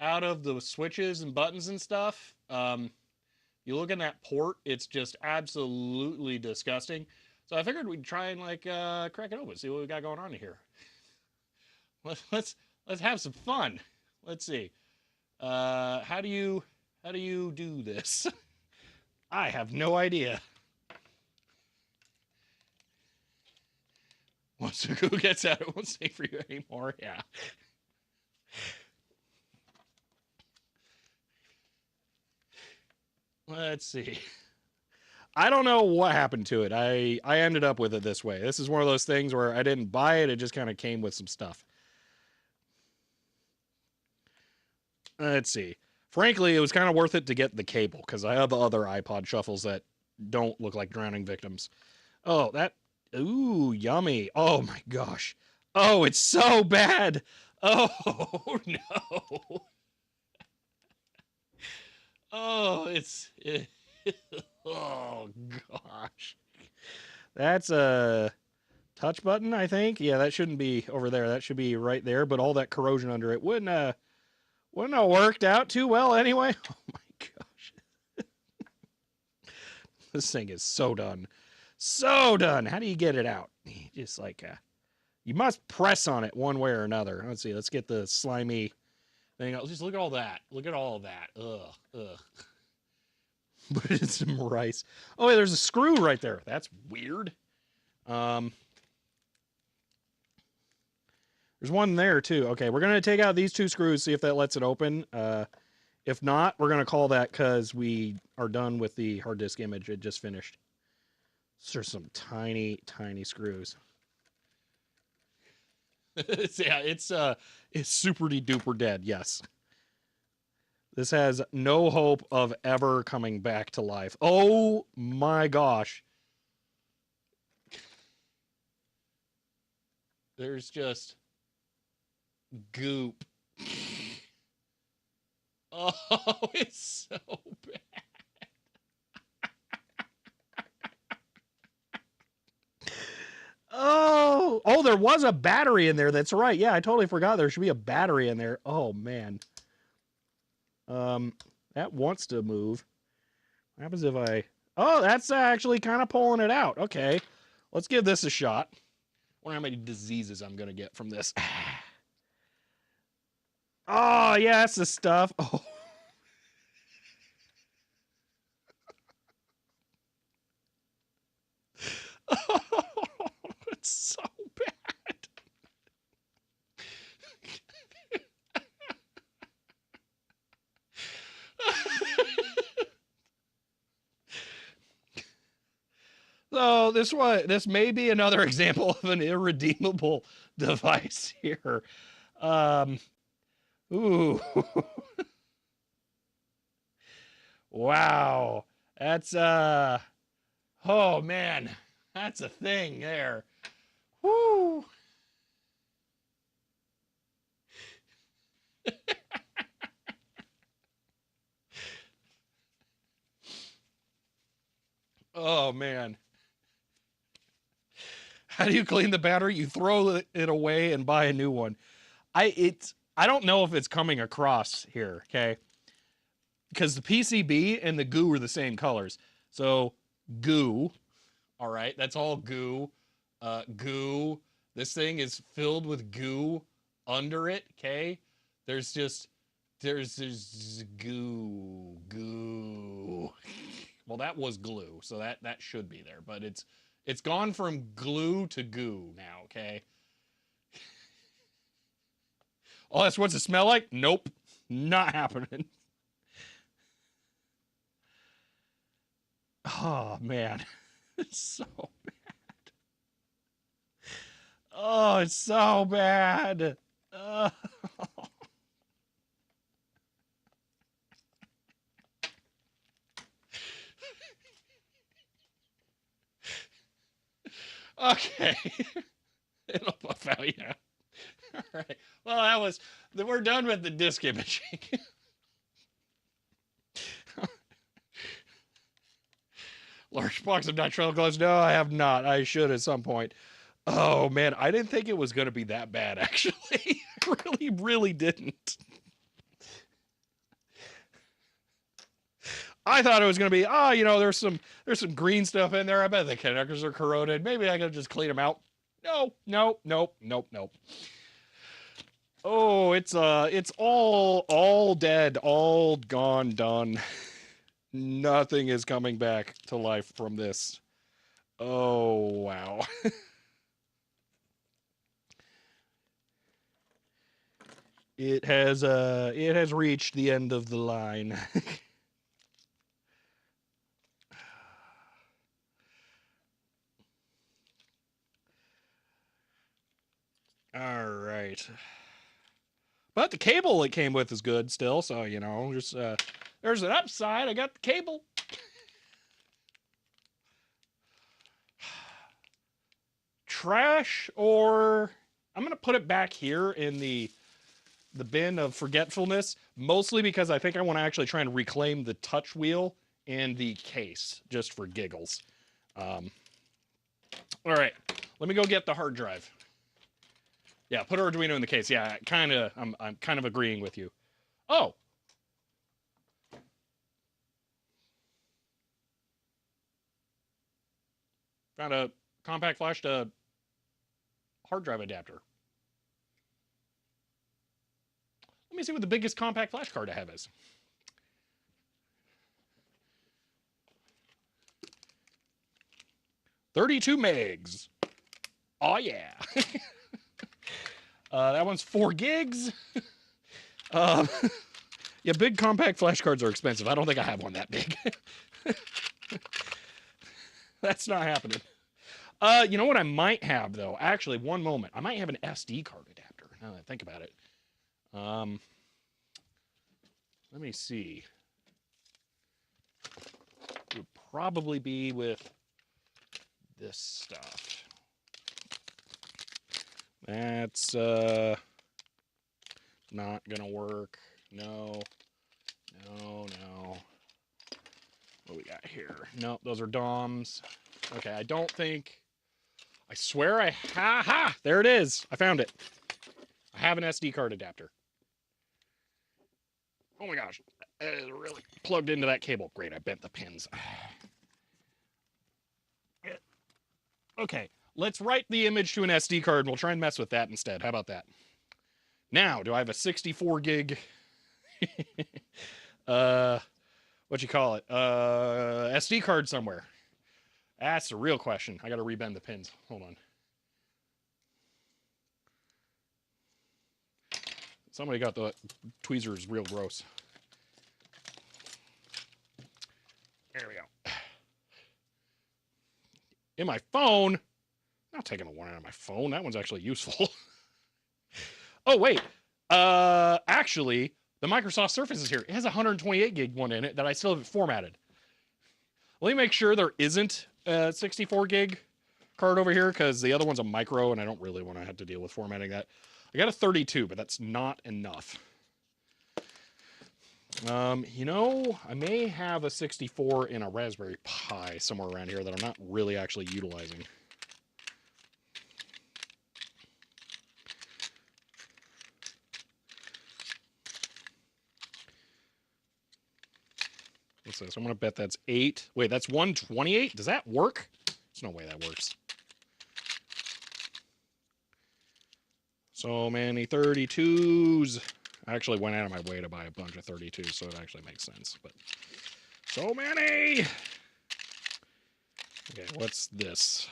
out of the switches and buttons and stuff. You look in that port, it's just absolutely disgusting. So I figured we'd try and like crack it open, see what we got going on here. Let's have some fun. Let's see. How do you do this? I have no idea. Once the goo gets out, it won't stay for you anymore. Yeah. Let's see. I don't know what happened to it. I ended up with it this way. This is one of those things where I didn't buy it. It just kind of came with some stuff. Let's see. Frankly, it was kind of worth it to get the cable because I have other iPod shuffles that don't look like drowning victims. Oh, that. Ooh, yummy. Oh my gosh. Oh, it's so bad. Oh, no. Oh, oh, gosh. That's a touch button, I think. Yeah, that shouldn't be over there. That should be right there, but all that corrosion under it wouldn't have worked out too well anyway. Oh my gosh. This thing is so done. So done. How do you get it out? Just like you must press on it one way or another. Let's see. Let's get the slimy thing. Just look at all that. Look at all that. Ugh. Ugh. Put in some rice. Oh, wait, there's a screw right there. That's weird. There's one there too. Okay, we're gonna take out these two screws, see if that lets it open. If not, we're gonna call that because we are done with the hard disk image. It just finished. So there's some tiny, tiny screws. Yeah, it's super duper dead. Yes. This has no hope of ever coming back to life. Oh my gosh. There's just goop. Oh, it's so bad. Oh, there was a battery in there. That's right. Yeah, I totally forgot there should be a battery in there. Oh man. That wants to move. What happens if I... Oh, that's actually kind of pulling it out. Okay. Let's give this a shot. I wonder how many diseases I'm going to get from this. Oh, yeah, that's the stuff. Oh. Oh, it's so bad. So this may be another example of an irredeemable device here. Ooh. Wow. That's oh man. That's a thing there. Woo. Oh man. How do you clean the battery? You throw it away and buy a new one. I don't know if it's coming across here, okay? Because the PCB and the goo are the same colors. So goo, all right, that's all goo. Goo. This thing is filled with goo under it, okay? There's just there's goo. Well, that was glue, so that should be there, but it's gone from glue to goo now, okay? Oh, that's what's it smell like? Nope. Not happening. Oh man. It's so bad. Oh, it's so bad. Okay. It'll buff out, yeah. All right. Well, we're done with the disc imaging. Large box of nitrile gloves. No, I have not. I should at some point. Oh man, I didn't think it was going to be that bad. Actually, I really didn't. I thought it was going to be, there's some green stuff in there. I bet the connectors are corroded. Maybe I could just clean them out. No, no, nope, nope, nope. Oh, it's all dead, all gone, done. Nothing is coming back to life from this. Oh, wow. It has reached the end of the line. All right. But the cable it came with is good still, so just there's an upside. I got the cable. Trash, or I'm gonna put it back here in the bin of forgetfulness, mostly because I think I want to actually try and reclaim the touch wheel and the case just for giggles. All right, let me go get the hard drive. Yeah, put Arduino in the case. Yeah, I'm kind of agreeing with you. Oh, found a compact flash to hard drive adapter. Let me see what the biggest compact flash card I have is. $32 megs. Oh yeah. That one's 4 gigs. Yeah, big compact flash cards are expensive. I don't think I have one that big. That's not happening. You know what I might have though? Actually, one moment. I might have an SD card adapter. Now that I think about it. Let me see. It would probably be with this stuff. That's not gonna work. No. What we got here? Nope, those are DOMs. Okay, I don't think. I swear there it is. I found it. I have an SD card adapter. Oh my gosh, it is really plugged into that cable. Great, I bent the pins. Okay, let's write the image to an SD card and we'll try and mess with that instead. How about that? Now, do I have a 64 gig what you call it? SD card somewhere? That's the real question. I got to rebend the pins. Hold on. Somebody got the tweezers real gross. There we go. In my phone. I'm not taking a one out of my phone. That one's actually useful. Oh, wait. Actually, the Microsoft Surface is here. It has a 128 gig one in it that I still haven't formatted. Let me make sure there isn't a 64 gig card over here because the other one's a micro and I don't really want to have to deal with formatting that. I got a 32, but that's not enough. I may have a 64 in a Raspberry Pi somewhere around here that I'm not really actually utilizing. What's this? I'm going to bet that's 8. Wait, that's 128? Does that work? There's no way that works. So many 32s. I actually went out of my way to buy a bunch of 32s, so it actually makes sense. But so many! Okay, what's this?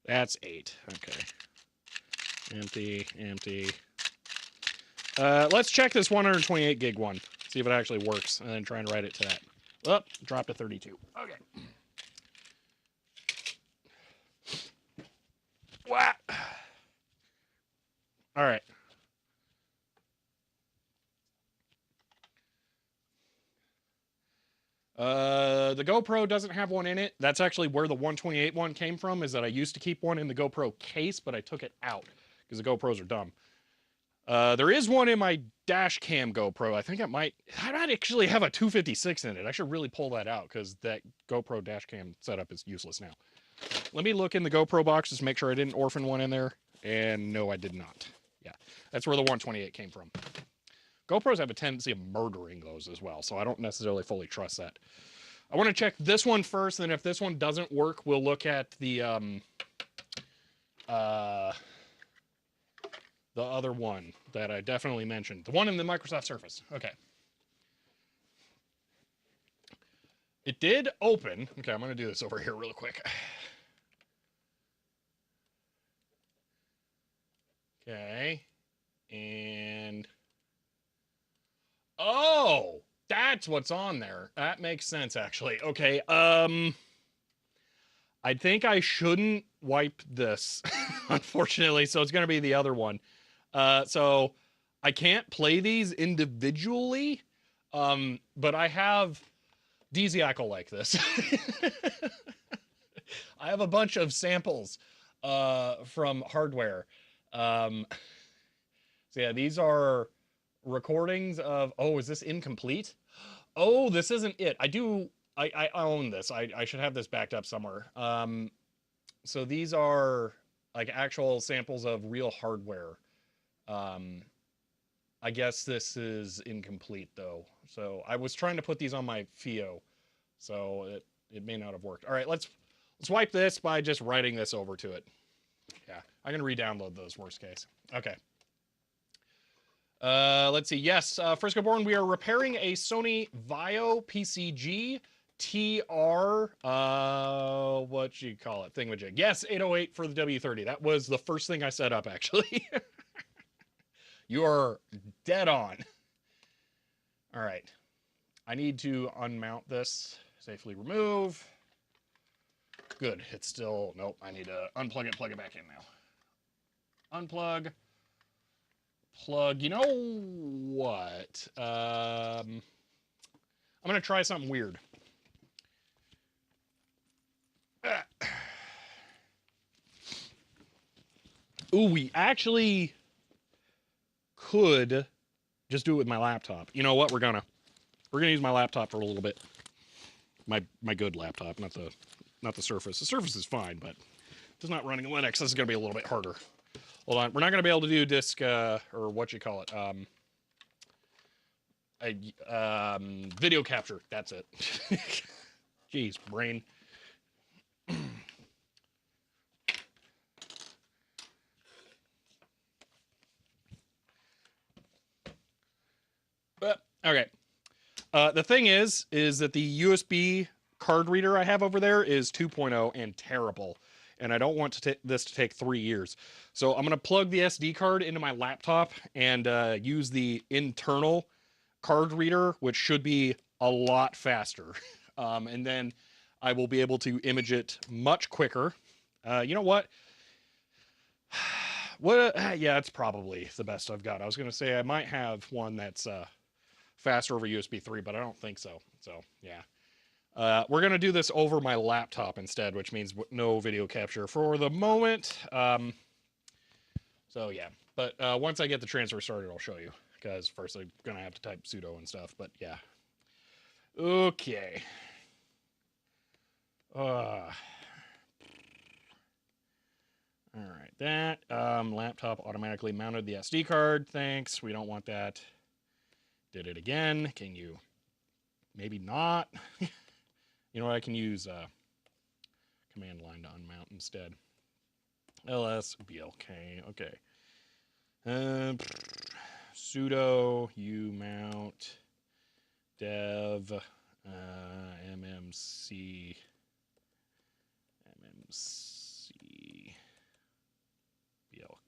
That's 8. Okay. Empty. Let's check this 128 gig one. See if it actually works, and then try and write it to that. Oh, dropped to 32. Okay. What? All right. The GoPro doesn't have one in it. That's actually where the 128 one came from, is that I used to keep one in the GoPro case, but I took it out because the GoPros are dumb. There is one in my dash cam GoPro. I might actually have a 256 in it. I should really pull that out because that GoPro dash cam setup is useless now. Let me look in the GoPro box just to make sure I didn't orphan one in there. And no, I did not. Yeah, that's where the 128 came from. GoPros have a tendency of murdering those as well, so I don't necessarily fully trust that. I want to check this one first, and if this one doesn't work, we'll look at the other one that I definitely mentioned. The one in the Microsoft Surface. Okay. It did open. Okay, I'm going to do this over here real quick. Okay. And... oh! That's what's on there. That makes sense, actually. Okay, I think I shouldn't wipe this, unfortunately, so it's going to be the other one. So I can't play these individually, but I have Deziacal like this. I have a bunch of samples from hardware. So yeah, these are recordings of... oh, is this incomplete? Oh, this isn't it. I own this. I should have this backed up somewhere. So these are like actual samples of real hardware. I guess this is incomplete though. So I was trying to put these on my FIO, so it may not have worked. All right, let's wipe this by just writing this over to it. Yeah, I can re-download those worst case. Okay. Let's see. Yes, Frisco Born, we are repairing a Sony Vaio PCG TR, what you call it, thingamajig. Yes, 808 for the W30. That was the first thing I set up, actually. You are dead on. All right. I need to unmount this. Safely remove. Good. It's still... nope, I need to unplug it, plug it back in now. Unplug. Plug. You know what? I'm going to try something weird. Ooh, we actually could just do it with my laptop. You know what? We're gonna use my laptop for a little bit. My good laptop, not the Surface. The Surface is fine, but it's not running Linux. This is gonna be a little bit harder. Hold on, we're not gonna be able to do disk or what you call it, video capture. That's it. Jeez, brain. Okay. The thing is that the USB card reader I have over there is 2.0 and terrible. And I don't want this to take 3 years. So I'm going to plug the SD card into my laptop and use the internal card reader, which should be a lot faster. And then I will be able to image it much quicker. You know what? Yeah, it's probably the best I've got. I was going to say I might have one that's faster over USB 3, but I don't think so. So, yeah. We're going to do this over my laptop instead, which means no video capture for the moment. So, yeah. But once I get the transfer started, I'll show you. Because first I'm going to have to type sudo and stuff, but yeah. Okay. All right, that laptop automatically mounted the SD card. Thanks. We don't want that. Did it again. Can you maybe not? You know what? I can use command line to unmount instead. ls blk. Okay. Sudo umount dev mmc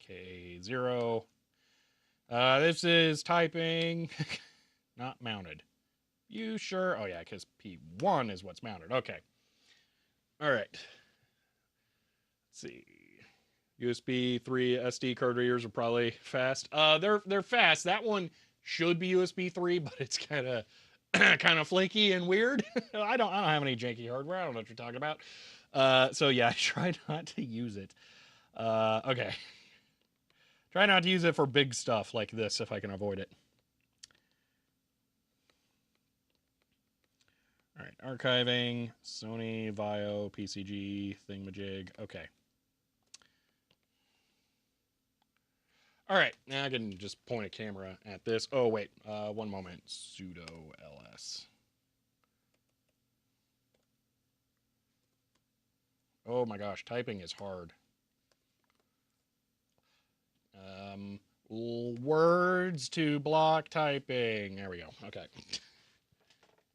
blk0. This is typing not mounted. You sure? Oh yeah, because P1 is what's mounted. Okay. All right. Let's see. USB 3 SD card readers are probably fast. They're fast. That one should be USB 3, but it's kind of flaky and weird. I don't have any janky hardware. I don't know what you're talking about. So yeah, I try not to use it. Okay. Try not to use it for big stuff like this if I can avoid it. All right, archiving, Sony, Vaio, PCG, thingamajig. Okay. All right, now I can just point a camera at this. Oh, wait, one moment. Sudo ls. Oh my gosh, typing is hard. Words to block typing. There we go. Okay.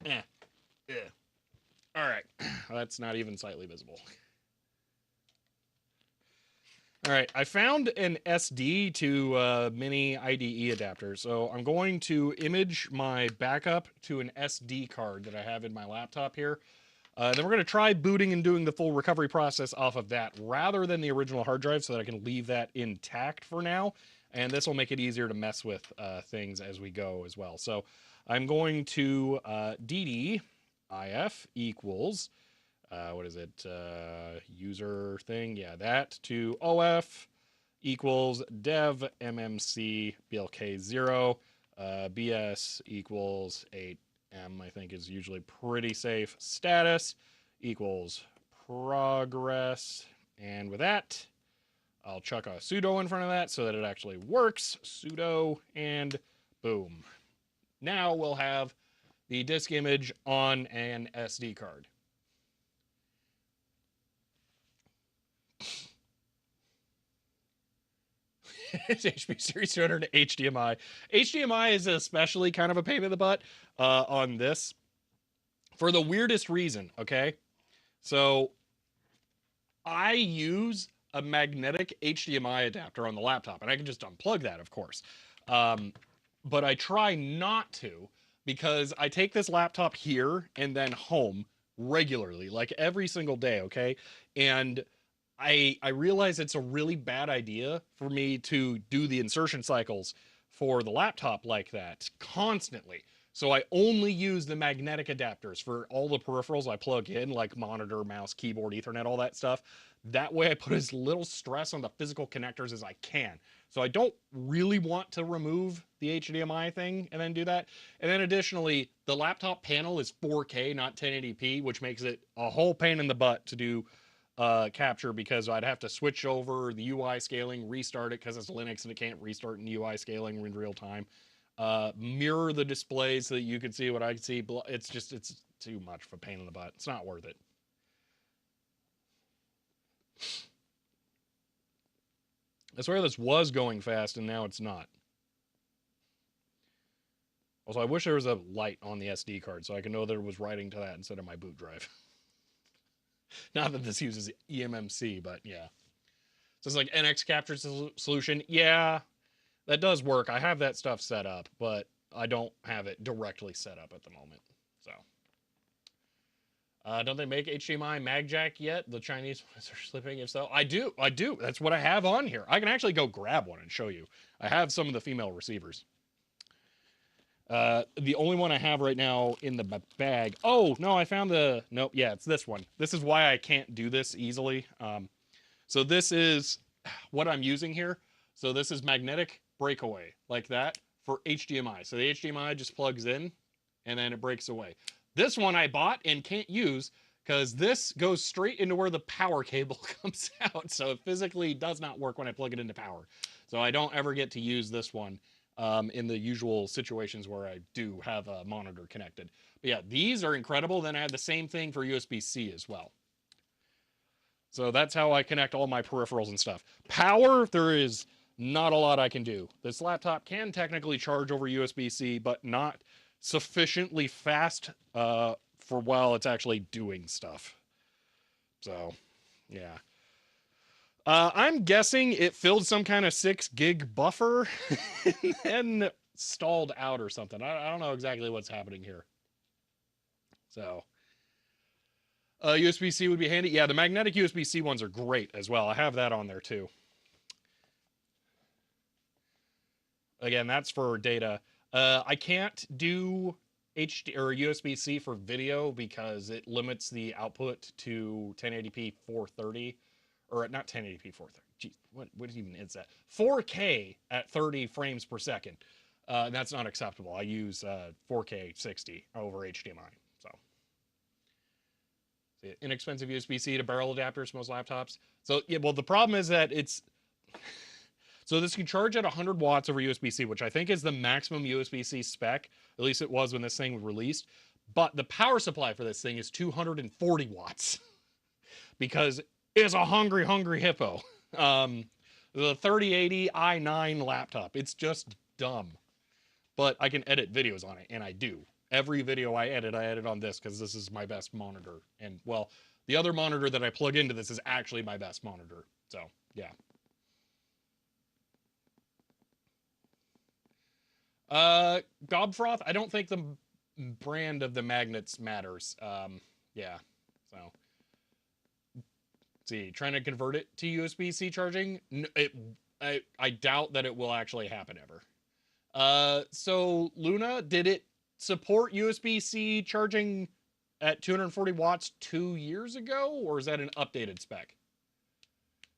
Eh. Eh. All right. That's not even slightly visible. All right. I found an SD to mini IDE adapter. So I'm going to image my backup to an SD card that I have in my laptop here. Then we're going to try booting and doing the full recovery process off of that rather than the original hard drive so that I can leave that intact for now. And this will make it easier to mess with things as we go as well. So I'm going to dd if equals, what is it, user thing? Yeah, that to OF equals dev mmc blk0, bs equals 8 M, I think, is usually pretty safe. Status equals progress. And with that, I'll chuck a sudo in front of that so that it actually works. Sudo, and boom. Now we'll have the disk image on an SD card. It's HP Series 200 HDMI. HDMI is especially kind of a pain in the butt on this for the weirdest reason, okay? So I use a magnetic HDMI adapter on the laptop, and I can just unplug that, of course. But I try not to because I take this laptop here and then home regularly, like every single day, okay? And I realize it's a really bad idea for me to do the insertion cycles for the laptop like that constantly. So I only use the magnetic adapters for all the peripherals I plug in, like monitor, mouse, keyboard, Ethernet, all that stuff. That way I put as little stress on the physical connectors as I can. So I don't really want to remove the HDMI thing and then do that. And then additionally, the laptop panel is 4K, not 1080p, which makes it a whole pain in the butt to do capture because I'd have to switch over the UI scaling, restart it because it's Linux and it can't restart in UI scaling in real time. Mirror the display so that you can see what I can see. It's too much of a pain in the butt. It's not worth it. I swear this was going fast and now it's not. Also, I wish there was a light on the SD card so I could know that it was writing to that instead of my boot drive. Not that this uses eMMC, but yeah. So it's like NX capture solution. Yeah, that does work. I have that stuff set up, but I don't have it directly set up at the moment. So, don't they make HDMI mag jack yet? The Chinese ones are slipping. If so, I do. That's what I have on here. I can actually go grab one and show you. I have some of the female receivers. The only one I have right now in the bag. Oh no, I found the. Nope. Yeah, it's this one. This is why I can't do this easily. So this is what I'm using here. So this is magnetic breakaway like that for HDMI. So the HDMI just plugs in and then it breaks away. This one I bought and can't use because this goes straight into where the power cable comes out. So it physically does not work when I plug it into power. So I don't ever get to use this one in the usual situations where I do have a monitor connected. But yeah, these are incredible. Then I have the same thing for USB-C as well. So that's how I connect all my peripherals and stuff. Power, there is not a lot I can do. This laptop can technically charge over USB-C, but not sufficiently fast for while it's actually doing stuff. So, yeah. I'm guessing it filled some kind of 6 gig buffer and then stalled out or something. I don't know exactly what's happening here. So, USB-C would be handy. Yeah, the magnetic USB-C ones are great as well. I have that on there too. Again, that's for data. I can't do HD or USB-C for video because it limits the output to 1080p 430, or not 1080p 430, geez, what even is that? 4K at 30 frames per second. That's not acceptable. I use 4K 60 over HDMI. So inexpensive USB-C to barrel adapters for most laptops. So yeah, well the problem is that it's so this can charge at 100 watts over USB-C, which I think is the maximum USB-C spec. At least it was when this thing was released. But the power supply for this thing is 240 watts because it's a hungry, hungry hippo. The 3080 i9 laptop. It's just dumb. But I can edit videos on it, and I do. Every video I edit on this because this is my best monitor. And, well, the other monitor that I plug into this is actually my best monitor. So, yeah. Gobfroth, I don't think the brand of the magnets matters. Yeah, so. See, trying to convert it to USB-C charging, I doubt that it will actually happen ever. So Luna, did it support USB-C charging at 240 watts 2 years ago, or is that an updated spec?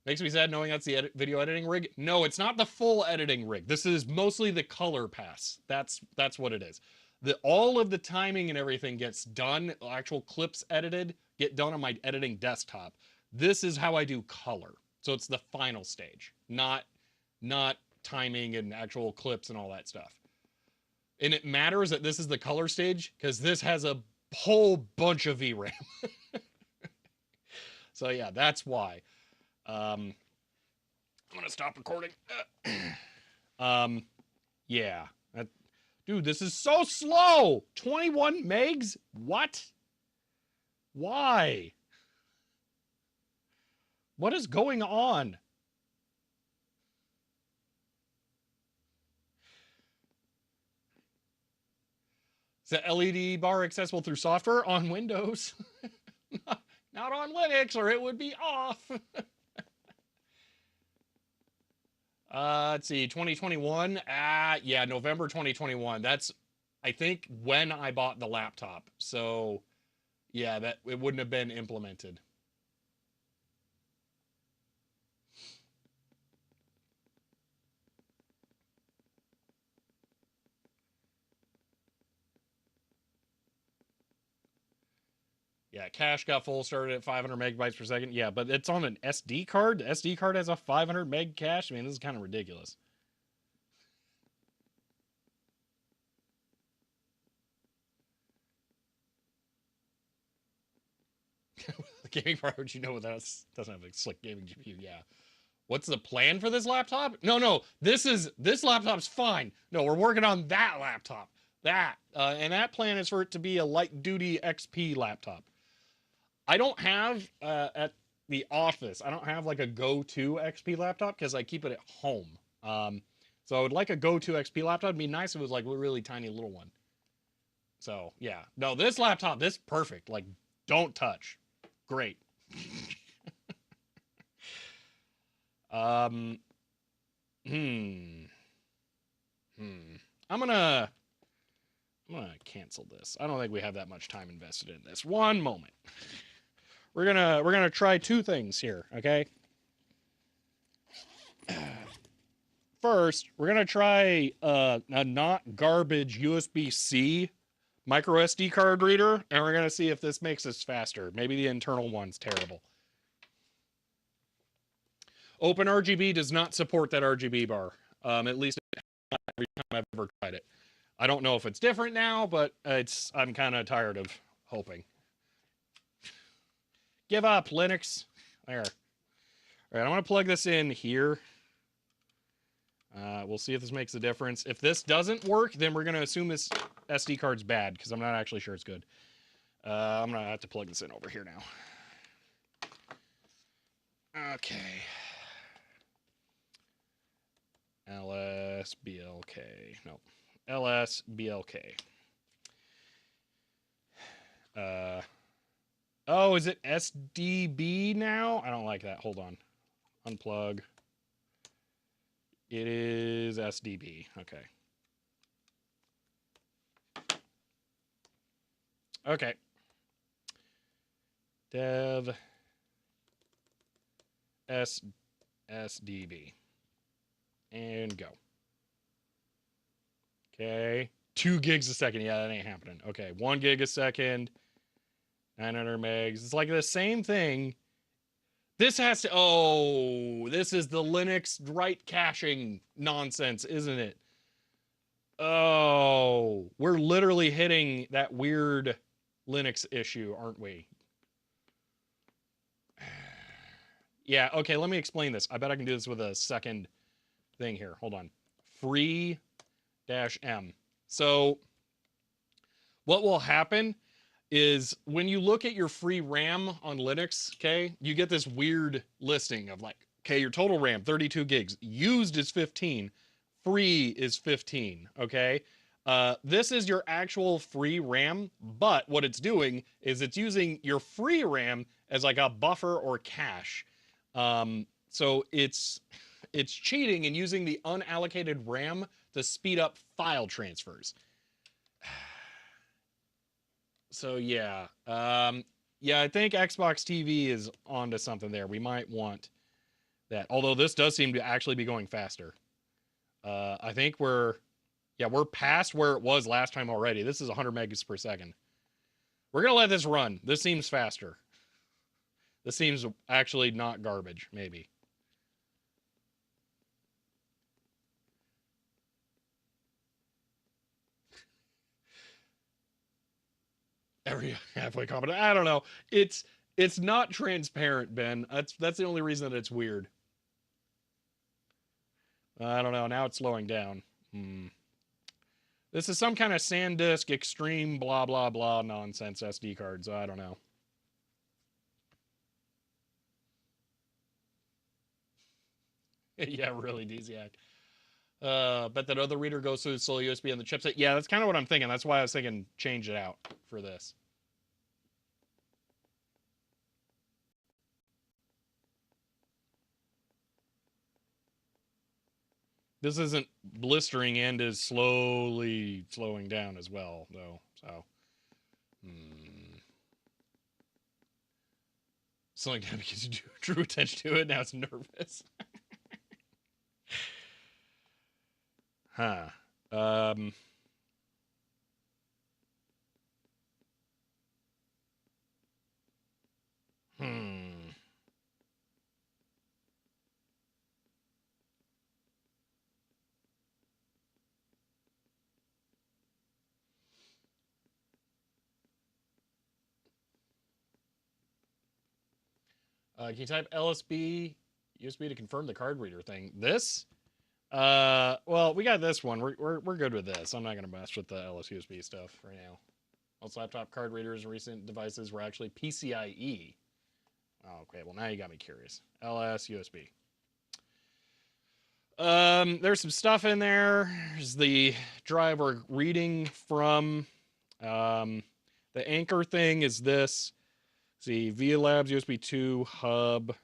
Makes me sad knowing that's the video editing rig. No, it's not the full editing rig. This is mostly the color pass. That's what it is. All of the timing and everything gets done, actual clips edited, get done on my editing desktop. This is how I do color. So it's the final stage, not timing and actual clips and all that stuff. And it matters that this is the color stage because this has a whole bunch of VRAM. So yeah, that's why. I'm gonna stop recording. Yeah. Dude, this is so slow. 21 megs? What? Why? What is going on? Is the LED bar accessible through software on Windows? Not on Linux, or it would be off. Let's see, 2021. Yeah, November 2021. That's, I think, when I bought the laptop. So, yeah, that it wouldn't have been implemented. Yeah, cache got full, started at 500 megabytes per second. Yeah, but it's on an SD card. The SD card has a 500 meg cache. I mean, this is kind of ridiculous. The gaming part, would you know what that doesn't have a slick gaming GPU? Yeah. What's the plan for this laptop? No. This laptop's fine. No, we're working on that laptop. And that plan is for it to be a light duty XP laptop. I don't have at the office. I don't have like a go-to XP laptop because I keep it at home. So I would like a go-to XP laptop. It'd be nice if it was like a really tiny little one. So yeah, no, this laptop, this perfect. Like, don't touch. Great. um, hmm, I'm gonna cancel this. I don't think we have that much time invested in this. One moment. We're gonna try two things here, okay? First, we're gonna try a not garbage USB-C micro SD card reader, and we're gonna see if this makes us faster. Maybe the internal one's terrible. OpenRGB does not support that RGB bar. At least every time I've ever tried it. I don't know if it's different now, but I'm kind of tired of hoping. Give up, Linux. There. All right, I'm gonna plug this in here. We'll see if this makes a difference. If this doesn't work, then we're gonna assume this SD card's bad because I'm not actually sure it's good. I'm gonna have to plug this in over here now. Okay. LSBLK. No. LSBLK. Oh, is it SDB now? I don't like that. Hold on. Unplug. It is SDB. Okay. Okay. Dev SDB. SDB. And go. Okay. 2 gigs a second. Yeah, that ain't happening. Okay. 1 gig a second. 900 megs. It's like the same thing. This has to. Oh, this is the Linux write caching nonsense, isn't it? Oh, we're literally hitting that weird Linux issue, aren't we? Yeah, okay, let me explain this. I bet I can do this with a second thing here. Hold on. Free dash M. So, what will happen is when you look at your free RAM on Linux, okay, you get this weird listing of like, okay, your total RAM, 32 gigs, used is 15, free is 15, okay? This is your actual free RAM, but what it's doing is it's using your free RAM as like a buffer or cache. So it's cheating and using the unallocated RAM to speed up file transfers. So yeah, yeah, I think Xbox TV is onto something there. We might want that. Although this does seem to actually be going faster. I think we're past where it was last time already. This is 100 megas per second. We're gonna let this run. This seems faster. This seems actually not garbage. Maybe. Every halfway comment. I don't know. It's not transparent, Ben. That's the only reason that it's weird. I don't know. Now it's slowing down. Hmm. This is some kind of SanDisk extreme blah blah blah nonsense SD cards. I don't know. Yeah, really, DZAC. But that other reader goes through the solo USB on the chipset. Yeah, that's kind of what I'm thinking. That's why I was thinking change it out for this. This isn't blistering and is slowly slowing down as well, though. So, slowing down because you drew attention to it. Now it's nervous. Huh. Um. Hmm. Can you type LSB USB to confirm the card reader thing? This? Well, we got this one. We're good with this. I'm not gonna mess with the LSUSB stuff right now. Most laptop card readers in recent devices were actually PCIe. Oh, okay. Well, now you got me curious. LS USB. There's some stuff in there. There's the drive we're reading from. The anchor thing is this. See, VIA Labs USB 2 hub.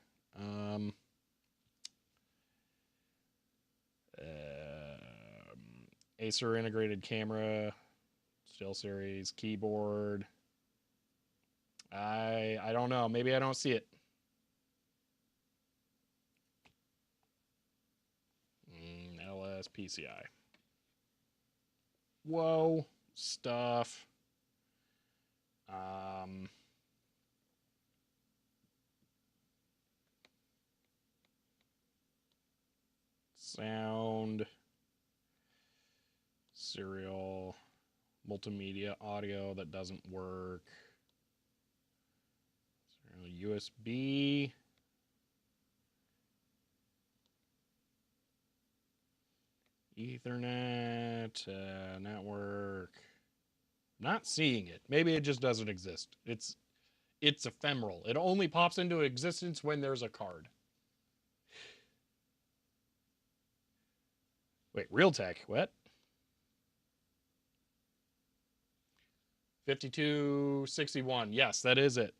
Um, Acer integrated camera, still series, keyboard. I don't know. Maybe I don't see it. LS PCI. Whoa, stuff. Sound, serial, multimedia, audio that doesn't work. USB. Ethernet, network. Not seeing it. Maybe it just doesn't exist. It's ephemeral. It only pops into existence when there's a card. Wait, Realtek, what? 5261. Yes, that is it.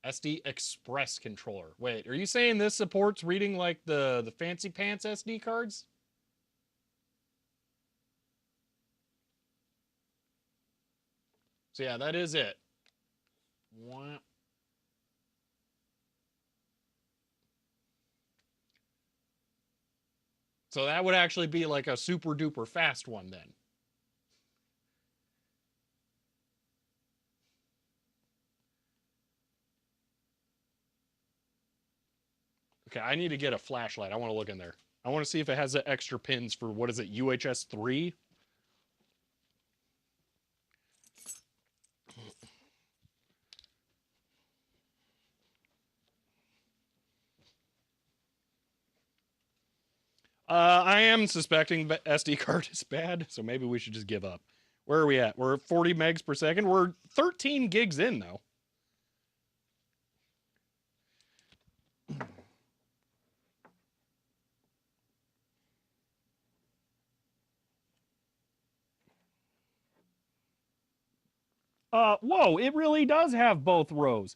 SD Express controller. Wait, are you saying this supports reading like the fancy pants SD cards? So yeah, that is it. So that would actually be like a super duper fast one then. Okay, I need to get a flashlight. I want to look in there. I want to see if it has the extra pins for, what is it, UHS 3? I am suspecting that SD card is bad, so maybe we should just give up. Where are we at? We're at 40 megs per second. We're 13 gigs in, though. Whoa, it really does have both rows.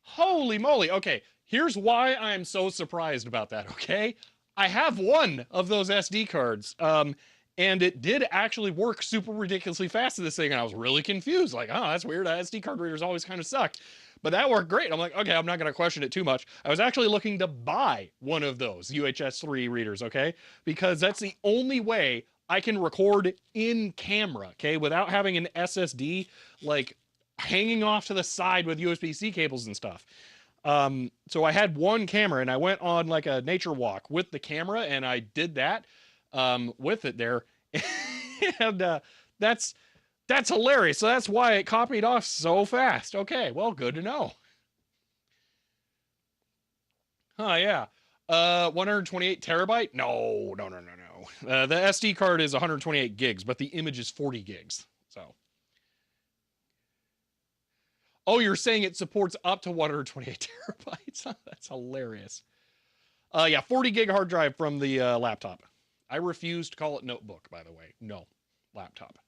Holy moly. Okay, here's why I'm so surprised about that, okay? I have one of those SD cards, and it did actually work super ridiculously fast in this thing, and I was really confused. Like, oh, that's weird. SD card readers always kind of suck. But that worked great. I'm like, okay, I'm not going to question it too much. I was actually looking to buy one of those UHS 3 readers, okay? Because that's the only way I can record in camera, okay? Without having an SSD, like, hanging off to the side with USB-C cables and stuff. So I had one camera and I went on like a nature walk with the camera and I did that with it there. and that's hilarious. So that's why it copied off so fast. Okay, well, good to know. Oh yeah. 128 terabyte? No, no, no, no, no. The SD card is 128 gigs, but the image is 40 gigs. So. Oh, you're saying it supports up to 128 terabytes? That's hilarious. Yeah, 40 gig hard drive from the laptop. I refuse to call it notebook, by the way. No, laptop.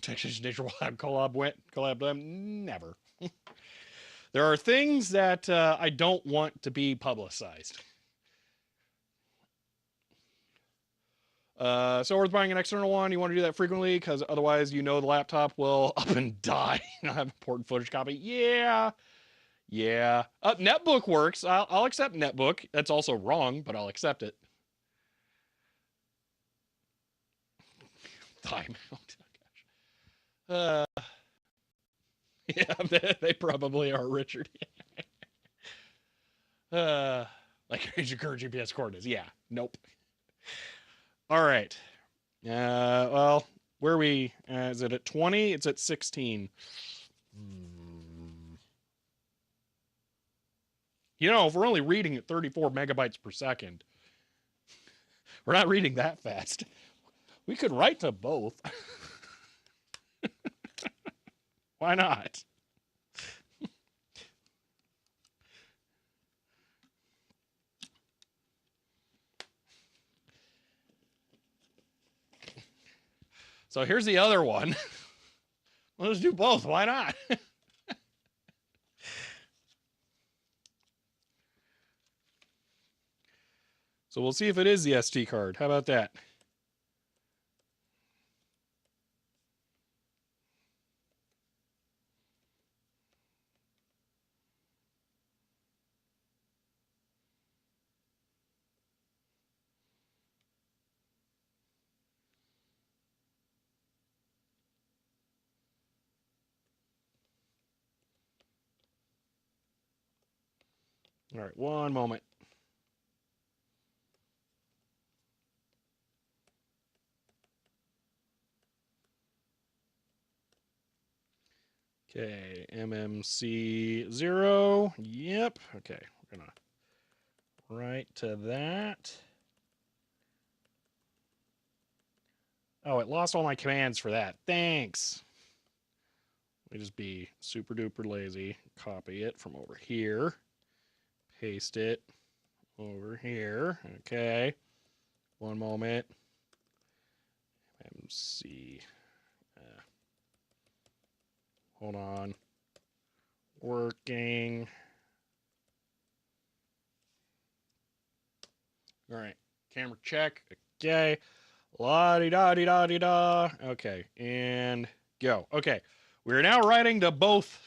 Texas Nature Lab collab, never. There are things that I don't want to be publicized. So worth buying an external one. You want to do that frequently because otherwise, the laptop will up and die. I have important footage copy. Yeah, yeah. Netbook works. I'll accept Netbook. That's also wrong, but I'll accept it. Time. Oh, yeah, they probably are, Richard. Like your current GPS coordinates. Yeah. Nope. All right. Well, where are we? Is it at 20? It's at 16. If we're only reading at 34 megabytes per second, we're not reading that fast. We could write to both. Why not? So here's the other one. Let's do both. Why not? So we'll see if it is the SD card. How about that? All right, one moment. Okay, MMC 0. Yep. Okay, we're going to write to that. Oh, it lost all my commands for that. Thanks. Let me just be super duper lazy. Copy it from over here. Paste it over here. Okay. One moment. MC. Hold on. Working. All right. Camera check. Okay. La di da di da di da. Okay. And go. Okay. We're now writing to both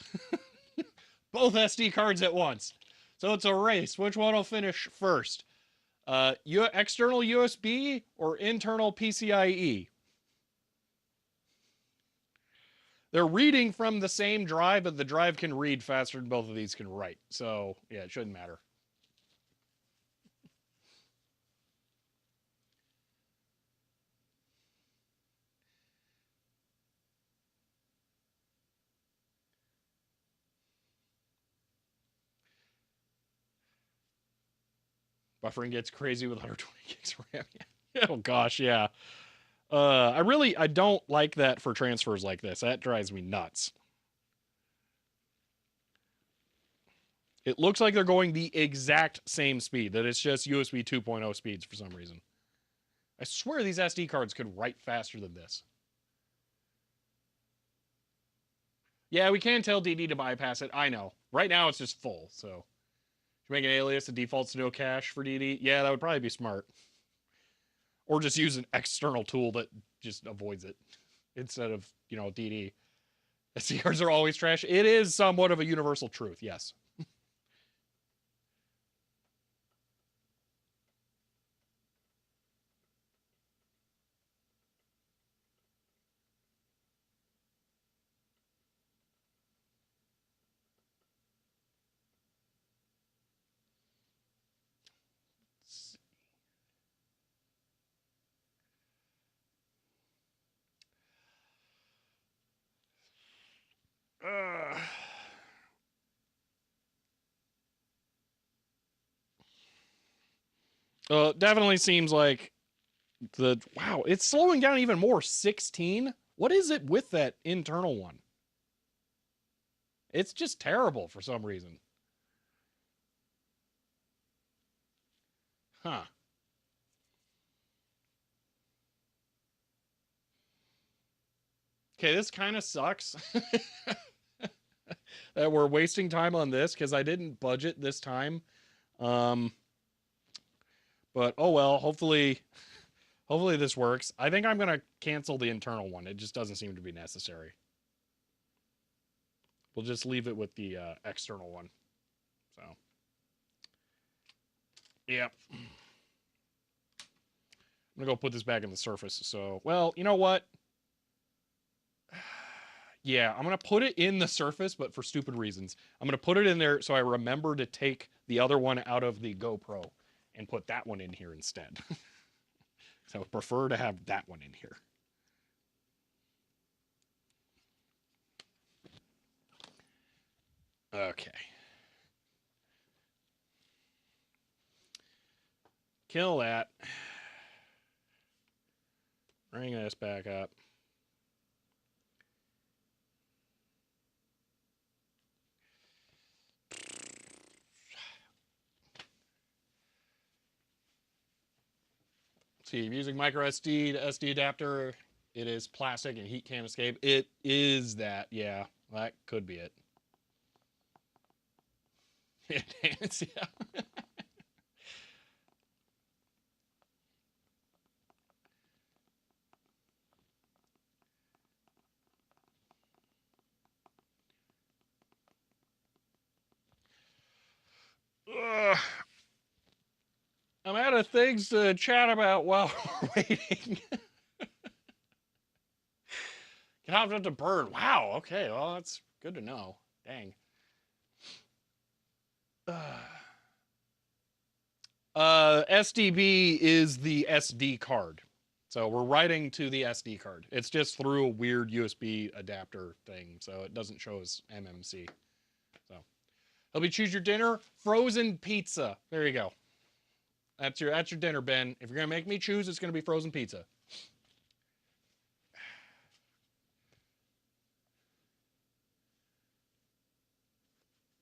both SD cards at once. So it's a race. Which one will finish first? External USB or internal PCIe. They're reading from the same drive, but the drive can read faster than both of these can write. So, yeah, it shouldn't matter. Buffering gets crazy with 120 gigs of RAM. Oh gosh, yeah. I don't like that for transfers like this. That drives me nuts. It looks like they're going the exact same speed, that it's just USB 2.0 speeds for some reason. I swear these SD cards could write faster than this. Yeah, we can tell DD to bypass it. I know. Right now it's just full, so. If you make an alias that defaults to no cache for DD, yeah, that would probably be smart. Or just use an external tool that just avoids it instead of, DD. SD cards are always trash. It is somewhat of a universal truth, yes. Uh, definitely seems like wow, it's slowing down even more. 16? What is it with that internal one? It's just terrible for some reason. Huh. Okay, this kind of sucks that we're wasting time on this because I didn't budget this time. Um, but oh well, hopefully this works. I think I'm gonna cancel the internal one. It just doesn't seem to be necessary. We'll just leave it with the external one. So, yep. I'm gonna go put this back in the Surface. So, well, you know what? Yeah, I'm gonna put it in the Surface, but for stupid reasons. I'm gonna put it in there so I remember to take the other one out of the GoPro and put that one in here instead. So I would prefer to have that one in here. Okay. Kill that. Bring this back up. See, using micro SD to SD adapter, it is plastic and heat can't escape. It is that, yeah. That could be it. Enhance, yeah. Ugh. I'm out of things to chat about while we're waiting. Get hopped up to burn. Wow, okay, well, that's good to know. Dang. SDB is the SD card. So we're writing to the SD card. It's just through a weird USB adapter thing, so it doesn't show as MMC. So help you choose your dinner. Frozen pizza. There you go. That's your dinner, Ben. If you're gonna make me choose, it's gonna be frozen pizza.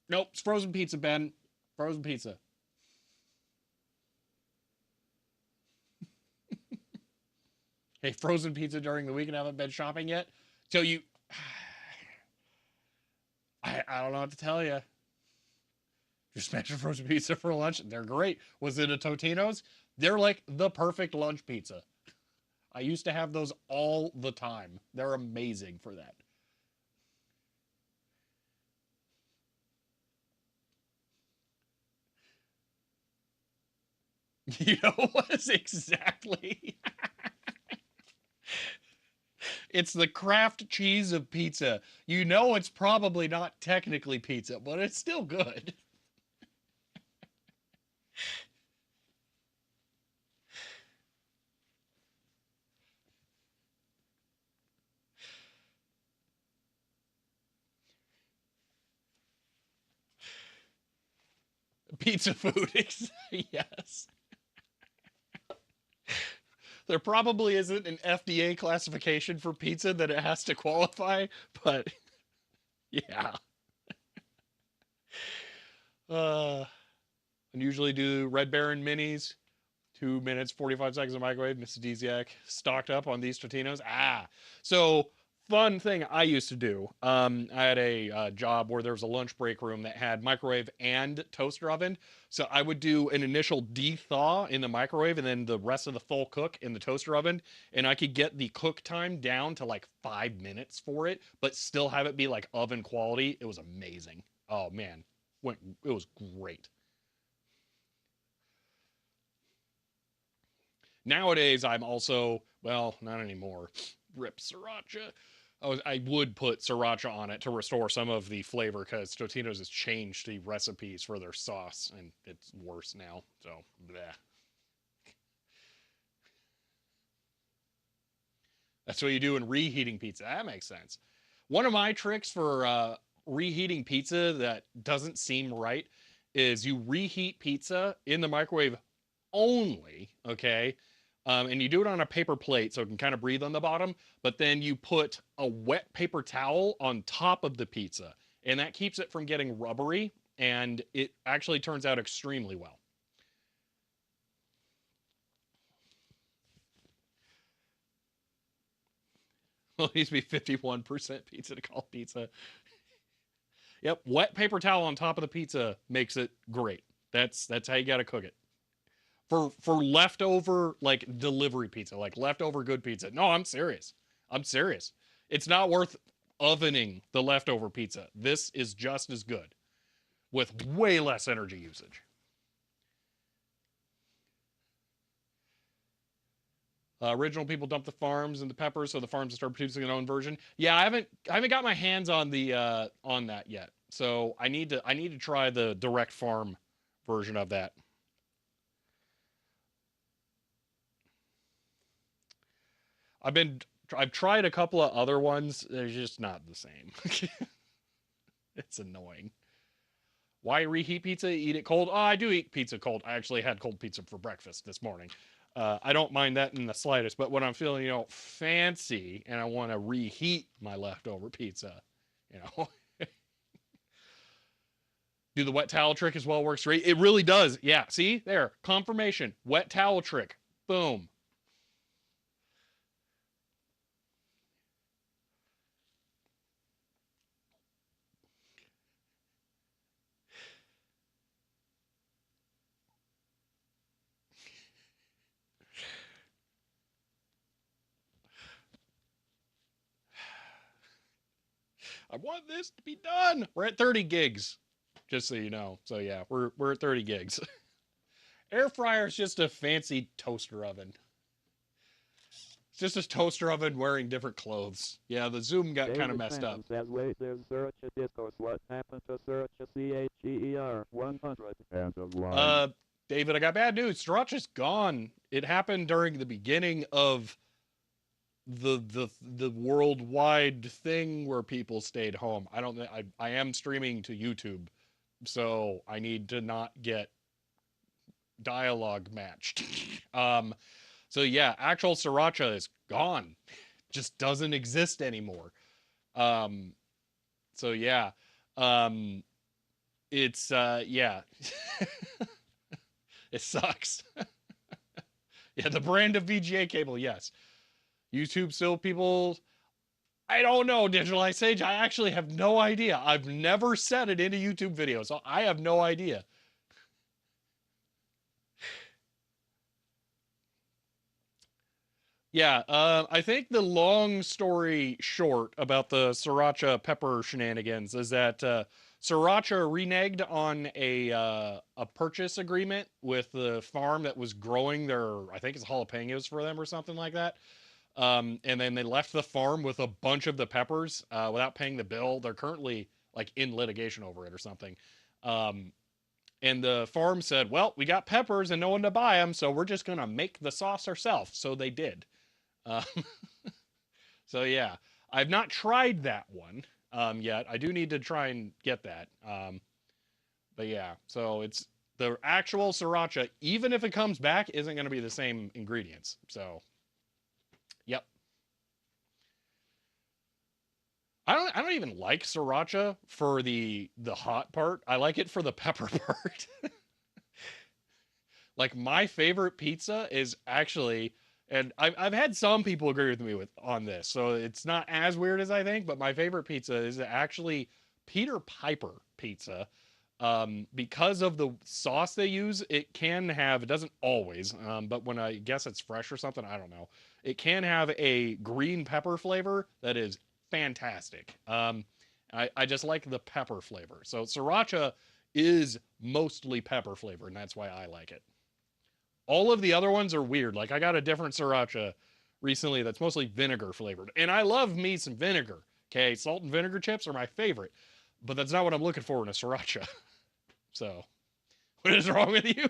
Nope, it's frozen pizza, Ben. Frozen pizza. Hey, frozen pizza during the week and haven't been shopping yet. So you, I don't know what to tell you. Just mentioned frozen pizza for lunch. They're great. Was it a Totino's? They're like the perfect lunch pizza. I used to have those all the time. They're amazing for that. You know what's exactly? It's the Kraft cheese of pizza. You know it's probably not technically pizza, but it's still good. Pizza food. Yes. There probably isn't an FDA classification for pizza that it has to qualify, but yeah. Uh, and usually do Red Baron minis, 2 minutes, 45 seconds of microwave, Mrs. Desiak, stocked up on these Totinos. So fun thing I used to do. I had a job where there was a lunch break room that had microwave and toaster oven. So I would do an initial de-thaw in the microwave and then the rest of the full cook in the toaster oven. And I could get the cook time down to like 5 minutes for it, but still have it be like oven quality. It was amazing. Oh man, it was great. Nowadays, I'm also, well, not anymore. Rip sriracha. I would put sriracha on it to restore some of the flavor because Totino's has changed the recipes for their sauce and it's worse now. So, bleh. That's what you do in reheating pizza. That makes sense. One of my tricks for reheating pizza that doesn't seem right is you reheat pizza in the microwave only, okay? And you do it on a paper plate so it can kind of breathe on the bottom, but then you put a wet paper towel on top of the pizza, and that keeps it from getting rubbery, and it actually turns out extremely well. Well, it needs to be 51% pizza to call pizza. Yep, wet paper towel on top of the pizza makes it great. That's how you got to cook it. For leftover like delivery pizza, like leftover good pizza. No, I'm serious. I'm serious. It's not worth ovening the leftover pizza. This is just as good with way less energy usage. Original people dump the farms and the peppers, so the farms start producing their own version. Yeah, I haven't got my hands on that yet. So I need to try the direct farm version of that. I've been I've tried a couple of other ones. They're just not the same. It's annoying. Why reheat pizza? Eat it cold? Oh, I do eat pizza cold. I actually had cold pizza for breakfast this morning. I don't mind that in the slightest. But when I'm feeling, fancy and I want to reheat my leftover pizza, you know, do the wet towel trick as well works great. It really does. Yeah. See there, confirmation. Wet towel trick. Boom. I want this to be done. We're at 30 gigs, just so you know. So yeah, we're at 30 gigs. Air fryer is just a fancy toaster oven. It's just a toaster oven wearing different clothes. Yeah, the zoom got kind of
David
messed up.
Phantom says, wait, there's search a discourse. What happened to search a CHER 100? End of line.
Uh, David, I got bad news. Sriracha's gone. It happened during the beginning of the worldwide thing where people stayed home. I don't. I am streaming to YouTube, so I need to not get dialogue matched. um, so yeah, actual sriracha is gone. Just doesn't exist anymore. Um, so yeah, um, it's yeah, it sucks. Yeah, the brand of VGA cable, yes. YouTube still people. I don't know, Digital Ice Age. I actually have no idea. I've never set it into YouTube videos, so I have no idea. Yeah, I think the long story short about the sriracha pepper shenanigans is that Sriracha reneged on a purchase agreement with the farm that was growing their, I think it's jalapenos for them or something like that. And then they left the farm with a bunch of the peppers without paying the bill. They're currently like in litigation over it or something. Um, and the farm said, "Well, we got peppers and no one to buy them, so we're just gonna make the sauce ourselves." So they did. Uh, so yeah, I've not tried that one yet. I do need to try and get that. But yeah, so it's the actual sriracha, even if it comes back, isn't going to be the same ingredients. So, yep. I don't even like sriracha for the hot part. I like it for the pepper part. Like my favorite pizza is actually, and I've had some people agree with me with on this, so it's not as weird as I think. But my favorite pizza is actually Peter Piper pizza, because of the sauce they use. It can have, it doesn't always, but when I guess it's fresh or something, I don't know. It can have a green pepper flavor that is fantastic. I just like the pepper flavor. So sriracha is mostly pepper flavor, and that's why I like it. All of the other ones are weird. Like I got a different sriracha recently that's mostly vinegar flavored, and I love me some vinegar. Okay, salt and vinegar chips are my favorite, but that's not what I'm looking for in a sriracha. So, what is wrong with you?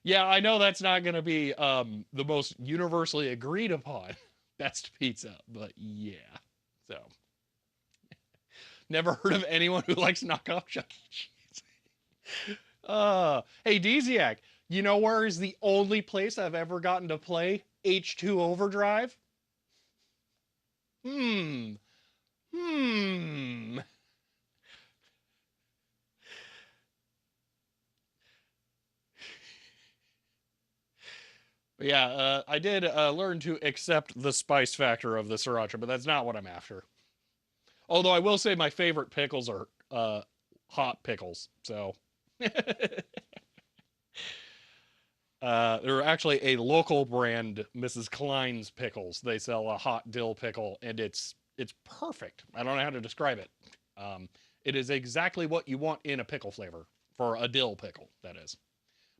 Yeah, I know that's not going to be the most universally agreed upon best pizza, but yeah. So, never heard of anyone who likes knockoff Chuck E. Cheese. Hey, Desiak, you know where is the only place I've ever gotten to play H2 Overdrive? Hmm. Hmm. But yeah, I did learn to accept the spice factor of the sriracha, but that's not what I'm after. Although I will say my favorite pickles are hot pickles. So they're actually a local brand, Mrs. Klein's pickles. They sell a hot dill pickle, and it's perfect. I don't know how to describe it. Um, it is exactly what you want in a pickle flavor for a dill pickle. That is,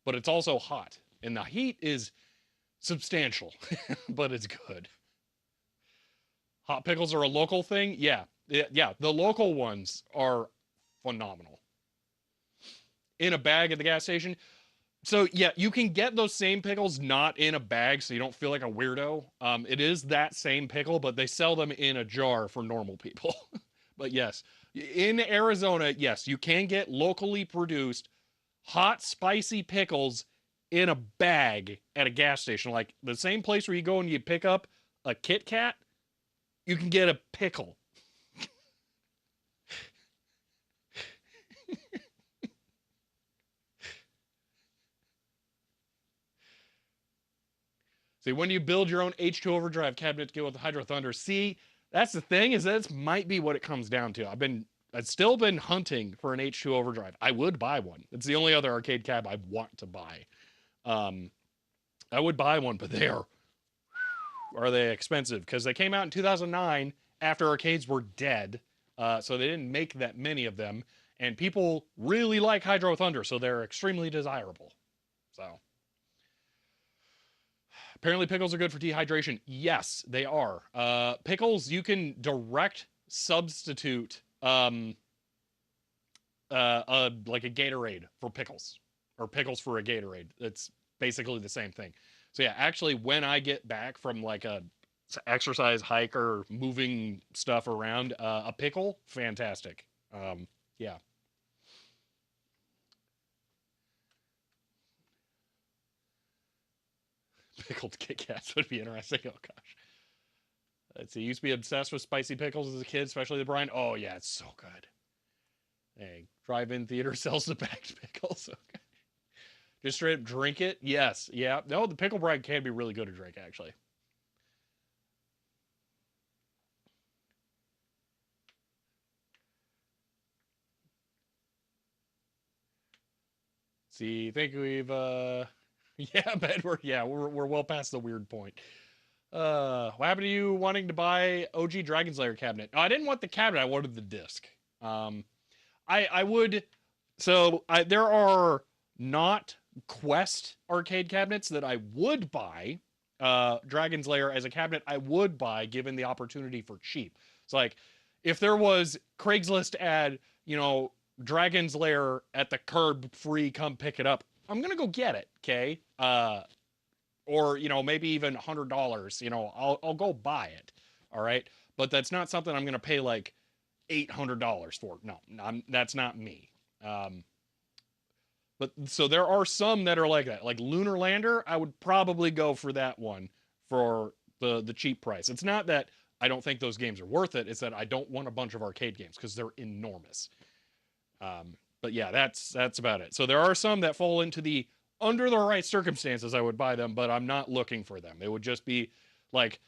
but it's also hot, and the heat is substantial, but it's good. Hot pickles are a local thing. Yeah, yeah. The local ones are phenomenal in a bag at the gas station. So yeah, you can get those same pickles not in a bag, so you don't feel like a weirdo. It is that same pickle, but they sell them in a jar for normal people. But yes, in Arizona, yes, you can get locally produced hot, spicy pickles in a bag at a gas station, like the same place where you go and you pick up a Kit Kat. You can get a pickle. See, when you build your own H2 Overdrive cabinet to go with the Hydro Thunder, see, that's the thing, is that this might be what it comes down to. I've still been hunting for an H2 Overdrive. I would buy one. It's the only other arcade cab I want to buy. Um, I would buy one, but are they expensive? Because they came out in 2009 after arcades were dead, so they didn't make that many of them. And people really like Hydro Thunder, so they're extremely desirable. So apparently, pickles are good for dehydration. Yes, they are. Pickles, you can direct substitute like a Gatorade for pickles, or pickles for a Gatorade. It's basically the same thing. So yeah, actually, when I get back from like a exercise hike or moving stuff around, a pickle, fantastic. Yeah, pickled Kit Kats would be interesting. Oh gosh. Let's see. Used to be obsessed with spicy pickles as a kid, especially the brine. Oh yeah, it's so good. Dang. Drive-in theater sells the bagged pickles. Okay. Just straight up drink it. Yes. Yeah. No, the pickle brine can be really good to drink, actually. See, I think we've yeah, Bedward. Yeah, we're well past the weird point. What happened to you wanting to buy OG Dragon's Lair cabinet? Oh, I didn't want the cabinet. I wanted the disc. I would. There are not Quest arcade cabinets that I would buy. Dragon's Lair as a cabinet, I would buy given the opportunity for cheap. It's like if there was Craigslist ad, Dragon's Lair at the curb free, come pick it up. I'm gonna go get it. Okay. Or maybe even $100. I'll go buy it. All right. But that's not something I'm gonna pay like $800 for. No, that's not me. Um, but so there are some that are like that. Like Lunar Lander, I would probably go for that one for the cheap price. It's not that I don't think those games are worth it. It's that I don't want a bunch of arcade games because they're enormous. But yeah, that's about it. So there are some that fall into the under the right circumstances I would buy them, but I'm not looking for them. It would just be like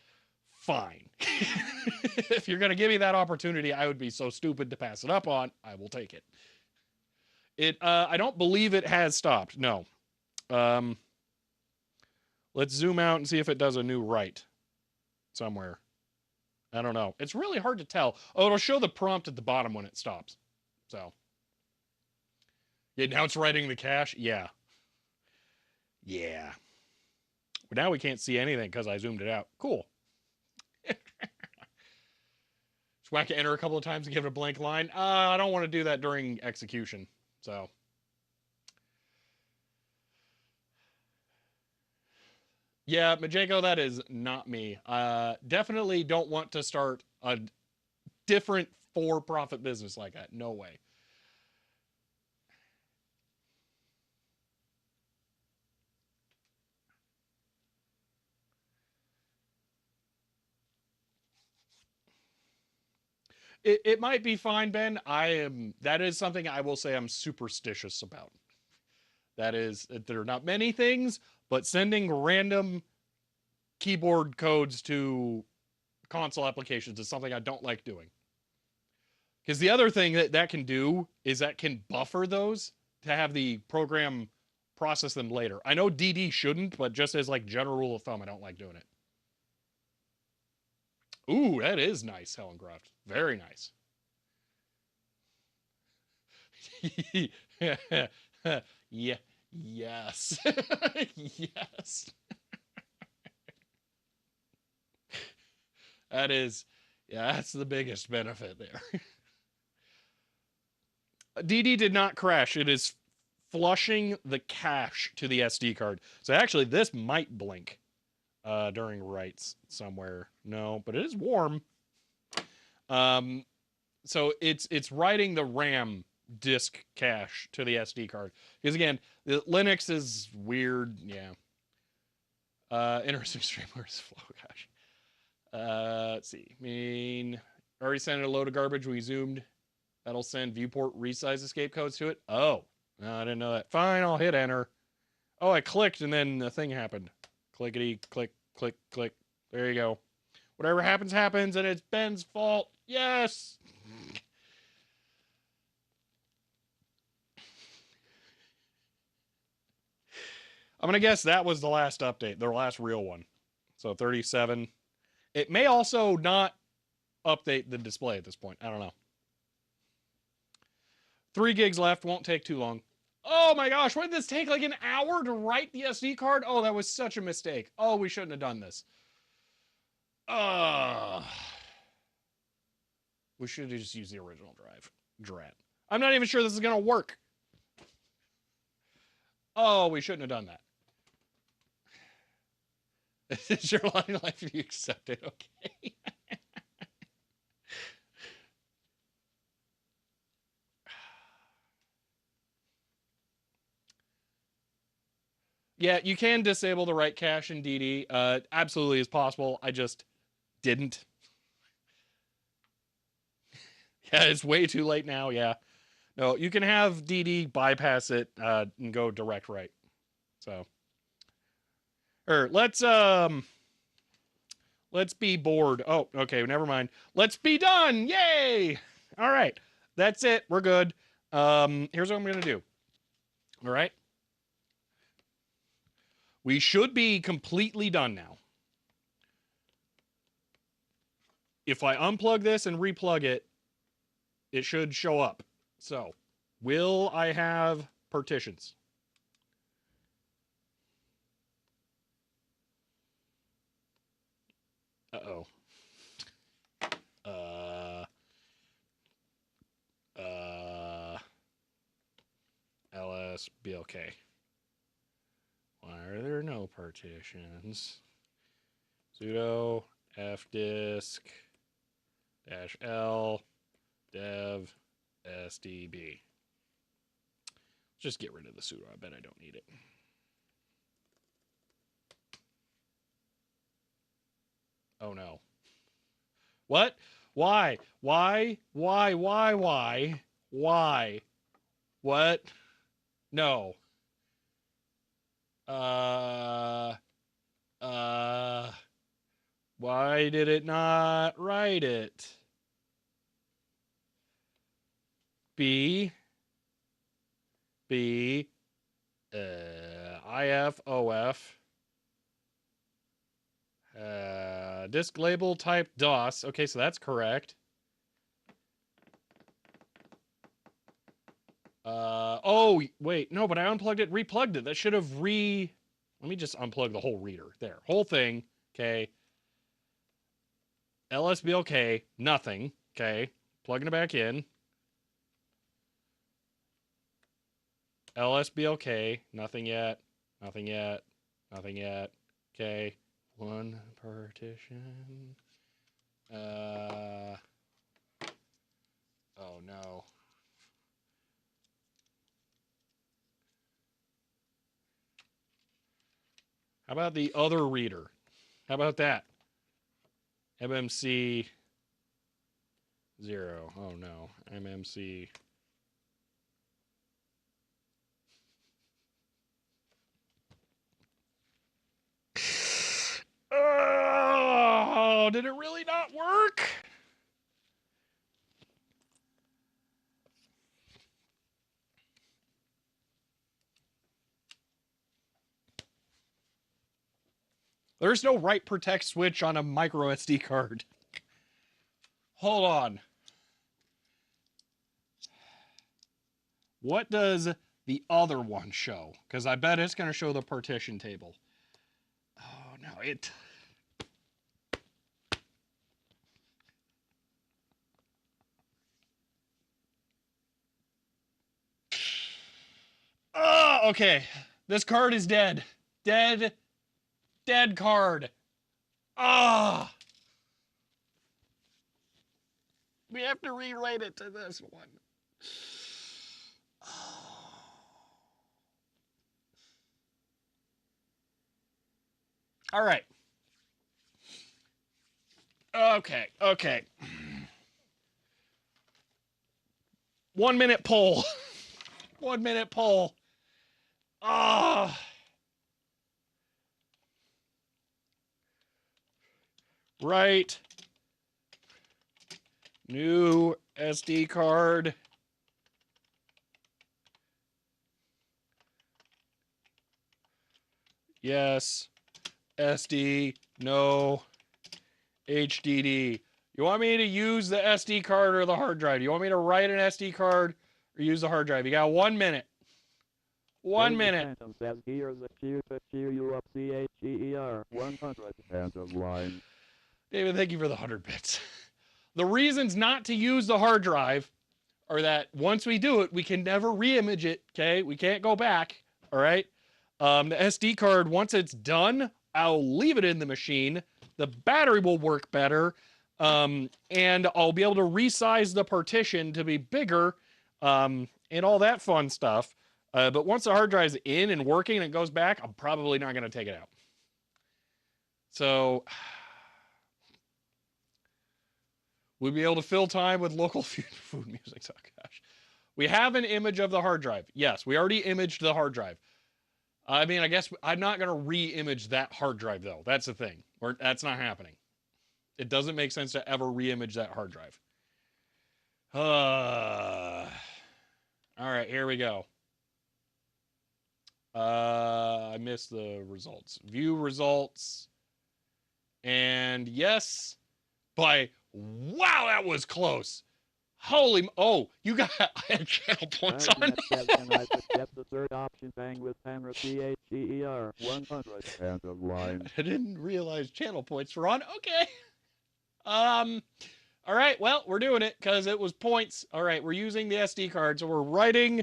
fine. If you're going to give me that opportunity, I would be so stupid to pass it up on. I will take it. I don't believe it has stopped. No. Let's zoom out and see if it does a new write somewhere. I don't know. It's really hard to tell. Oh, it'll show the prompt at the bottom when it stops. So. Yeah, now it's writing the cache. Yeah. Yeah. But now we can't see anything because I zoomed it out. Cool. Just whack enter a couple of times and give it a blank line. I don't want to do that during execution. So. Yeah, Majeko, that is not me. Definitely don't want to start a different for-profit business like that. No way. It might be fine, Ben. That is something I will say I'm superstitious about. That is, there are not many things, but sending random keyboard codes to console applications is something I don't like doing. Because the other thing that can do is that can buffer those to have the program process them later. I know DD shouldn't, but just as like general rule of thumb, I don't like doing it. Ooh, that is nice, Helen Croft. Very nice. Yeah. Yes. Yes. That is, yeah, that's the biggest benefit there. DD did not crash. It is flushing the cache to the SD card. So actually, this might blink during writes somewhere. No, but it is warm. So it's writing the RAM disk cache to the SD card. Because again, the Linux is weird. Yeah. Interesting streamers flow. Gosh. Let's see. Already sent a load of garbage. We zoomed. That'll send viewport resize escape codes to it. Oh, no, I didn't know that. Fine, I'll hit enter. Oh, I clicked and then the thing happened. Clickety, click, click, click. There you go. Whatever happens, happens, and it's Ben's fault. Yes! I'm going to guess that was the last update, the last real one. So 37. It may also not update the display at this point. I don't know. 3 gigs left. Won't take too long. Oh my gosh, what did this take? Like an hour to write the SD card? Oh, that was such a mistake. Oh, we shouldn't have done this. We should have just used the original drive. Drat. I'm not even sure this is going to work. Oh, we shouldn't have done that. It's your life if you accept it, okay? Yeah, you can disable the write cache in DD. Absolutely is possible. I just didn't. Yeah, it's way too late now. Yeah. No, you can have DD bypass it and go direct write. So, let's be bored. Oh, okay, never mind. Let's be done. Yay! All right. That's it. We're good. Here's what I'm going to do. All right. We should be completely done now. if I unplug this and replug it, it should show up. So, will I have partitions? Uh-oh. LSBLK. Why are there no partitions? Sudo fdisk -l dev sdb. Just get rid of the sudo. I bet I don't need it. Oh no. What? Why? Why? Why? Why? Why? Why? What? No. Why did it not write it? B IFOF disk label type DOS. Okay, so that's correct. Oh, wait, no, but I unplugged it, replugged it. That should have let me just unplug the whole reader. There, whole thing, okay. LSBLK, nothing, okay. Plugging it back in. LSBLK, nothing yet, nothing yet, nothing yet, okay. One partition. Oh no. How about the other reader? How about that? MMC 0. Oh no. MMC. Oh, did it really not work? There's no write protect switch on a micro SD card. Hold on. What does the other one show? Because I bet it's going to show the partition table. Oh, no, it... Oh, okay. This card is dead. Dead. Dead card. Ah. Oh. We have to rewrite it to this one. All right. Okay, okay. 1 minute poll. 1 minute poll. Ah. Right. New SD card. Yes. SD. No. HDD. You want me to use the SD card or the hard drive? You want me to write an SD card or use the hard drive? You got 1 minute. 1 minute.
Says here's a cheer to cheer you up, CHER 100. End of line.
David, thank you for the 100 bits. The reasons not to use the hard drive are that once we do it, we can never re-image it, okay? We can't go back, all right? The SD card, once it's done, I'll leave it in the machine. The battery will work better, and I'll be able to resize the partition to be bigger, and all that fun stuff. But once the hard drive's in and working and it goes back, I'm probably not going to take it out. So... we'll be able to fill time with local food music. Oh, gosh. We have an image of the hard drive. Yes, we already imaged the hard drive. I mean, I guess I'm not going to re-image that hard drive, though. That's the thing. That's not happening. It doesn't make sense to ever re-image that hard drive. All right, here we go. I missed the results. View results. And yes, by Wow, that was close. Holy, oh, you got I had channel points on.
Argument says, can I suggest the third option bang with hammer CHER 100 end of line.
I didn't realize channel points were on. Okay. Um, all right, well, we're doing it because it was points. All right, we're using the SD card, so we're writing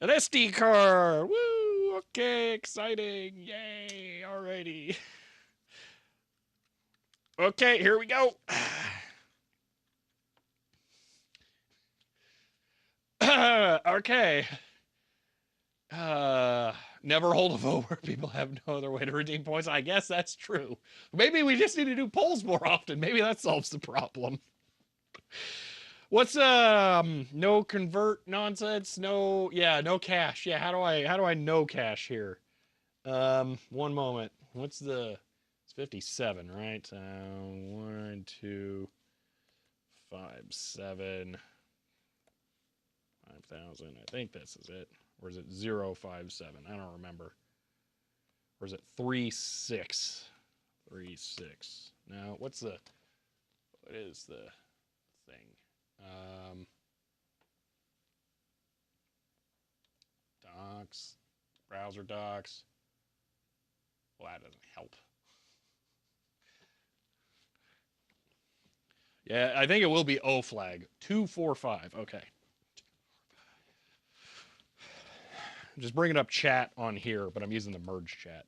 an SD card. Woo! Okay, exciting. Yay. Alrighty. Okay, here we go. Okay. Never hold a vote where people have no other way to redeem points. I guess that's true. Maybe we just need to do polls more often. Maybe that solves the problem. What's no convert nonsense? No, yeah, no cash. Yeah, how do I no cash here? One moment. What's the it's 57, right? 1, 2, 5, 7, 5,000. I think this is it. Or is it 057? I don't remember. Or is it 36? 36. Now, what is the thing? Docs, browser docs. Well, that doesn't help. Yeah, I think it will be O flag. 245. Okay. I'm just bringing up chat on here, but I'm using the merge chat.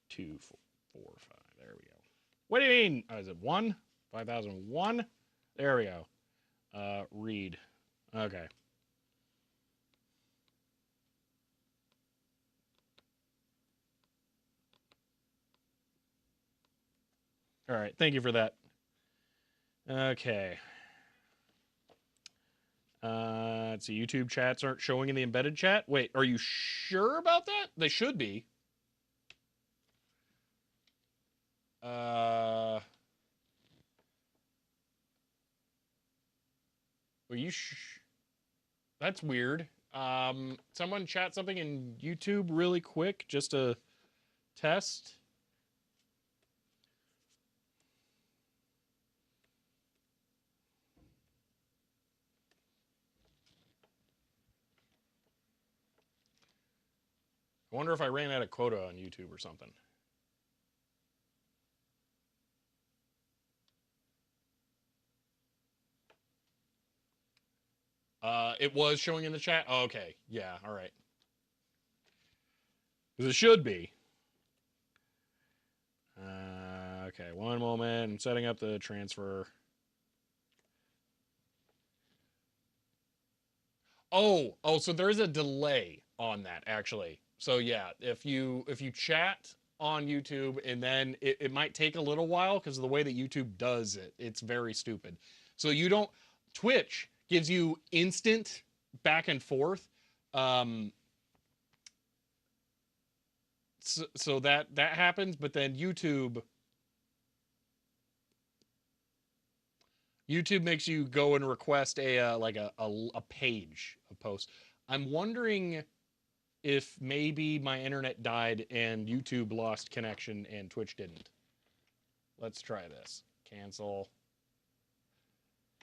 2, 4, 5. There we go. What do you mean? Is it 1? 5001? There we go. Read. Okay. All right. Thank you for that. Okay. Let's see. YouTube chats aren't showing in the embedded chat. Wait, are you sure about that? They should be. Are you? That's weird. Someone chat something in YouTube really quick just to test. I wonder if I ran out of quota on YouTube or something. It was showing in the chat. Oh, okay. Yeah. All right. Because it should be. Okay. One moment. I'm setting up the transfer. Oh. So there is a delay on that actually. So yeah, if you chat on YouTube and then it might take a little while because of the way that YouTube does it. It's very stupid. So you don't. Twitch gives you instant back and forth. Um, so that happens, but then YouTube makes you go and request a like a page of posts. I'm wondering if maybe my internet died and YouTube lost connection and Twitch didn't. Let's try this. Cancel.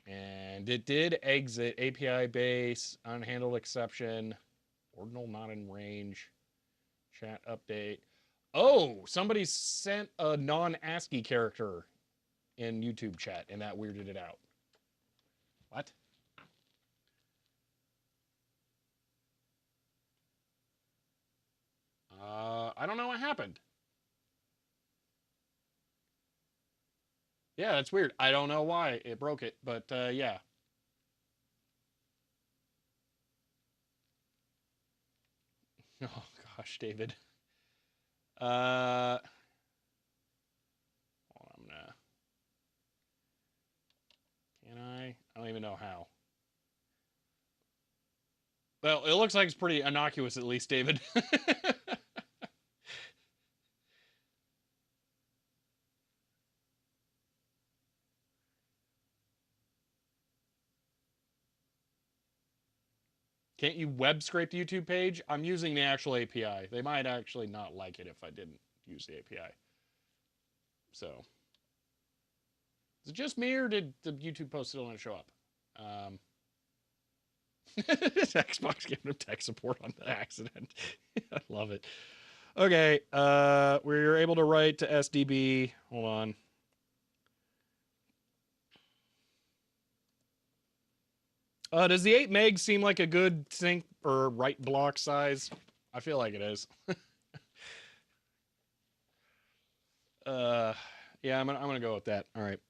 And it did exit API base, unhandled exception, ordinal not in range, chat update. Oh, somebody sent a non-ASCII character in YouTube chat, and that weirded it out. What? I don't know what happened. Yeah, that's weird. I don't know why it broke it, but yeah. Oh gosh, David. Uh, hold on, I'm gonna. Can I? I don't even know how. Well, it looks like it's pretty innocuous, at least, David. Can't you web scrape the YouTube page? I'm using the actual API. They might actually not like it if I didn't use the API. So, Is it just me, or did the YouTube post still not show up? Xbox giving him tech support on the accident. I love it. Okay, we're able to write to SDB. Hold on. Does the 8 meg seem like a good sync or write block size? I feel like it is. Yeah, I'm gonna go with that. All right.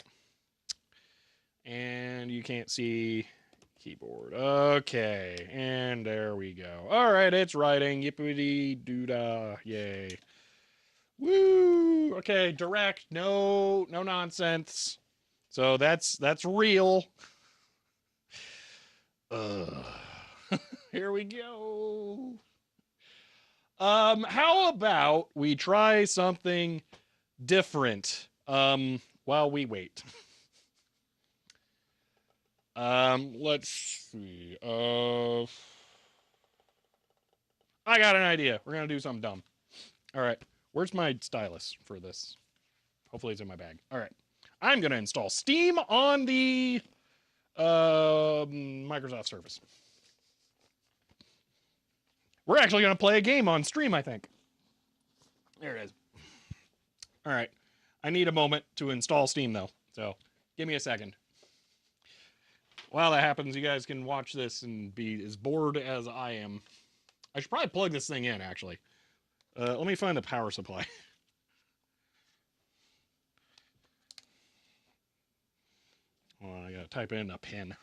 And you can't see keyboard. Okay, and there we go. All right, it's writing. Yippity doo-dah. Yay. Woo! Okay, direct. No nonsense. So that's real. Here we go. How about we try something different while we wait? Let's see. I got an idea. We're gonna do something dumb. All right. Where's my stylus for this? Hopefully it's in my bag. All right. I'm gonna install Steam on the Microsoft Surface. We're actually gonna play a game on stream, I think. There it is. All right. I need a moment to install Steam though, so give me a second. While that happens, you guys can watch this and be as bored as I am. I should probably plug this thing in, actually. Let me find the power supply. Hold on, I gotta type in a pin.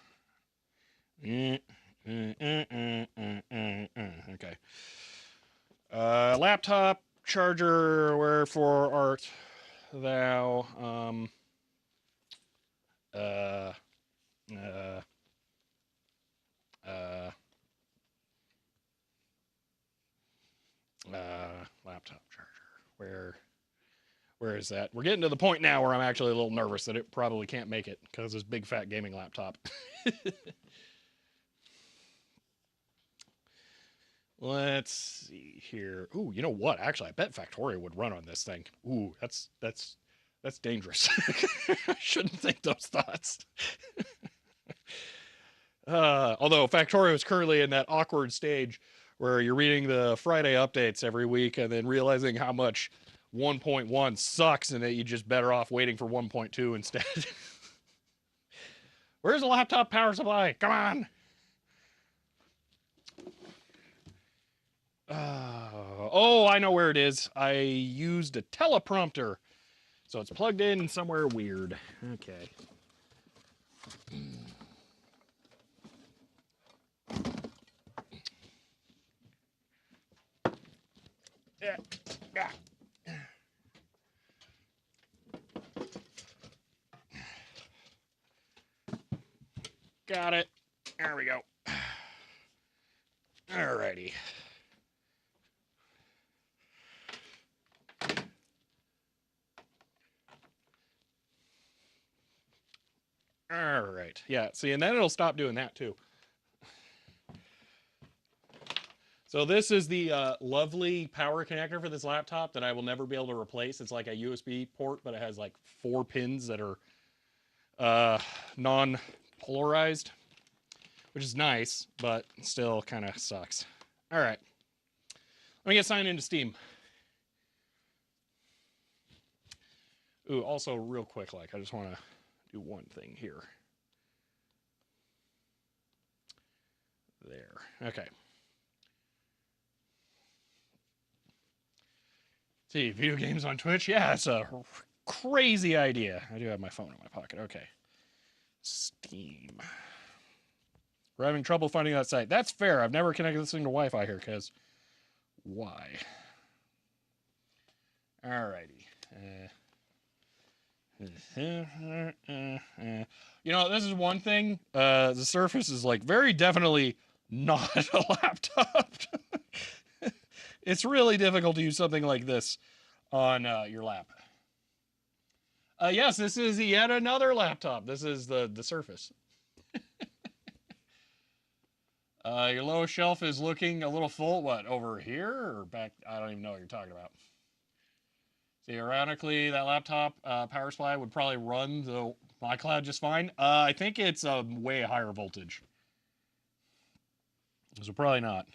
Okay. Laptop, charger, wherefore art thou? Laptop charger. Where is that? We're getting to the point now where I'm actually a little nervous that it probably can't make it because this big fat gaming laptop. Let's see here. Ooh, you know what? Actually, I bet Factorio would run on this thing. Ooh, that's dangerous. I shouldn't think those thoughts. Although Factorio is currently in that awkward stage where you're reading the Friday updates every week and then realizing how much 1.1 sucks and that you're just better off waiting for 1.2 instead. Where's the laptop power supply? Come on. Oh, I know where it is. I used a teleprompter. So it's plugged in somewhere weird. Okay. Yeah. Yeah. Got it. There we go. Alrighty. Alright. Yeah, see, and then it'll stop doing that too. So this is the lovely power connector for this laptop that I will never be able to replace. It's like a USB port, but it has like 4 pins that are non-polarized, which is nice, but still kind of sucks. All right. Let me get signed into Steam. Ooh, also real quick, I just want to do one thing here. There. Okay. See, video games on Twitch? Yeah, it's a crazy idea. I do have my phone in my pocket. Okay. Steam. We're having trouble finding that site. That's fair. I've never connected this thing to Wi-Fi here, because why? Alrighty. You know, this is one thing. The Surface is like very definitely not a laptop. It's really difficult to use something like this on your lap. Yes, this is yet another laptop. This is the Surface. Your lowest shelf is looking a little full. What, over here or back? I don't even know what you're talking about. See, ironically, that laptop power supply would probably run the My cloud just fine. I think it's a way higher voltage. So probably not.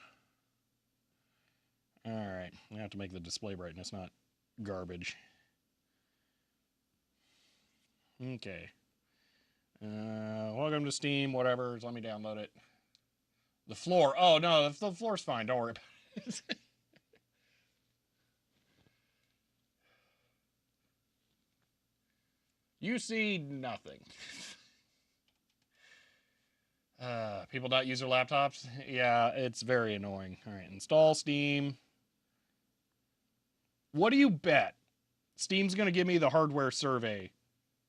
All right, I have to make the display brightness not garbage. Okay. Welcome to Steam. Whatever. Just let me download it. The floor. Oh no, the floor's fine. Don't worry about it. You see nothing. People not use their laptops? Yeah, it's very annoying. All right, install Steam. What do you bet? Steam's going to give me the hardware survey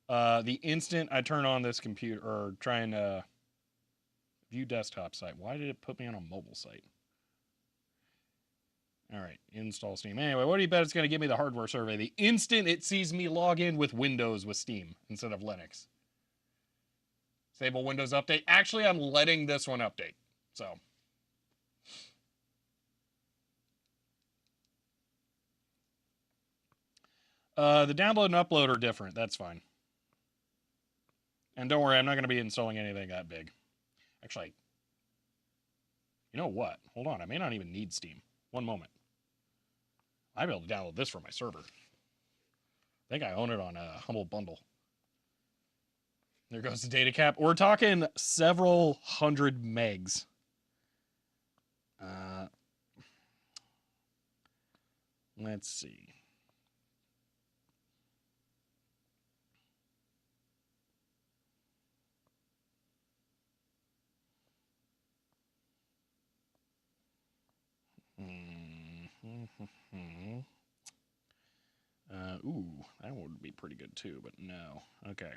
the instant I turn on this computer or try and view desktop site. Why did it put me on a mobile site? All right, install Steam. Anyway, what do you bet it's going to give me the hardware survey the instant it sees me log in with Windows with Steam instead of Linux? Disable Windows Update. Actually, I'm letting this one update. So. The download and upload are different. That's fine. And don't worry, I'm not going to be installing anything that big. Actually, you know what? Hold on. I may not even need Steam. One moment. I'll be able to download this from my server. I think I own it on a Humble Bundle. There goes the data cap. We're talking several hundred megs. Let's see. Ooh, that would be pretty good too, but no. Okay.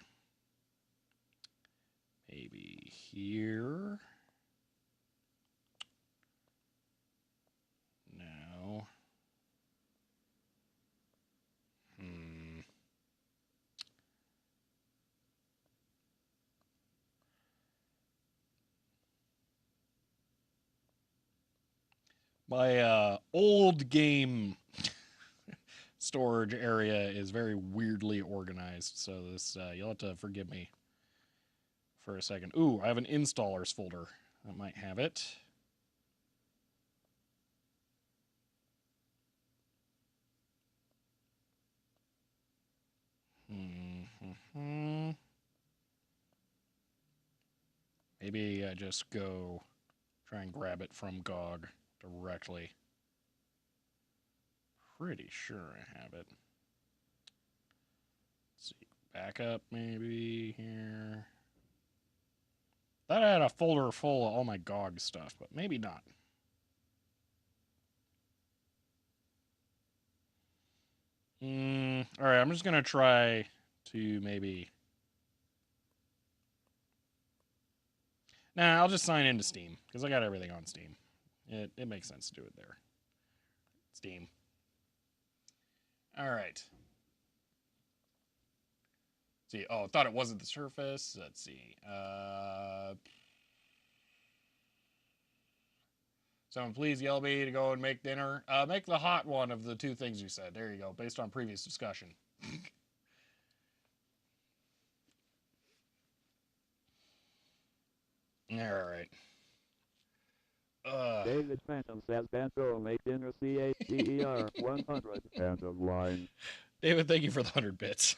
Maybe here. No. My old game storage area is very weirdly organized, so this you'll have to forgive me for a second. Ooh, I have an installers folder. That might have it. Maybe I just go try and grab it from GOG directly. Pretty sure I have it. Let's see. Backup maybe here. Thought I had a folder full of all my GOG stuff, but maybe not. Alright, I'm just going to try to maybe... Nah, I'll just sign into Steam, because I got everything on Steam. It makes sense to do it there. Steam. Alright. See, oh, I thought it wasn't the Surface. Let's see. Someone please yell me to go and make dinner. Make the hot one of the two things you said. There you go, based on previous discussion. Alright.
David Phantom says Banjo make dinner CHER 100 end of line.
David, thank you for the 100 bits.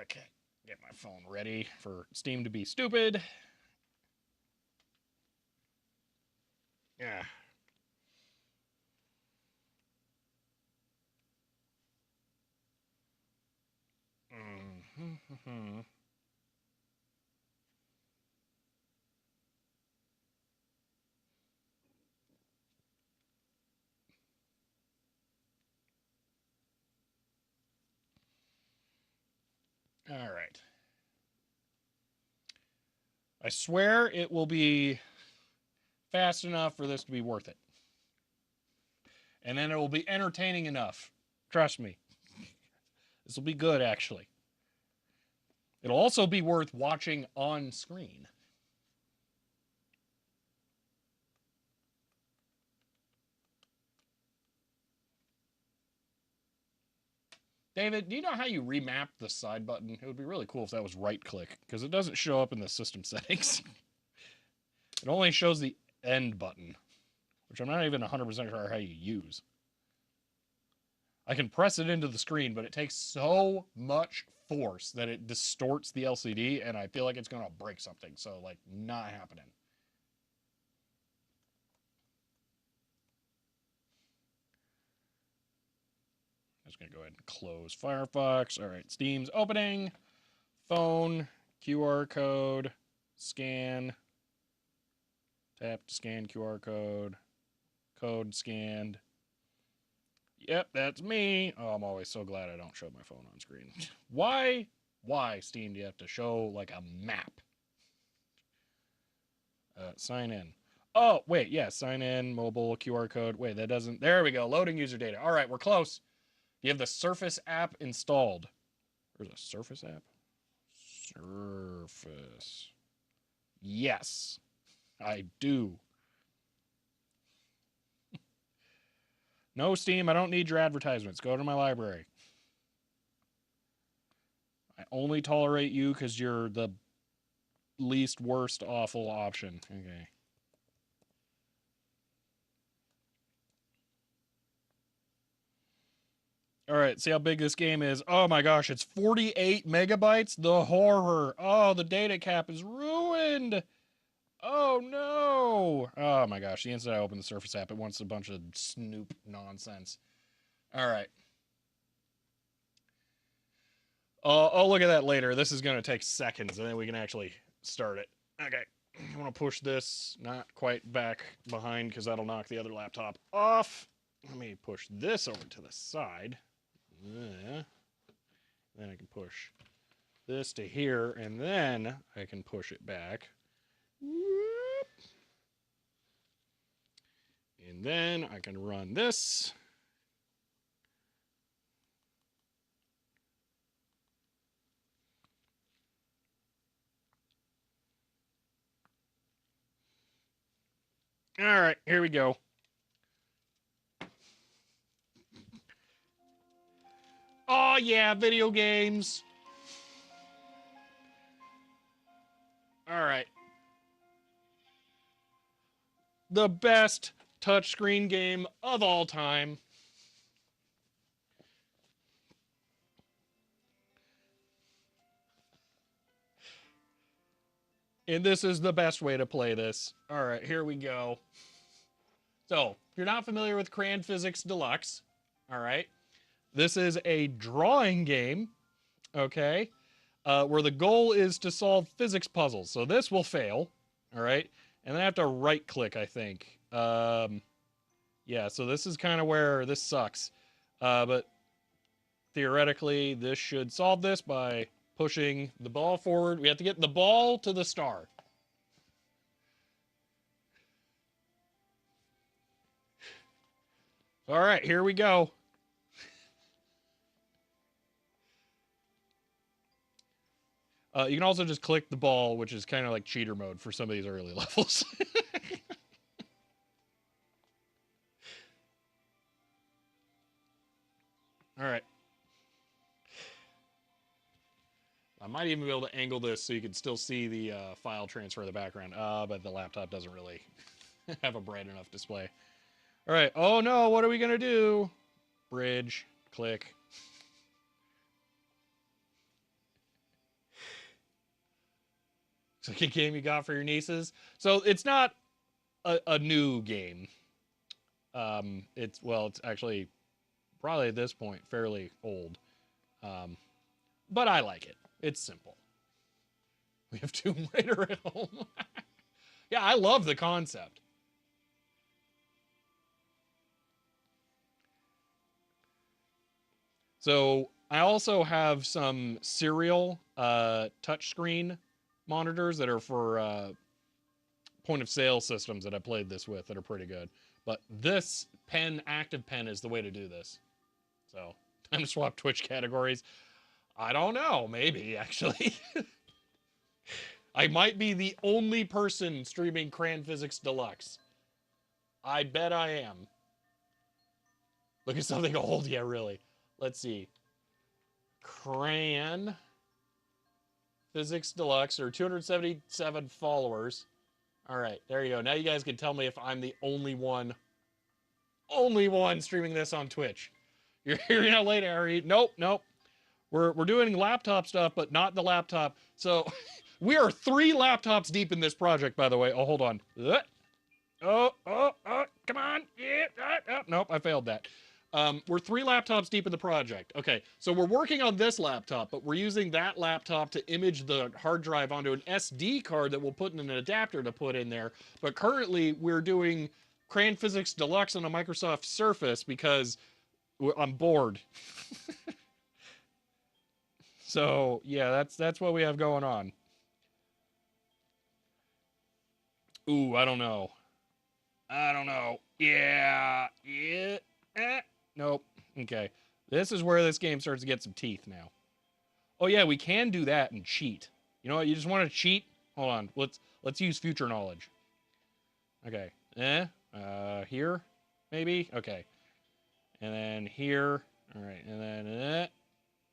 Okay. Get my phone ready for Steam to be stupid. Yeah. All right. I swear it will be fast enough for this to be worth it. And then it will be entertaining enough. Trust me. This will be good, actually. It'll also be worth watching on screen. David, do you know how you remap the side button? It would be really cool if that was right click, because it doesn't show up in the system settings. It only shows the end button, which I'm not even 100% sure how you use. I can press it into the screen, but it takes so much force that it distorts the LCD, and I feel like it's going to break something. So, like, not happening. I'm just going to go ahead and close Firefox. All right, Steam's opening. Phone, QR code, scan. Tap to scan QR code. Code scanned. Yep, that's me. Oh, I'm always so glad I don't show my phone on screen. Why, Steam, do you have to show like a map? Sign in. Oh, wait, yeah, sign in, mobile, QR code. Wait, that doesn't, there we go, loading user data. All right, we're close. You have the Surface app installed. There's a Surface app? Surface. Yes, I do. No, Steam, I don't need your advertisements. Go to my library. I only tolerate you because you're the least worst awful option. Okay. All right, see how big this game is. Oh my gosh, it's 48 megabytes? The horror. Oh, the data cap is ruined. Oh no. Oh my gosh, the instant I open the Surface app, it wants a bunch of Snoop nonsense. All right. I'll look at that later. This is going to take seconds, and then we can actually start it. Okay. I'm going to push this not quite back behind because that'll knock the other laptop off. Let me push this over to the side. Then I can push this to here, and then I can push it back. And then I can run this. All right, here we go. Oh, yeah, video games. All right. The best touchscreen game of all time. And this is the best way to play this. All right, here we go. So, if you're not familiar with Crayon Physics Deluxe, all right, this is a drawing game, okay, where the goal is to solve physics puzzles. So this will fail, all right, and then I have to right click, I think. Yeah, so this is kind of where this sucks. But theoretically, this should solve this by pushing the ball forward. We have to get the ball to the star. All right, here we go. You can also just click the ball, which is kind of like cheater mode for some of these early levels. All right. I might even be able to angle this so you can still see the file transfer in the background. But the laptop doesn't really have a bright enough display. All right. Oh no, what are we going to do? Bridge, click. It's like a game you got for your nieces. So it's not a new game. It's actually probably at this point fairly old. But I like it. It's simple. We have Tomb Raider at home. Yeah, I love the concept. So I also have some serial touchscreen monitors that are for point of sale systems that I played this with that are pretty good. But this pen, active pen, is the way to do this. So time to swap Twitch categories. I don't know. Maybe actually. I might be the only person streaming Crayon Physics Deluxe. I bet I am. Look at something old. Yeah, really. Let's see. Cran Physics Deluxe, or 277 followers. All right, there you go. Now you guys can tell me if I'm the only one streaming this on Twitch. You're hearing out later, Harry. Nope, nope. We're doing laptop stuff, but not the laptop. So we are 3 laptops deep in this project, by the way. Oh, hold on. Oh, come on. Yeah, nope, I failed that. We're 3 laptops deep in the project. Okay, so we're working on this laptop, but we're using that laptop to image the hard drive onto an SD card that we'll put in an adapter to put in there. But currently, we're doing Cran Physics Deluxe on a Microsoft Surface because I'm bored. So yeah, that's what we have going on. Ooh, I don't know. Yeah, nope. Okay, this is where this game starts to get some teeth now. Oh yeah, we can do that and cheat. You know what? You just want to cheat? Hold on. Let's use future knowledge. Okay. Here, maybe. Okay, and then here. All right, and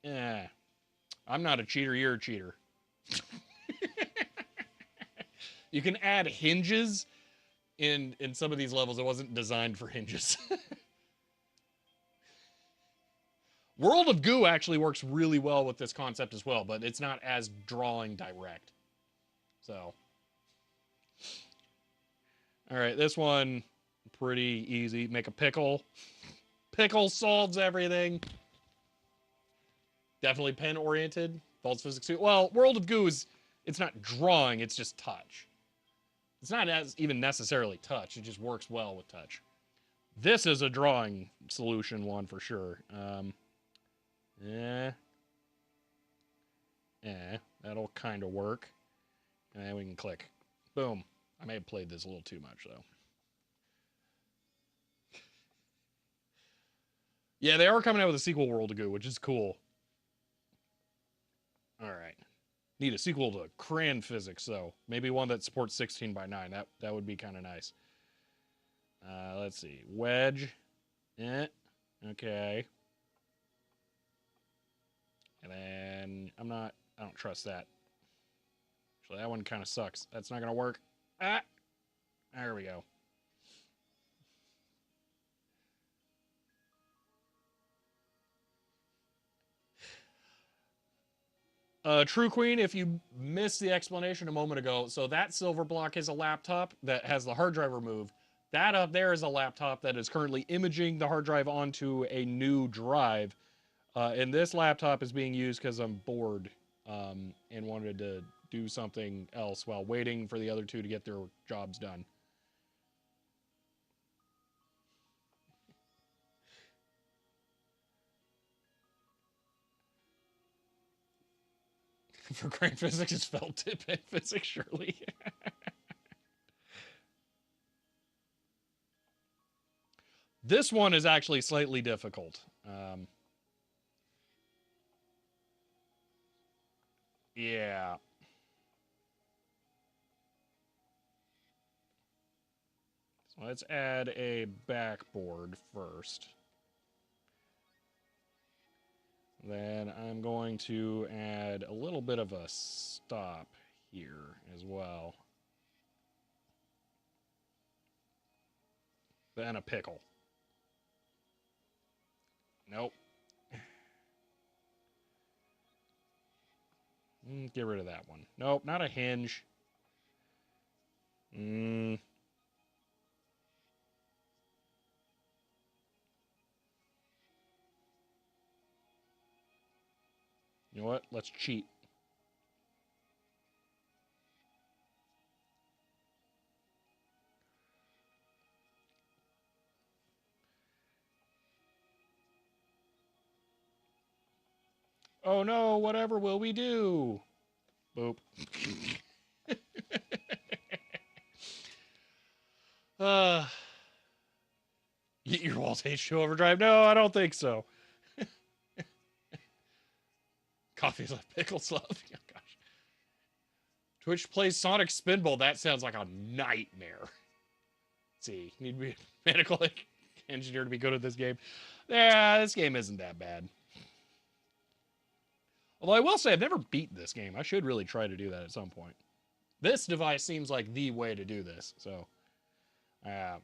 then I'm not a cheater. You're a cheater. You can add hinges in some of these levels. It wasn't designed for hinges. World of Goo actually works really well with this concept as well, but it's not as drawing direct. So, all right, this one pretty easy. Make a pickle. Pickle solves everything. Definitely pen oriented. False physics. Well, World of Goo is, it's not drawing, it's just touch. It's not as even necessarily touch. It just works well with touch. This is a drawing solution one for sure. That'll kind of work. And then we can click. Boom. I may have played this a little too much, though. Yeah, they are coming out with a sequel, World of Goo, which is cool. All right. Need a sequel to Cran Physics, though. Maybe one that supports 16 by 9. That would be kind of nice. Let's see. Wedge. Okay. And then I don't trust that. Actually, that one kind of sucks. That's not going to work. There we go. True Queen, if you missed the explanation a moment ago, so that silver block is a laptop that has the hard drive removed. That up there is a laptop that is currently imaging the hard drive onto a new drive. And this laptop is being used because I'm bored and wanted to do something else while waiting for the other two to get their jobs done. For Grand Physics, it's felt tip and physics, surely. This one is actually slightly difficult. Yeah. So let's add a backboard first. Then I'm going to add a little bit of a stop here as well. Then a pickle. Nope. Get rid of that one. Nope, not a hinge. You know what? Let's cheat. Oh no, whatever will we do? Boop. Get your walls H2 overdrive? No, I don't think so. Coffee's like pickles love. Oh, gosh. Twitch plays Sonic Spinball. That sounds like a nightmare. Let's see, need to be a medical engineer to be good at this game. Yeah, this game isn't that bad. Although I will say I've never beat this game. I should really try to do that at some point. This device seems like the way to do this. So,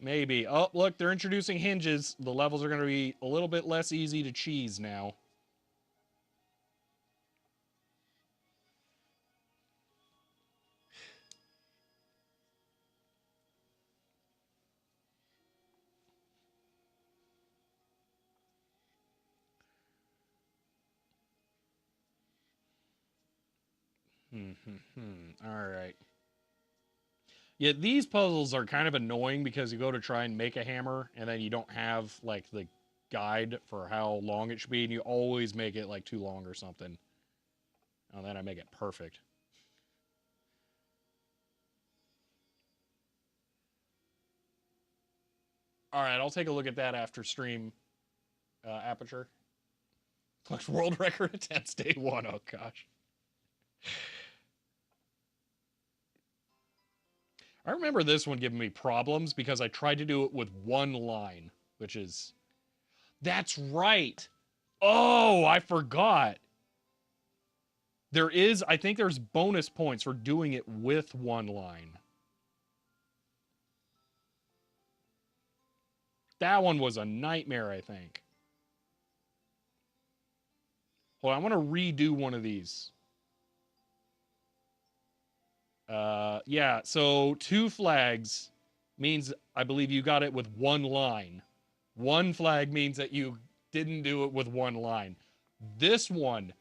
maybe. Oh, look, they're introducing hinges. The levels are going to be a little bit less easy to cheese now. All right. Yeah, these puzzles are kind of annoying because you go to try and make a hammer and then you don't have like the guide for how long it should be, and you always make it like too long or something. And then I make it perfect. All right, I'll take a look at that after stream. Aperture. Plus world record attempts day one. Oh gosh. I remember this one giving me problems because I tried to do it with one line, which is. That's right. Oh, I forgot. I think there's bonus points for doing it with one line. That one was a nightmare, I think. Hold on, I'm going to redo one of these. Yeah, so 2 flags means I believe you got it with one line. 1 flag means that you didn't do it with one line. This one,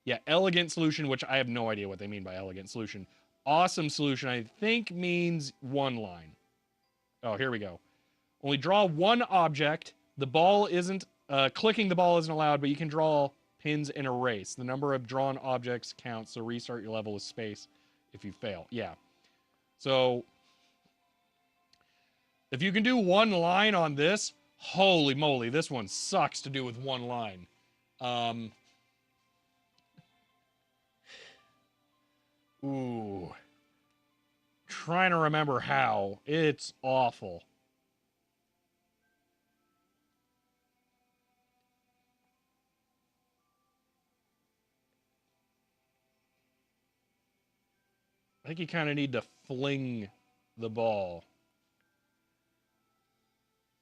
yeah, elegant solution, which I have no idea what they mean by elegant solution. Awesome solution, I think means 1 line. Oh, here we go. Only draw 1 object. The ball isn't, clicking the ball isn't allowed, but you can draw pins in a race. The number of drawn objects counts, so restart your level with space if you fail. Yeah. So, if you can do 1 line on this, holy moly, this one sucks to do with 1 line. Ooh. Trying to remember how. It's awful. I think you kind of need to fling the ball.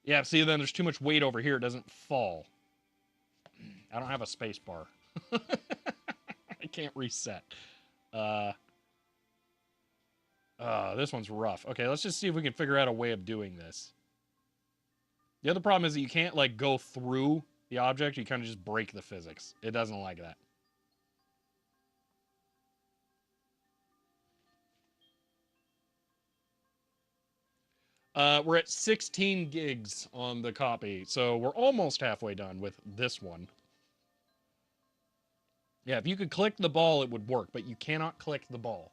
Yeah, see, then there's too much weight over here. It doesn't fall. I don't have a space bar. I can't reset. This one's rough. Okay, let's just see if we can figure out a way of doing this. The other problem is that you can't, like, go through the object. You kind of just break the physics. It doesn't like that. We're at 16 gigs on the copy, so we're almost halfway done with this one. Yeah, if you could click the ball, it would work, but you cannot click the ball.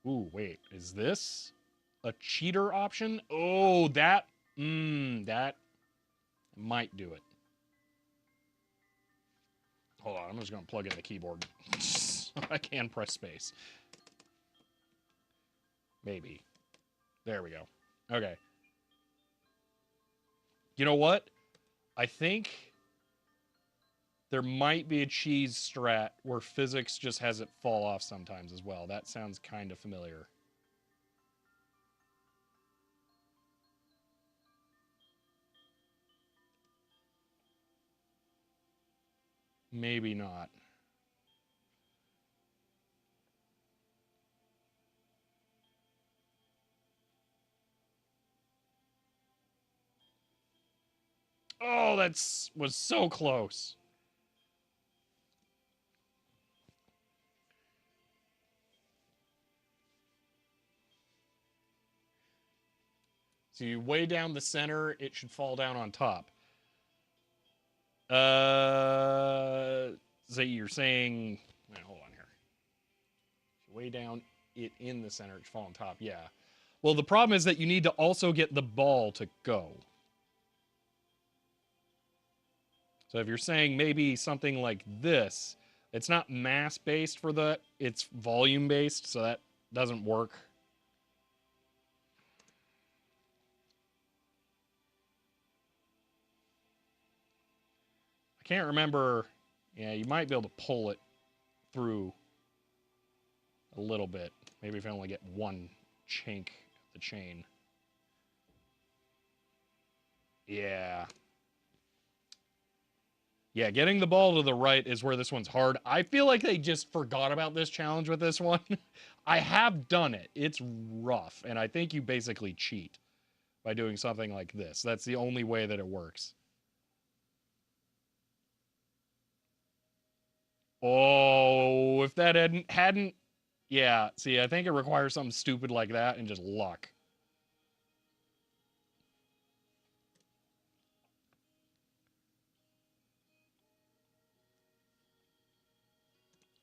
Ooh, wait, is this a cheater option? Oh, that might do it. Hold on, I'm just gonna plug in the keyboard. I can press space. Maybe. There we go. Okay. You know what? I think there might be a cheese strat where physics just has it fall off sometimes as well. That sounds kind of familiar. Maybe not. Oh, was so close. So you weigh down the center, it should fall down on top. So you're saying, hold on here. Way down it in the center, it should fall on top. Yeah. Well, the problem is that you need to also get the ball to go. So if you're saying maybe something like this, it's not mass based for that, it's volume based, so that doesn't work. I can't remember. Yeah, you might be able to pull it through a little bit. Maybe if I only get one chink of the chain. Yeah. Yeah, getting the ball to the right is where this one's hard. I feel like they just forgot about this challenge with this one. I have done it. It's rough, and I think you basically cheat by doing something like this. That's the only way that it works. Oh, if that hadn't yeah, see, I think it requires something stupid like that and just luck.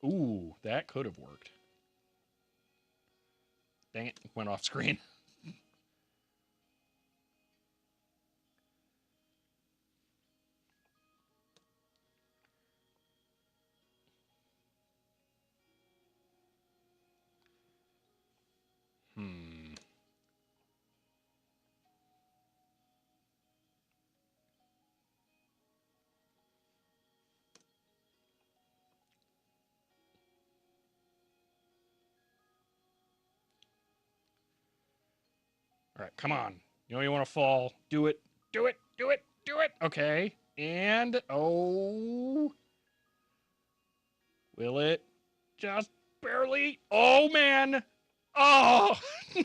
Ooh, that could have worked. Dang it, went off screen. Hmm. All right, come on. You know you want to fall. Do it. Do it. Do it. Do it. Okay. And oh, will it just barely? Oh man. Oh no.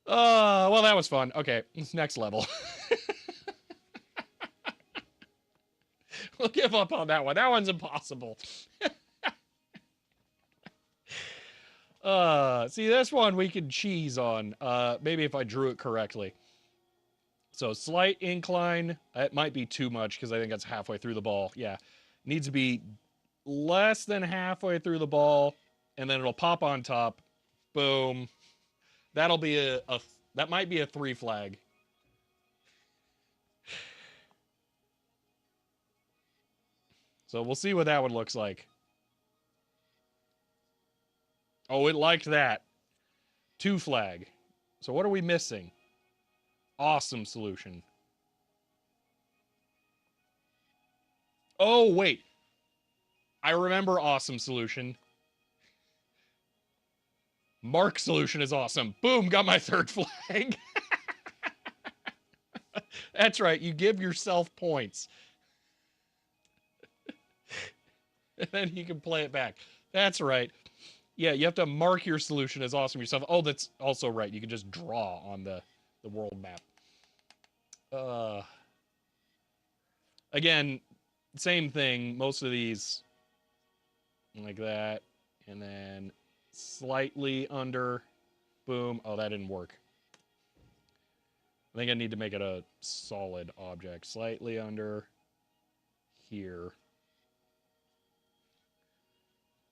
Well, that was fun. Okay, it's next level. We'll give up on that one. That one's impossible. See, this one we can cheese on. Maybe if I drew it correctly. So slight incline. It might be too much because I think that's halfway through the ball. Yeah, needs to be less than halfway through the ball, and then it'll pop on top. Boom. That'll be a that might be a 3 flag. So we'll see what that one looks like. Oh, it liked that. 2 flag. So what are we missing? Awesome solution. Oh, wait. I remember awesome solution. Mark solution is awesome. Boom, got my 3rd flag. That's right. You give yourself points. And then you can play it back. That's right. Yeah, you have to mark your solution as awesome yourself. Oh, that's also right. You can just draw on the world map. Uh, Again, same thing. Most of these like that, and then slightly under. Boom. Oh, that didn't work. I think I need to make it a solid object. Slightly under here.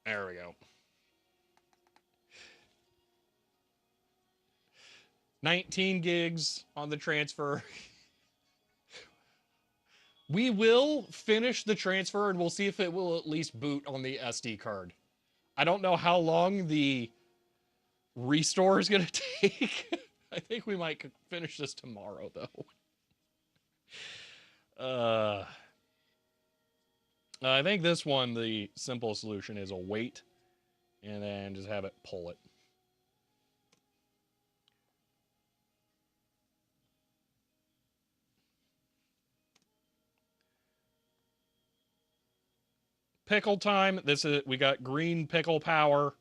There we go. 19 gigs on the transfer. We will finish the transfer and we'll see if it will at least boot on the SD card. I don't know how long the restore is going to take. I think we might finish this tomorrow, though. I think this one, the simple solution is a wait and then just have it pull it. Pickle time. This is we got green pickle power.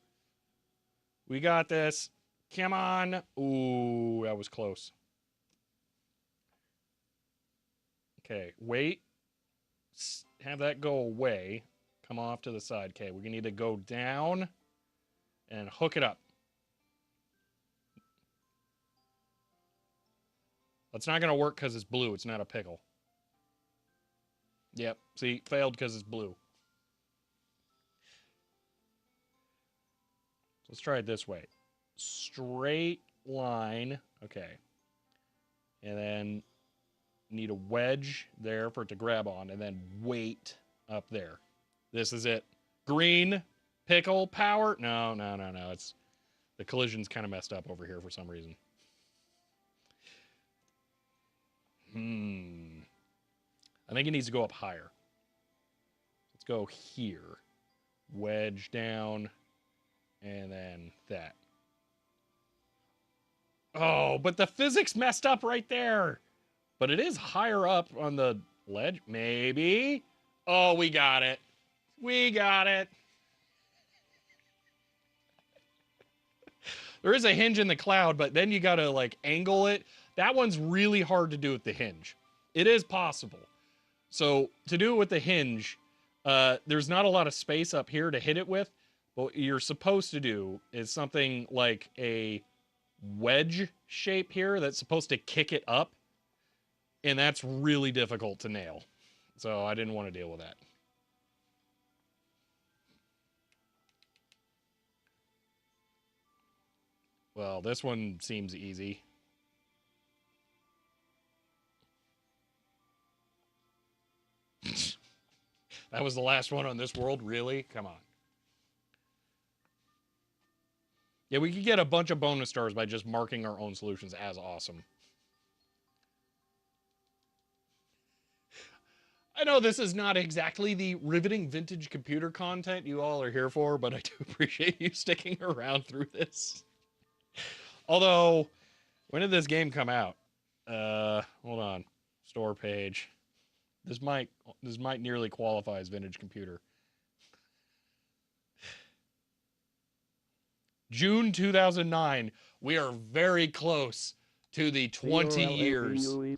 We got this. Come on. Ooh, that was close. Okay, wait. Have that go away. Come off to the side. Okay, we need to go down and hook it up. That's not going to work because it's blue. It's not a pickle. Yep. See, failed because it's blue. Let's try it this way. Straight line. Okay. And then need a wedge there for it to grab on, and then wait up there. This is it. Green pickle power. No. It's The collision's kind of messed up over here for some reason. I think it needs to go up higher. Let's go here. Wedge down. And then that. Oh, but the physics messed up right there. But it is higher up on the ledge. Maybe. Oh, we got it. We got it. There is a hinge in the cloud, but then you got to like angle it. That one's really hard to do with the hinge. It is possible. So to do it with the hinge, there's not a lot of space up here to hit it with. But what you're supposed to do is something like a wedge shape here that's supposed to kick it up. And that's really difficult to nail. So I didn't want to deal with that. Well, this one seems easy. That was the last one on this world? Really? Come on. Yeah, we could get a bunch of bonus stars by just marking our own solutions as awesome. I know this is not exactly the riveting vintage computer content you all are here for, but I do appreciate you sticking around through this. Although, when did this game come out? Hold on. Store page. This might nearly qualify as vintage computer. June 2009. We are very close to the 20 years.
End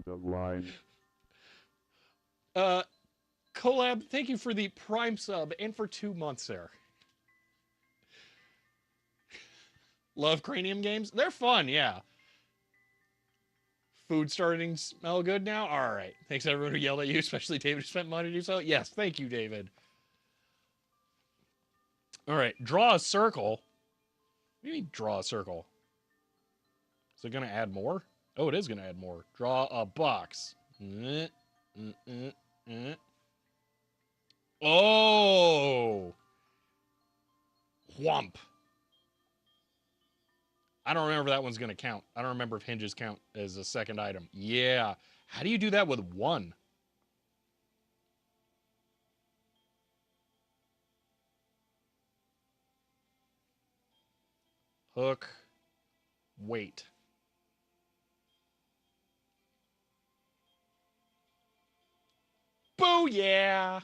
of line.
Collab, thank you for the Prime sub and for 2 months there. Love Cranium games? They're fun, yeah. Food starting to smell good now? All right. Thanks everyone who yelled at you, especially David who spent money to do so. Yes, thank you, David. All right. Draw a circle. What do you mean draw a circle? Is it going to add more? Oh, it is going to add more. Draw a box. Oh! Whomp. I don't remember if that one's going to count. I don't remember if hinges count as a second item. Yeah. How do you do that with one? Hook. Weight. Booyah!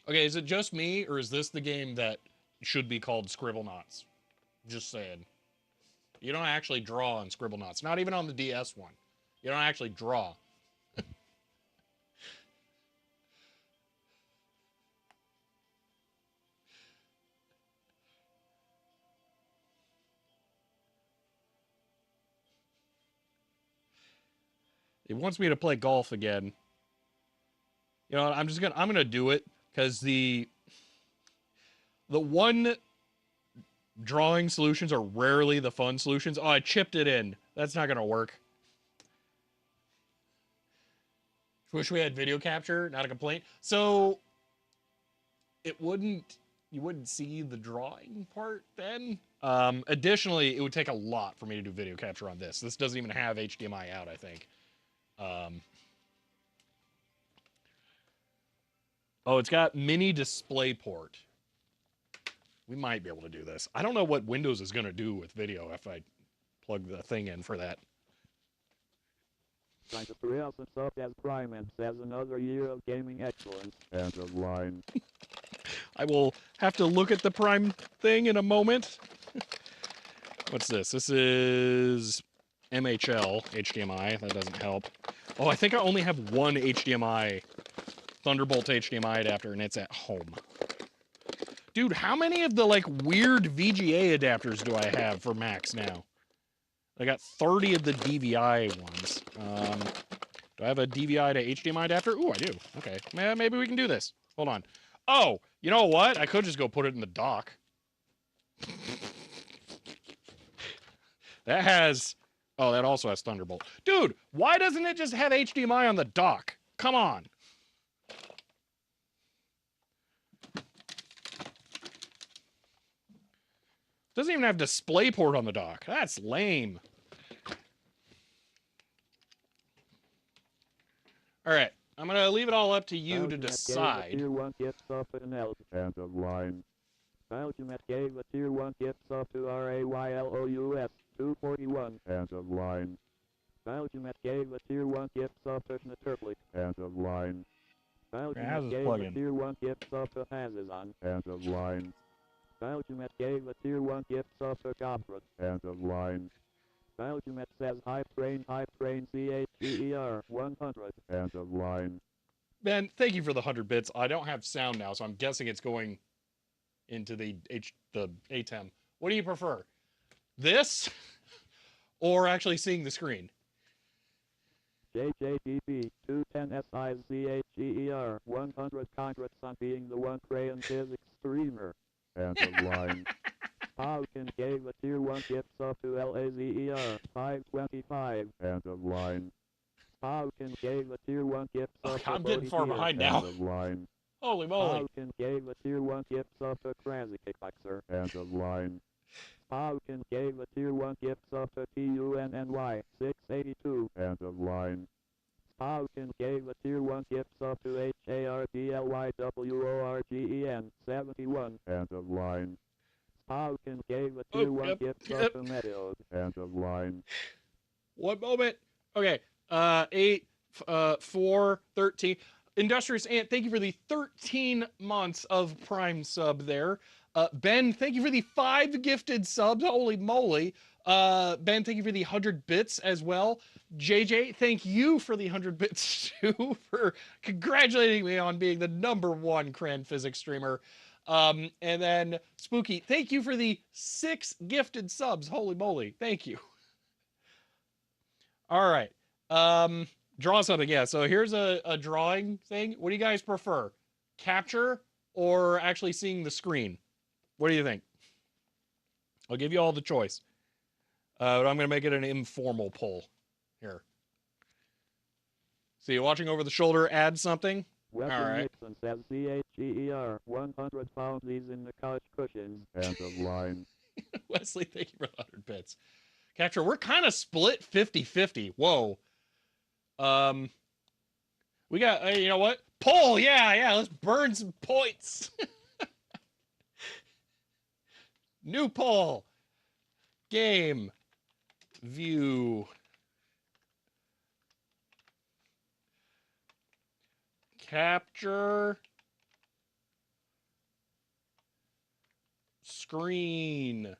Okay, is it just me, or is this the game that should be called Scribblenauts? Just saying. You don't actually draw on Scribblenauts. Not even on the DS one. You don't actually draw. It wants me to play golf again. You know, I'm gonna do it because the one drawing solutions are rarely the fun solutions. Oh, I chipped it in. That's not gonna work. Wish we had video capture, not a complaint. So you wouldn't see the drawing part then. Additionally, it would take a lot for me to do video capture on this. This doesn't even have HDMI out, I think. Oh, it's got mini DisplayPort. We might be able to do this. I don't know what Windows is going to do with video if I plug the thing in for that.
Trying to thrill himself as Prime and says another year of gaming excellence. End of line.
I will have to look at the Prime thing in a moment. What's this? This is MHL HDMI. That doesn't help. Oh, I think I only have one HDMI, Thunderbolt HDMI adapter, and it's at home. Dude, how many of the like weird VGA adapters do I have for Macs now? I got 30 of the DVI ones. Do I have a DVI to HDMI adapter? Ooh, I do. Okay, maybe we can do this. Hold on. Oh, you know what? I could just go put it in the dock. That has Oh, that also has Thunderbolt. Dude, why doesn't it just have HDMI on the dock? Come on. Doesn't even have DisplayPort on the dock. That's lame. All right, I'm gonna leave it all up to you to decide.
Tier 1 gift sub to Nels. End of line. Belgiumet gave a Tier 1 gift sub to RAYLOUS 241. End of line. Belgiumet gave a Tier 1 gift sub to Schneturplik. End of line. Belgiumet gave a Tier 1 gift sub to Hazizan. End of line. Belgiumet gave a Tier 1 gift sub to Gobfred. End of line. Belgiumet says hype train CHER 100. End of line.
Ben, thank you for the 100 bits. I don't have sound now, so I'm guessing it's going into the ATEM. What do you prefer? This or actually seeing the screen?
JJDB 210 SIZHER 100. Congrats on being the one crayon physics streamer. End of line. Falcon gave a Tier 1 gift sub to LAZER 525. End of line. Falcon gave a Tier 1 gift sub to
I'm getting far behind now.
End of line.
Holy moly.
Falcon gave a Tier 1 gift sub to Crazy Kickboxer. End of line. Falcon gave a Tier 1 gift sub to TUNNY 682. End of line. Falcon gave a Tier 1 gift sub to HARDLYWORGEN 71. End of line. Falcon gave a Tier 1 gift sub to Meadows. End of line.
One moment. Okay. 8, 4, 13. Industrious Ant, thank you for the 13 months of Prime sub there. Ben, thank you for the 5 gifted subs. Holy moly. Ben, thank you for the 100 bits as well. JJ, thank you for the 100 bits too, for congratulating me on being the #1 Cran Physics streamer. And then Spooky, thank you for the 6 gifted subs. Holy moly. Thank you. All right. Draw something. Yeah. So here's a drawing thing. What do you guys prefer? Capture or actually seeing the screen? What do you think? I'll give you all the choice. But I'm going to make it an informal poll here. So you watching over the shoulder, add something?
Wesley
All right.
Nixon says CHER 100 pounds these in the couch cushions. End of line.
Wesley, thank you for the 100 bits. Capture, we're kind of split 50-50. Whoa. We got, you know what? Poll, yeah, let's burn some points. New poll. Game. View. Capture. Screen.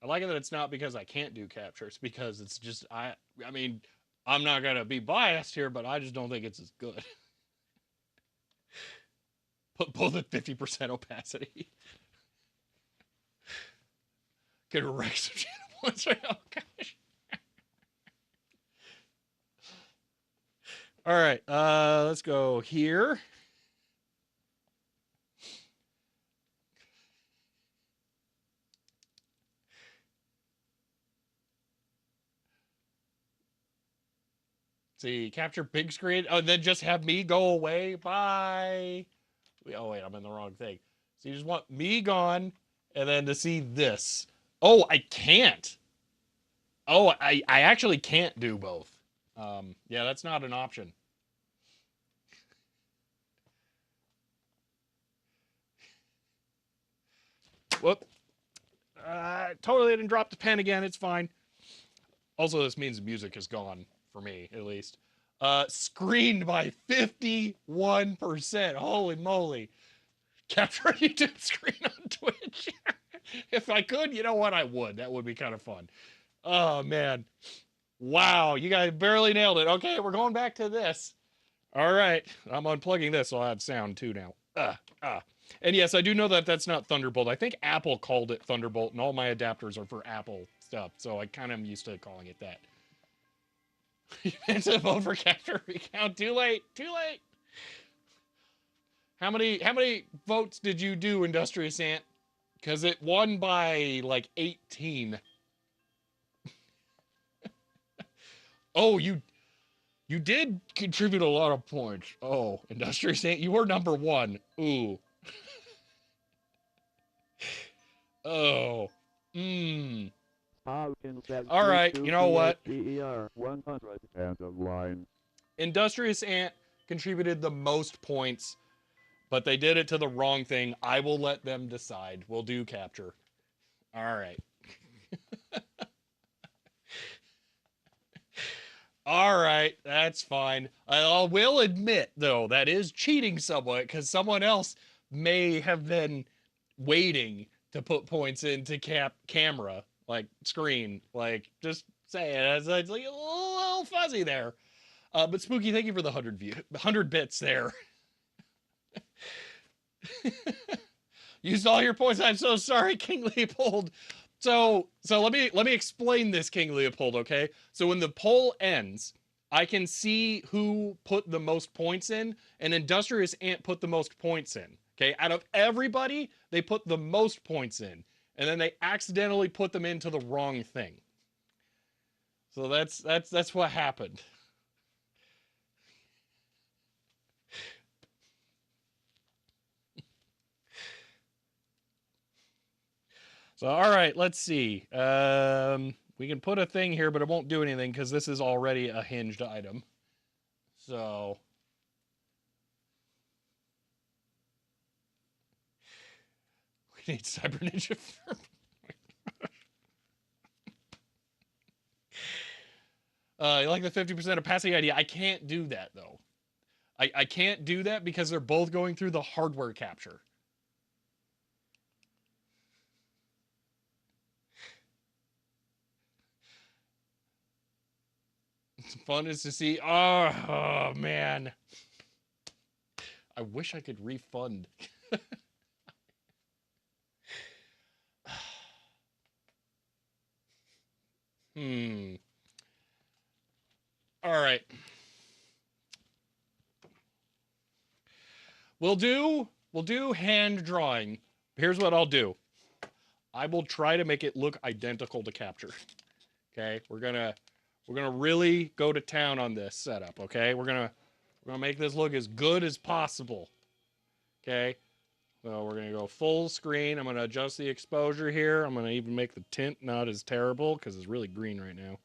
I like it that it's not because I can't do capture. It's because it's just, I mean, I'm not going to be biased here, but I just don't think it's as good. Put both at 50% opacity. Get wreck some channel points right now. Oh, gosh. All right, let's go here. See, capture big screen. Oh, then just have me go away. Bye. Oh, wait, I'm in the wrong thing. So you just want me gone and then to see this. Oh, I can't. Oh, I actually can't do both. Yeah, that's not an option. Whoop. Totally didn't drop the pen again. It's fine. Also, this means music is gone for me, at least. Screened by 51%. Holy moly. Capture a YouTube screen on Twitch. If I could, you know what? I would. That would be kind of fun. Oh, man. Wow. You guys barely nailed it. Okay, we're going back to this. All right. I'm unplugging this, so I'll have sound too now. And yes, I do know that that's not Thunderbolt. I think Apple called it Thunderbolt, and all my adapters are for Apple stuff, so I kind of am used to calling it that. You meant to vote for capture recount. Too late. Too late. How many votes did you do, Industrious Ant? Because it won by like 18. Oh, you did contribute a lot of points. Oh, Industrious Ant, you were number one. Ooh. Oh. Mmm.
Falcon says
All
please
right, you
do
know what?
PHDER 100 end of line.
Industrious Ant contributed the most points, but they did it to the wrong thing. I will let them decide. We'll do capture. All right. All right, that's fine. I will admit, though, that is cheating somewhat because someone else may have been waiting to put points into camera, like screen, like just say it. It's like a little fuzzy there. But Spooky, thank you for the 100 bits there. Used all your points. I'm so sorry, King Leopold. So let me explain this, King Leopold. Okay. So when the poll ends, I can see who put the most points in, and Industrious Ant put the most points in. Okay. Out of everybody, they put the most points in, and then they accidentally put them into the wrong thing. So that's what happened. So, all right, let's see. We can put a thing here, but it won't do anything because this is already a hinged item. So, we need Cyber Ninja. You like the 50% opacity idea? I can't do that, though. I can't do that because they're both going through the hardware capture. It's fun is to see. Oh man. I wish I could refund. Hmm. All right. We'll do hand drawing. Here's what I'll do. I will try to make it look identical to capture. Okay? We're gonna really go to town on this setup, okay? We're gonna make this look as good as possible. Okay? So we're gonna go full screen. I'm gonna adjust the exposure here. I'm gonna even make the tint not as terrible because it's really green right now.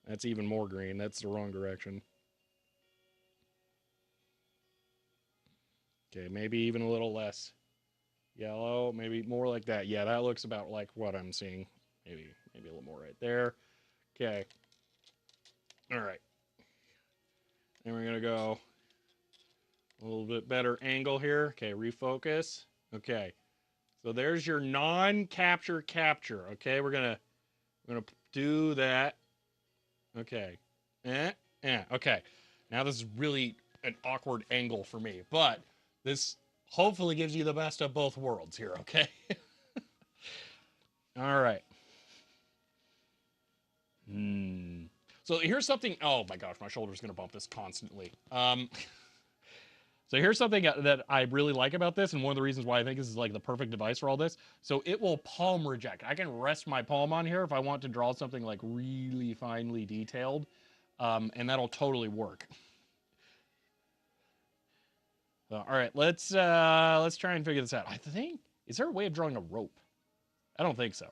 That's even more green. That's the wrong direction. Okay, maybe even a little less yellow, maybe more like that. Yeah, that looks about like what I'm seeing. Maybe a little more right there. Okay. All right. Then we're gonna go a little bit better angle here. Okay, refocus. Okay. So there's your non-capture capture. Okay, we're gonna do that. Okay. Okay. Now this is really an awkward angle for me, but this hopefully gives you the best of both worlds here, okay? All right. Hmm. So here's something. Oh my gosh, my shoulder's gonna bump this constantly. So here's something that I really like about this, and one of the reasons why I think this is like the perfect device for all this. So it will palm reject. I can rest my palm on here if I want to draw something like really finely detailed, and that'll totally work. So, all right, let's try and figure this out. I think is there a way of drawing a rope? I don't think so.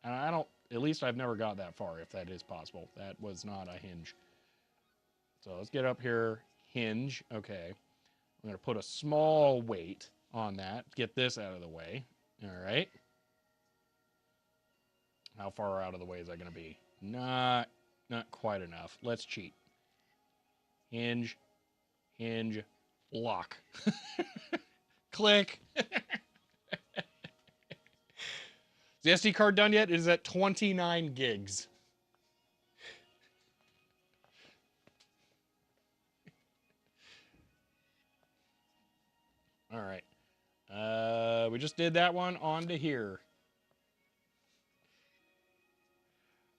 And I don't. At least I've never got that far. If that is possible, that was not a hinge. So let's get up here. Hinge. Okay. I'm going to put a small weight on that. Get this out of the way. All right. How far out of the way is that going to be? Not quite enough. Let's cheat. Hinge. Hinge. Lock. Click. Is the SD card done yet? It is at 29 gigs. All right. We just did that one onto here.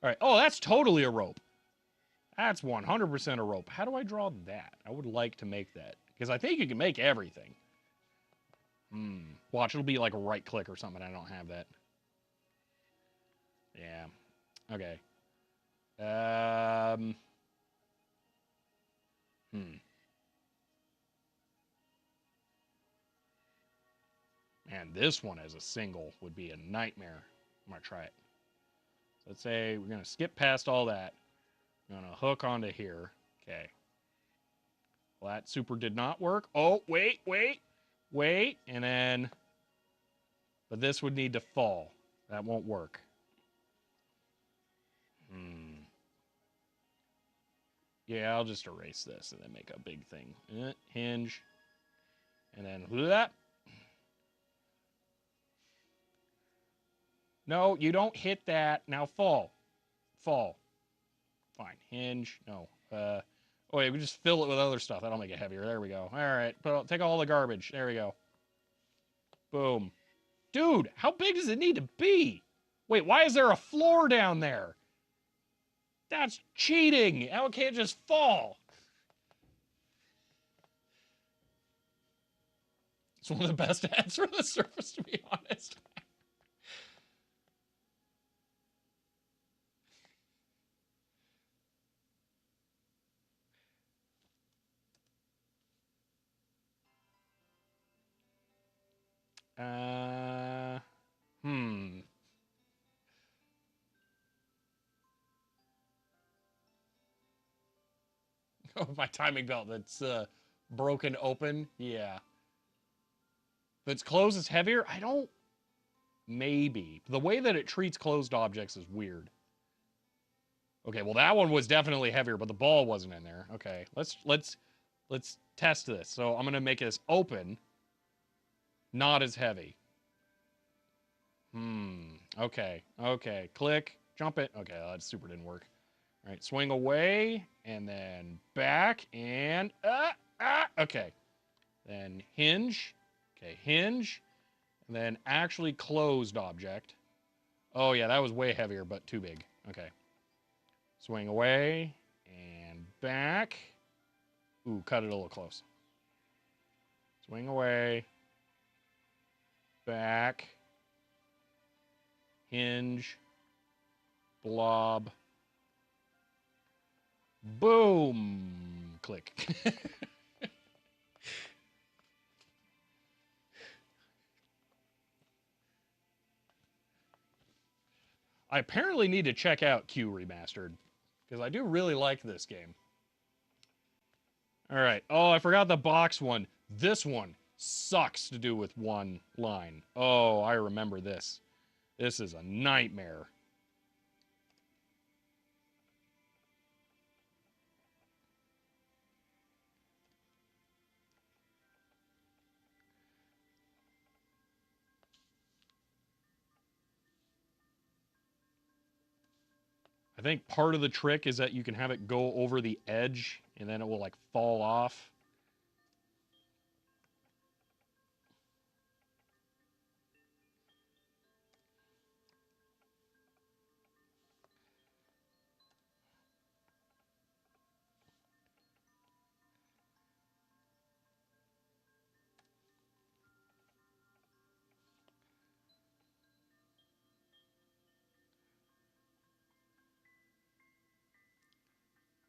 All right. Oh, that's totally a rope. That's 100% a rope. How do I draw that? I would like to make that. Because I think you can make everything. Watch, it'll be like a right click or something. I don't have that. Yeah. Okay. Man, this one as a single would be a nightmare. I'm going to try it. So let's say we're going to skip past all that. I'm going to hook onto here. Okay. Well, that super did not work. Oh, wait. And then, but this would need to fall. That won't work. Yeah, I'll just erase this and then make a big thing. Hinge. And then that. No, you don't hit that. Now fall. Fall. Fine. Hinge. No. Oh, wait, we just fill it with other stuff. That'll make it heavier. There we go. All right. Take all the garbage. There we go. Boom. Dude, how big does it need to be? Wait, why is there a floor down there? That's cheating. How can't it just fall? It's one of the best ads for the Surface, to be honest. Hmm. Oh, my timing belt that's broken open. Yeah. If it's closed, it's heavier. I don't. Maybe the way that it treats closed objects is weird. Okay, well that one was definitely heavier, but the ball wasn't in there. Okay, let's test this. So I'm gonna make this open, not as heavy. Okay. Okay. Click. Jump it. Okay, that super didn't work. All right, swing away and then back and okay. Then hinge. Okay, hinge. And then actually closed object. Oh yeah, that was way heavier, but too big. Okay. Swing away and back. Ooh, cut it a little close. Swing away. Back. Hinge. Blob. Boom. Click. I apparently need to check out Q Remastered because I do really like this game. All right. Oh, I forgot the box one. This one sucks to do with one line. Oh, I remember this. This is a nightmare. I think part of the trick is that you can have it go over the edge and then it will like fall off.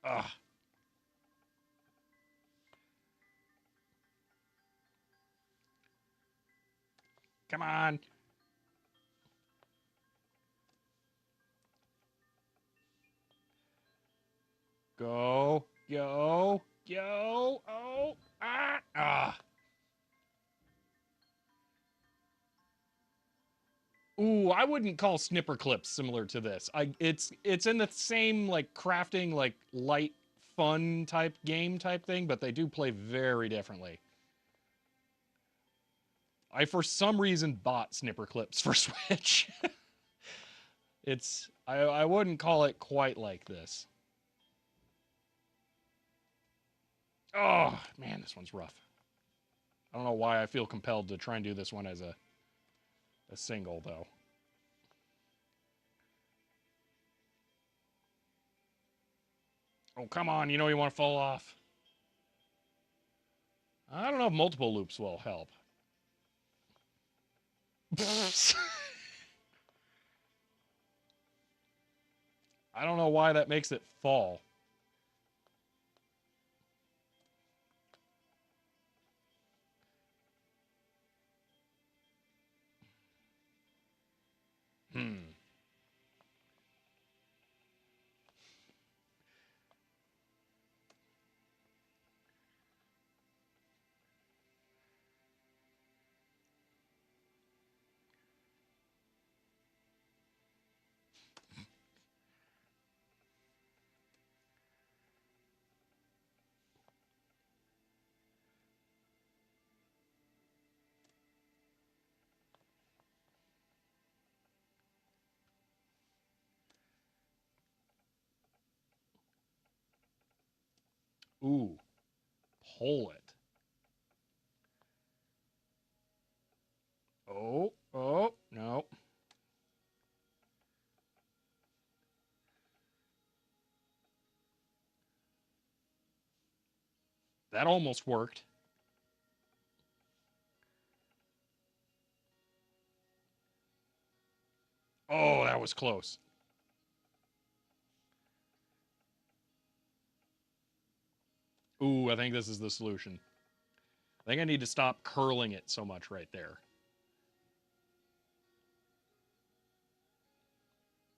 Ugh. Come on. Go. Go. Go. Oh. Ah. Ooh, I wouldn't call snipper clips similar to this. It's in the same like crafting like light fun type game type thing, but they do play very differently. I for some reason bought snipper clips for Switch. I wouldn't call it quite like this. Oh, man, this one's rough. I don't know why I feel compelled to try and do this one as a single though. Oh, come on, you know you want to fall off. I don't know if multiple loops will help. I don't know why that makes it fall. Hmm. Ooh, pull it. Oh, oh, no. That almost worked. Oh, that was close. Ooh, I think this is the solution. I think I need to stop curling it so much right there.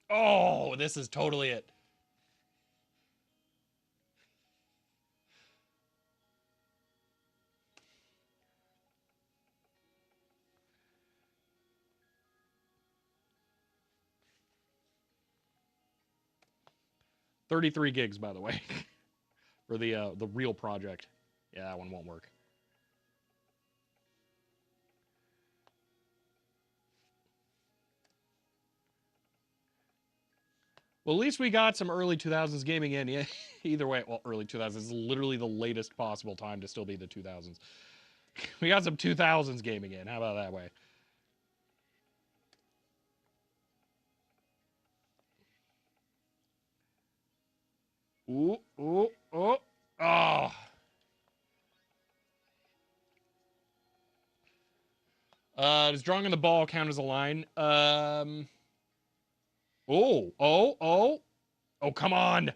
Oh, this is totally it. 33 gigs, by the way, for the real project. Yeah, that one won't work. Well, at least we got some early 2000s gaming in. Yeah, either way, well, early 2000s is literally the latest possible time to still be the 2000s. We got some 2000s gaming in. How about that way? Ooh, ooh, oh, oh. Does drawing on the ball count as a line? Oh, oh, oh, oh! Come on!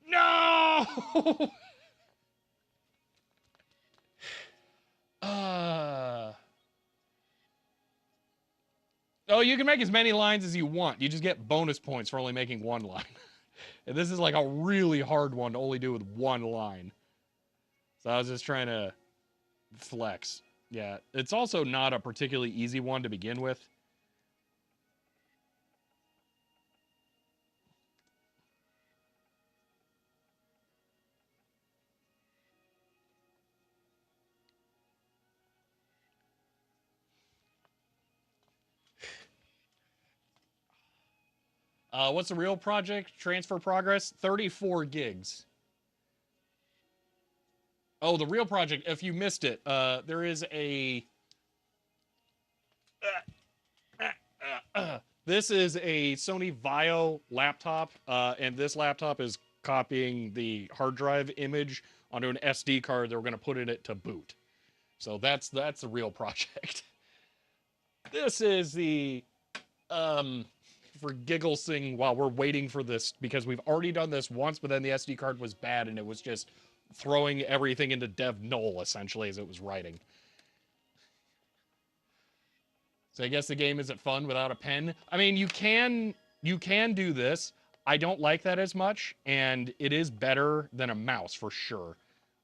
No! uh. Oh, you can make as many lines as you want. You just get bonus points for only making one line. And this is like a really hard one to only do with one line. So I was just trying to flex. Yeah, it's also not a particularly easy one to begin with. What's the real project? Transfer progress? 34 gigs. Oh, the real project, if you missed it, there is a... this is a Sony Vaio laptop, and this laptop is copying the hard drive image onto an SD card that we're going to put in it to boot. So that's the real project. This is the for giggles thing while we're waiting for this, because we've already done this once, but then the SD card was bad and it was just throwing everything into dev null essentially as it was writing. So I guess the game isn't fun without a pen. I mean, you can do this. I don't like that as much, and it is better than a mouse for sure.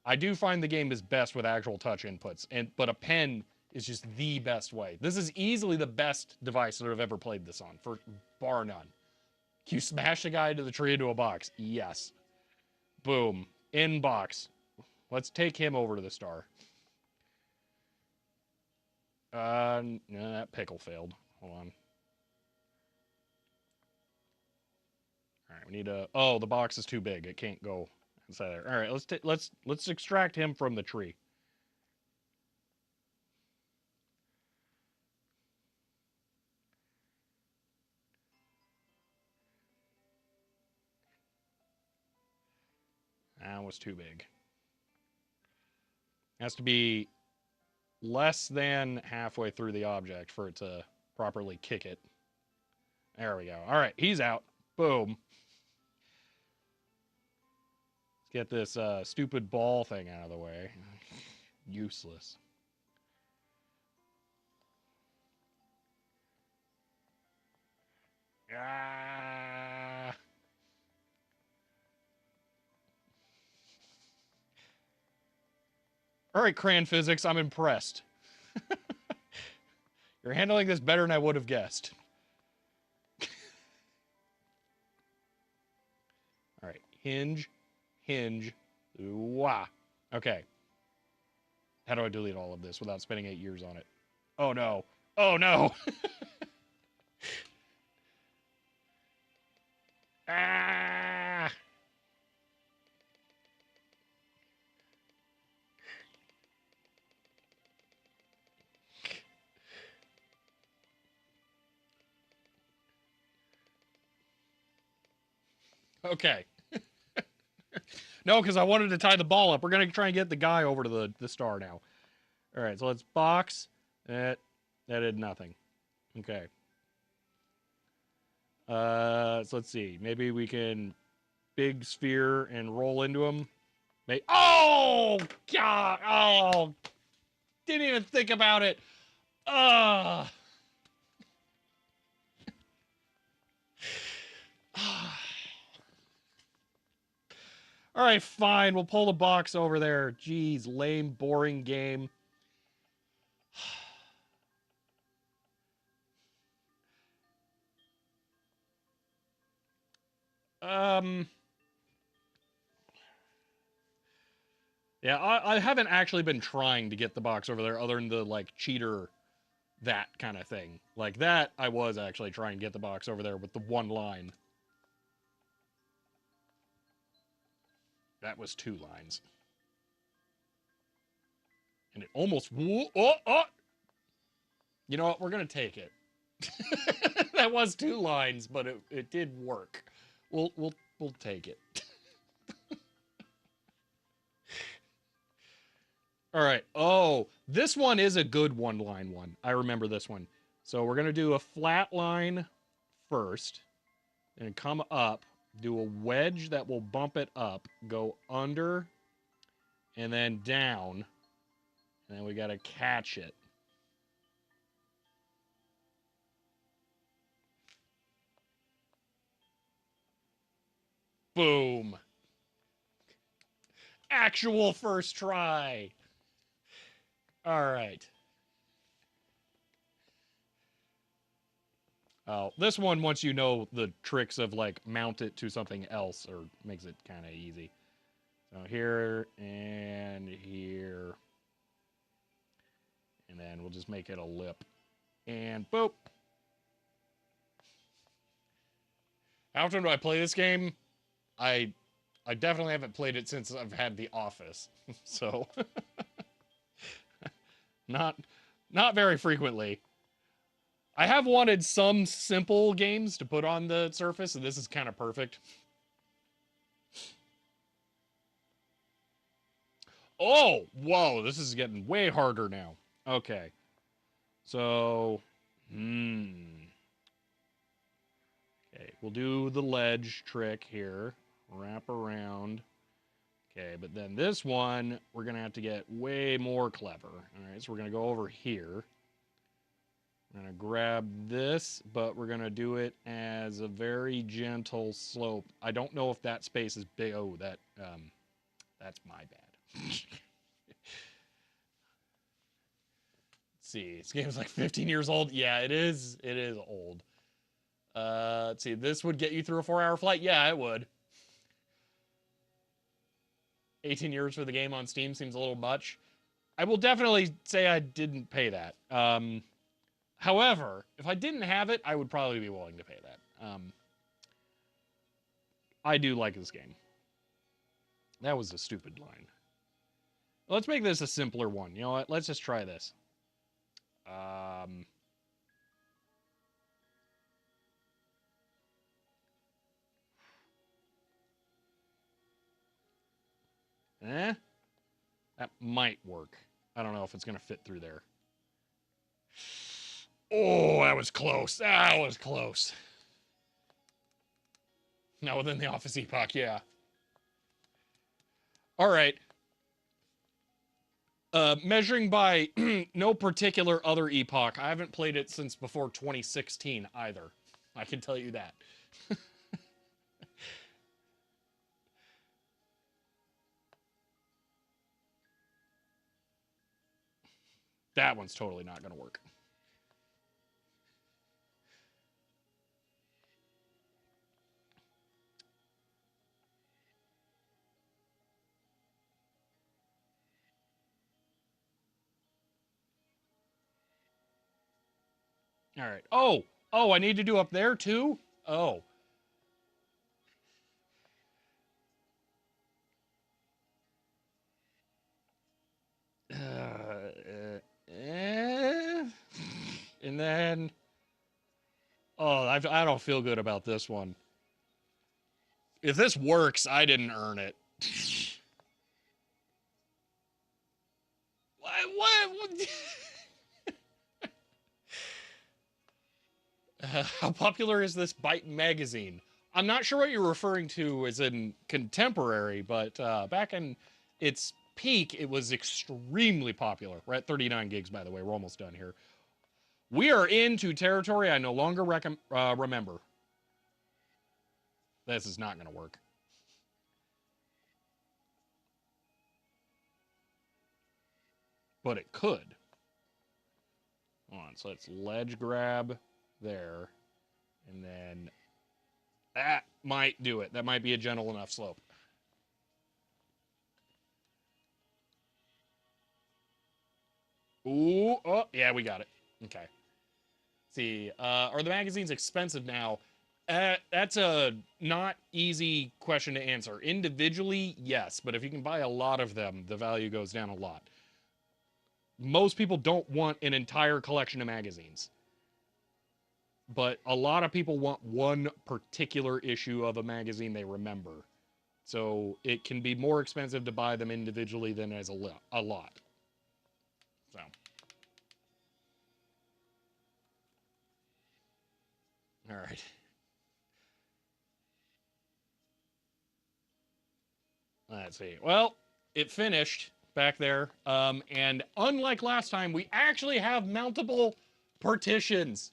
I do find the game is best with actual touch inputs, but a pen is just the best way. This is easily the best device that I've ever played this on, for bar none. Can you smash a guy into the tree into a box? Yes. Boom. In box. Let's take him over to the star. No, that pickle failed. Hold on. All right, we need to. Oh, the box is too big. It can't go inside there. All right, let's extract him from the tree. That was too big. Has to be less than halfway through the object for it to properly kick it. There we go. All right, he's out. Boom. Let's get this stupid ball thing out of the way. Useless. Ah. All right, Cran Physics, I'm impressed. You're handling this better than I would have guessed. All right, hinge, hinge, wah. Okay. How do I delete all of this without spending 8 years on it? Oh no. Oh no. Ah. Okay. No, because I wanted to tie the ball up. We're going to try and get the guy over to the star now. All right, so let's box. That did nothing. Okay. So let's see. Maybe we can big sphere and roll into him. Oh, God. Oh, didn't even think about it. Ugh. All right, fine. We'll pull the box over there. Jeez, lame, boring game. Um. Yeah, I haven't actually been trying to get the box over there other than the, like, cheater, that kind of thing. Like, that, I was actually trying to get the box over there with the one line. That was 2 lines. And it almost... Oh! You know what? We're going to take it. That was 2 lines, but it did work. We'll take it. All right. Oh, this one is a good one-line one. I remember this one. So we're going to do a flat line first, and come up, do a wedge that will bump it up, go under, and then down, and then we got to catch it. Boom. Actual first try. All right. Oh, this one, once you know the tricks of, like, mount it to something else, or makes it kind of easy. So here and here. And then we'll just make it a lip. And boop. How often do I play this game? I definitely haven't played it since I've had The Office. So not very frequently. I have wanted some simple games to put on the Surface, and this is kind of perfect. Oh, whoa, this is getting way harder now. Okay. So, Okay, we'll do the ledge trick here. Wrap around. Okay, but then this one, we're going to have to get way more clever. All right, so we're going to go over here. We're going to grab this, but we're going to do it as a very gentle slope. I don't know if that space is big. Oh, that's my bad. Let's see. This game's like 15 years old. Yeah, it is. It is old. Let's see. This would get you through a 4-hour flight. Yeah, it would. 18 years for the game on Steam seems a little much. I will definitely say I didn't pay that. However, if I didn't have it, I would probably be willing to pay that. I do like this game. That was a stupid line. Let's make this a simpler one. You know what? Let's just try this. Eh? That might work. I don't know if it's going to fit through there. Oh, that was close. That was close. Now within the Office epoch, yeah. All right. Measuring by no particular other epoch, I haven't played it since before 2016 either. I can tell you that. That one's totally not going to work. All right. Oh, I need to do up there too? Oh. Eh. And then, oh, I don't feel good about this one. If this works, I didn't earn it. What? How popular is this Byte magazine? I'm not sure what you're referring to as in contemporary, but back in its peak, it was extremely popular. We're at 39 gigs, by the way. We're almost done here. We are into territory I no longer remember. This is not going to work. But it could. Hold on, so let's ledge grab there. And then that might do it. That might be a gentle enough slope. Ooh, oh, yeah, we got it. Okay. See, are the magazines expensive now? That's a not easy question to answer. Individually, yes, but if you can buy a lot of them, the value goes down a lot. Most people don't want an entire collection of magazines, but a lot of people want one particular issue of a magazine they remember. So it can be more expensive to buy them individually than as a lot. So, all right. Let's see. Well, it finished back there. And unlike last time, we actually have mountable partitions.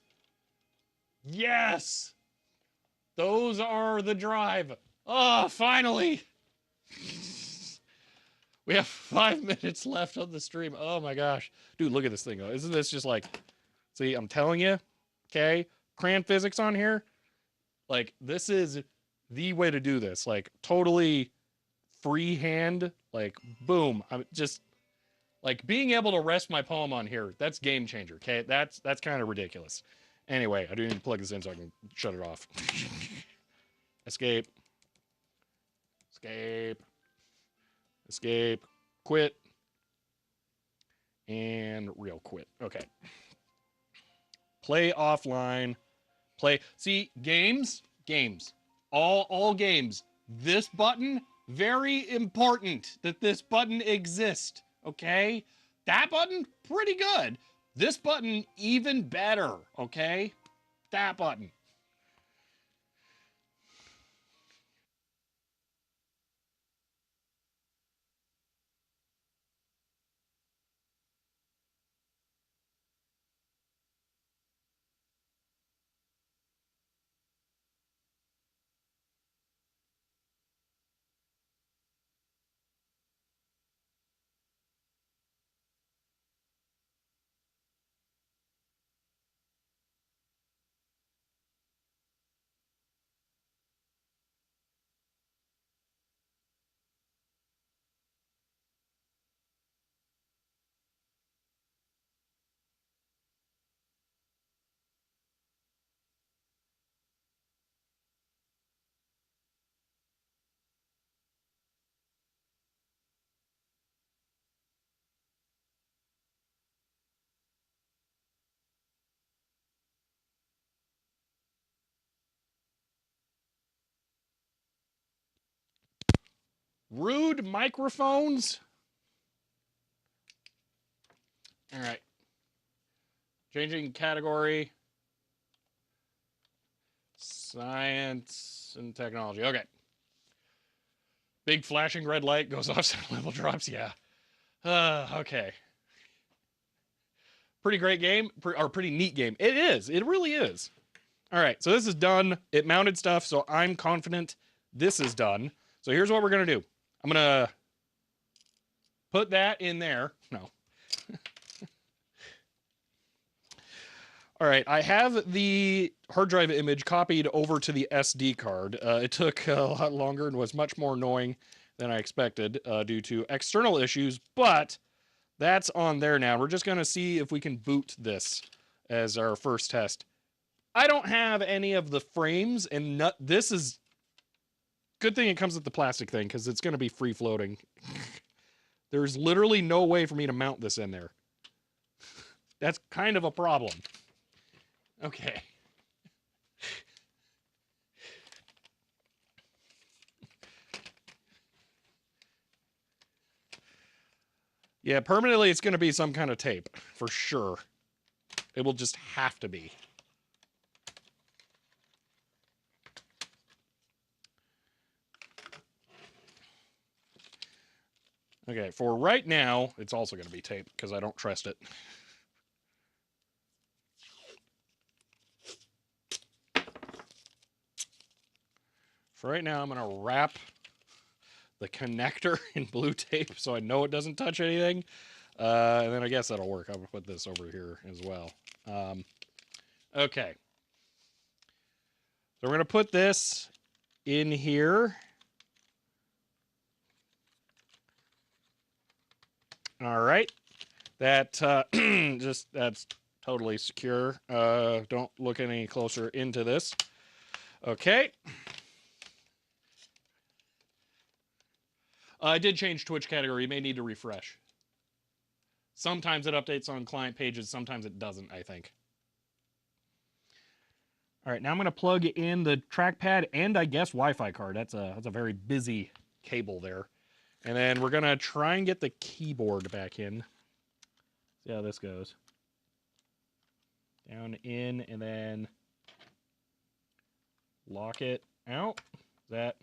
Yes! Those are the drive. Oh, finally! We have 5 minutes left on the stream. Oh my gosh. Dude, look at this thing. Isn't this just like, see, I'm telling you, okay? Crayon physics on here. Like, this is the way to do this. Like, totally freehand. Like, boom. I'm just, like, being able to rest my palm on here, that's game changer, okay? That's kind of ridiculous. Anyway, I do need to plug this in so I can shut it off. Escape. Escape. Escape. Quit. And real quit. Okay. Play offline. Play. See, games. Games. All games. This button, very important that this button exists. Okay? That button, pretty good. This button, even better. Okay? That button. Rude microphones. All right. Changing category. Science and technology. Okay. Big flashing red light goes off, sound level drops. Yeah. Okay. Pretty great game, or pretty neat game. It is. It really is. All right. So this is done. It mounted stuff, so I'm confident this is done. So here's what we're going to do. I'm going to put that in there. No. All right, I have the hard drive image copied over to the SD card. It took a lot longer and was much more annoying than I expected due to external issues, but that's on there now. We're just going to see if we can boot this as our first test. I don't have any of the frames, and this is good thing it comes with the plastic thing because it's going to be free floating. There's literally no way for me to mount this in there. That's kind of a problem. Okay. Yeah, permanently it's going to be some kind of tape, for sure. It will just have to be. Okay, for right now, it's also going to be tape, because I don't trust it. For right now, I'm going to wrap the connector in blue tape so I know it doesn't touch anything. And then I guess that'll work. I'll put this over here as well. Okay. So we're going to put this in here. All right. That that's totally secure. Don't look any closer into this. Okay. I did change Twitch category. You may need to refresh. Sometimes it updates on client pages. Sometimes it doesn't, I think. All right, now I'm going to plug in the trackpad and I guess Wi-Fi card. That's a very busy cable there. And then we're going to try and get the keyboard back in. See how this goes. Down, in, and then lock it out. That...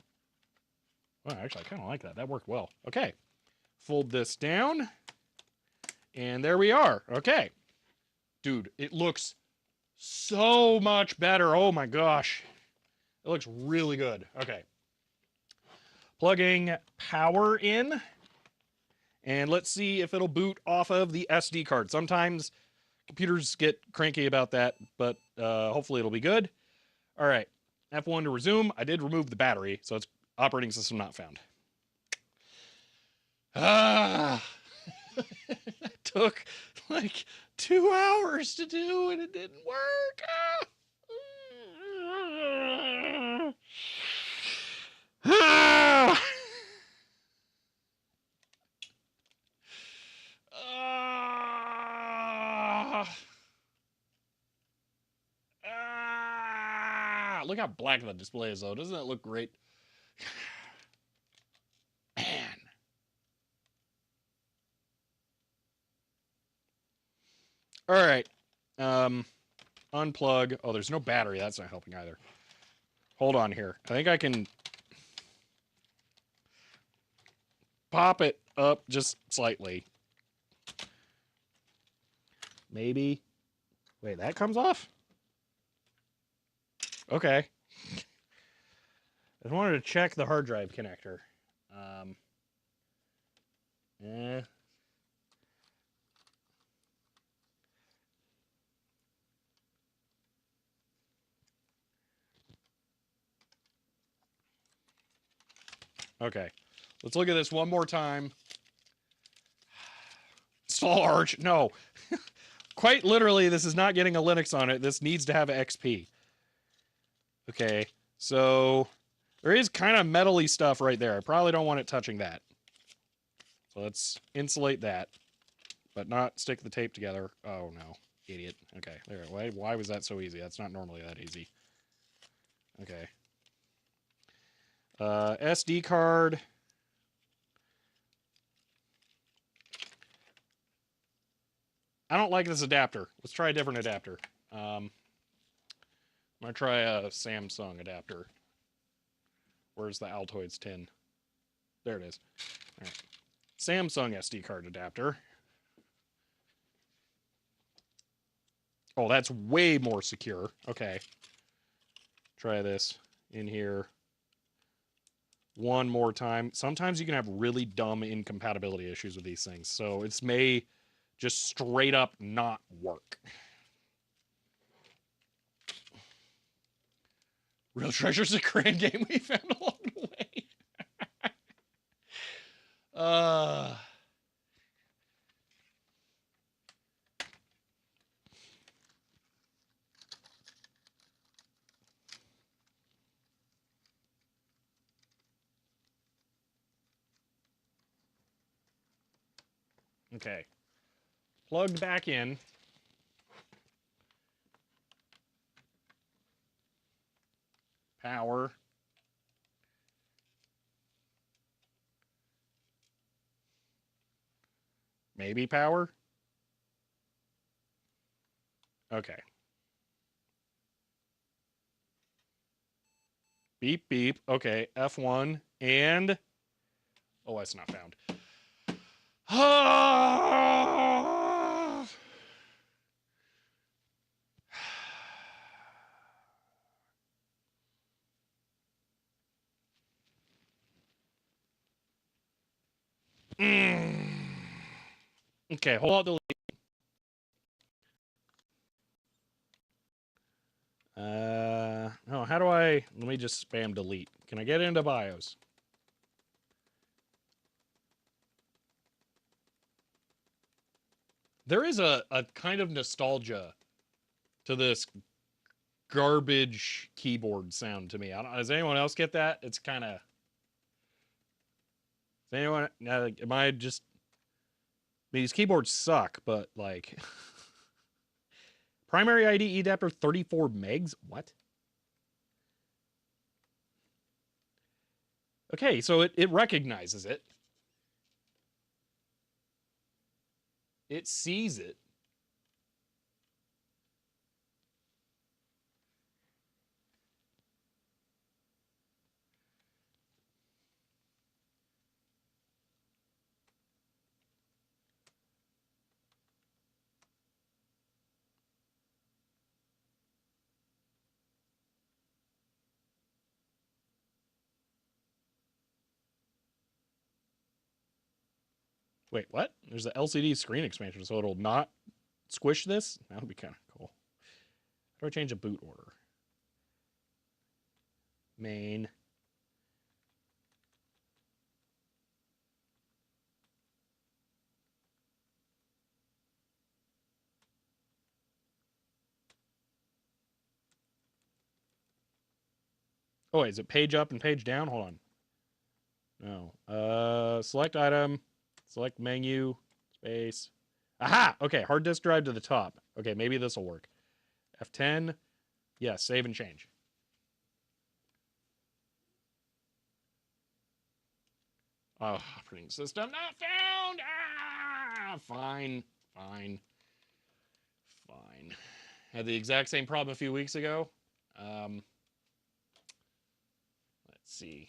Well, actually, I kind of like that. That worked well. Okay. Fold this down. And there we are. Okay. Dude, it looks so much better. Oh my gosh. It looks really good. Okay. Plugging power in. And let's see if it'll boot off of the SD card. Sometimes computers get cranky about that, but hopefully it'll be good. All right. F1 to resume. I did remove the battery, so it's operating system not found. Ah. It took like 2 hours to do and it didn't work. Ah. Ah. Ah. Look how black the display is, though. Doesn't that look great? Man. All right. Unplug. Oh, there's no battery. That's not helping either. Hold on here. I think I can pop it up just slightly. Maybe. Wait, that comes off? Okay. I wanted to check the hard drive connector. Eh. Okay. Let's look at this one more time. Install Arch. No. Quite literally, this is not getting a Linux on it. This needs to have XP. Okay. So there is kind of metally stuff right there. I probably don't want it touching that. So let's insulate that, but not stick the tape together. Oh, no. Idiot. Okay. There. Why was that so easy? That's not normally that easy. Okay. SD card. I don't like this adapter. Let's try a different adapter. I'm going to try a Samsung adapter. Where's the Altoids tin? There it is. All right. Samsung SD card adapter. Oh, that's way more secure. Okay. Try this in here one more time. Sometimes you can have really dumb incompatibility issues with these things. So it may just straight up not work. Real Treasure's a grand game we found along the way. uh... Okay. Plugged back in. Power. Maybe power. Okay. Beep, beep. Okay. F1. And. Oh, it's not found. Okay, hold on. Delete. No, how do I? Let me just spam delete. Can I get into BIOS? There is a kind of nostalgia to this garbage keyboard sound to me. Does anyone else get that? It's kind of. Does anyone? Am I just? I mean, these keyboards suck, but like. Primary ID adapter 34 megs? What? Okay, so it recognizes it. It sees it. Wait, what? There's an LCD screen expansion, so it'll not squish this? That would be kind of cool. How do I change a boot order? Main. Oh, wait, is it page up and page down? Hold on. No. Select item. Select menu. Space. Aha! Okay, hard disk drive to the top. Okay, maybe this will work. F10. Yeah, save and change. Oh, operating system not found! Ah! Fine. Fine. Fine. Had the exact same problem a few weeks ago. Let's see.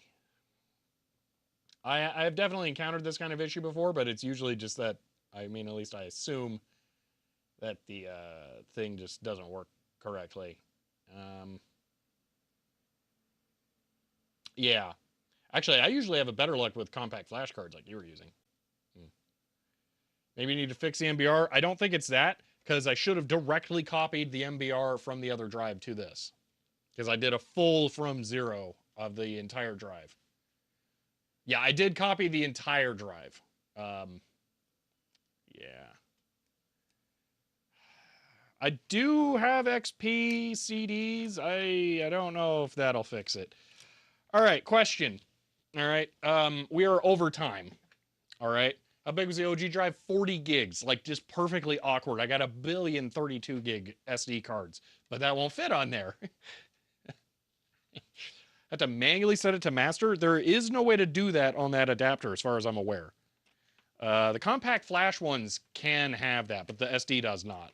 I have definitely encountered this kind of issue before, but it's usually just that, I mean, at least I assume that the thing just doesn't work correctly. Yeah. Actually, I usually have a better luck with compact flash cards like you were using. Maybe you need to fix the MBR. I don't think it's that, because I should have directly copied the MBR from the other drive to this. Because I did a full from zero of the entire drive. Yeah, I did copy the entire drive. Yeah. I do have XP CDs. I don't know if that'll fix it. All right, question. All right, we are over time. All right. How big was the OG drive? 40 gigs, like just perfectly awkward. I got a billion 32 gig SD cards, but that won't fit on there. I have to manually set it to master. There is no way to do that on that adapter, as far as I'm aware. The compact flash ones can have that, but the SD does not.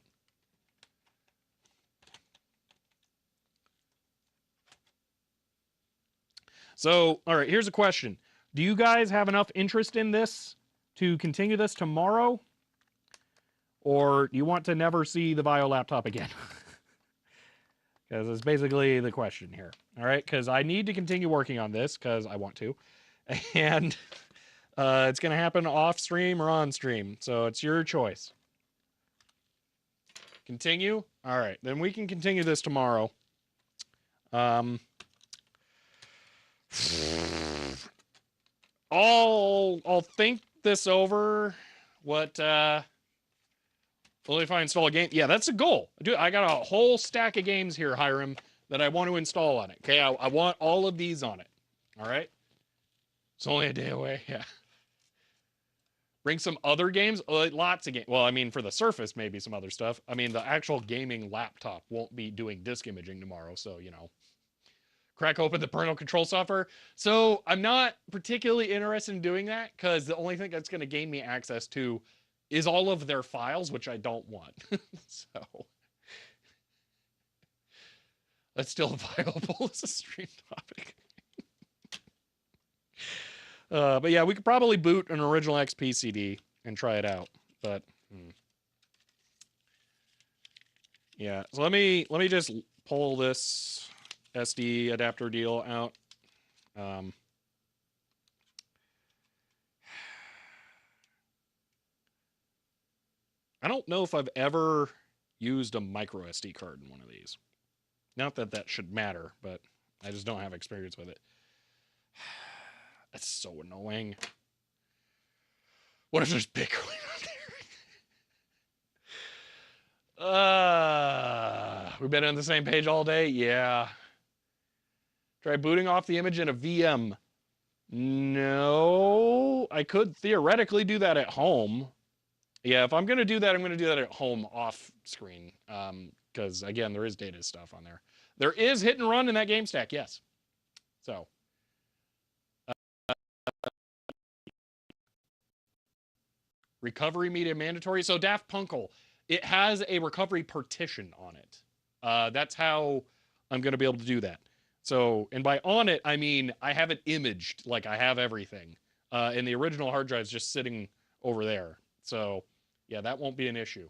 So, all right, here's a question. Do you guys have enough interest in this to continue this tomorrow? Or do you want to never see the Vaio laptop again? Because it's basically the question here. All right, because I need to continue working on this because I want to. And it's going to happen off stream or on stream. So it's your choice. Continue? All right, then we can continue this tomorrow. I'll think this over. What only if I install a game. Yeah, that's a goal. Dude, I got a whole stack of games here, Hiram, that I want to install on it. Okay, I want all of these on it. All right. It's only a day away. Yeah. Bring some other games. Lots of games. Well, I mean, for the Surface, maybe some other stuff. I mean, the actual gaming laptop won't be doing disk imaging tomorrow, so you know. Crack open the parental control software. So I'm not particularly interested in doing that because the only thing that's going to gain me access to is all of their files, which I don't want. So that's still viable as a stream topic. But yeah, we could probably boot an original XP CD and try it out. But yeah, so let me just pull this SD adapter deal out. I don't know if I've ever used a micro SD card in one of these. Not that that should matter, but I just don't have experience with it. That's so annoying. What if there's Bitcoin on there? We've been on the same page all day? Yeah. Try booting off the image in a VM. No, I could theoretically do that at home. Yeah, if I'm going to do that, I'm going to do that at home off screen. Because, again, there is data stuff on there. There is hit and run in that game stack, yes. So. Recovery media mandatory. So Daft Punkle, it has a recovery partition on it. That's how I'm going to be able to do that. So, and by on it, I mean I have it imaged, like I have everything. And the original hard drive is just sitting over there. So, yeah, that won't be an issue.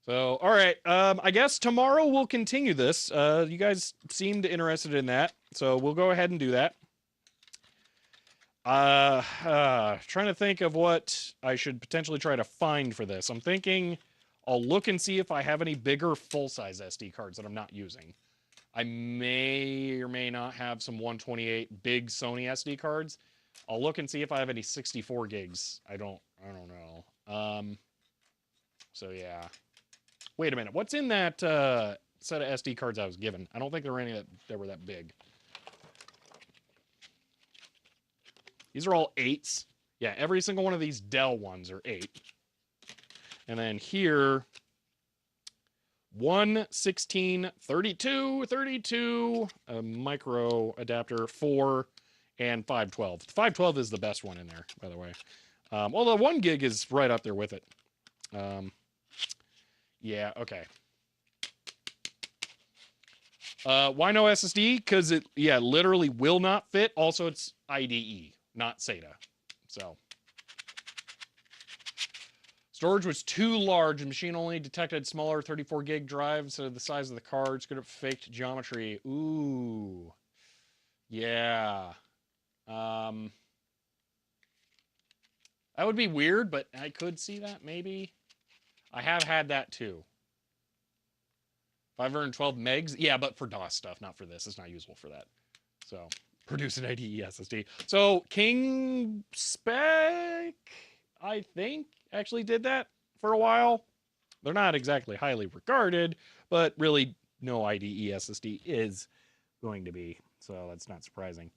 So, all right. I guess tomorrow we'll continue this. You guys seemed interested in that, so we'll go ahead and do that. Trying to think of what I should potentially try to find for this. I'm thinking I'll look and see if I have any bigger full-size SD cards that I'm not using. I may or may not have some 128 big Sony SD cards. I'll look and see if I have any 64 gigs. I don't know. So yeah. Wait a minute. What's in that set of SD cards I was given? I don't think there were any that were that big. These are all 8s. Yeah, every single one of these Dell ones are 8. And then here, 1, 16, 32, 32, a micro adapter, 4, and 512. 512 is the best one in there, by the way. Although 1 gig is right up there with it. Yeah, okay. Why no SSD? Because it, yeah, literally will not fit. Also, it's IDE, not SATA. So. Storage was too large. The machine only detected smaller 34 gig drives, so the size of the cards could have faked geometry. Ooh. Yeah. That would be weird, but I could see that maybe. I have had that too. 512 megs? Yeah, but for DOS stuff, not for this. It's not usable for that. So, produce an IDE SSD. So, King Spec, I think, actually did that for a while. They're not exactly highly regarded, but really no IDE SSD is going to be. So, that's not surprising.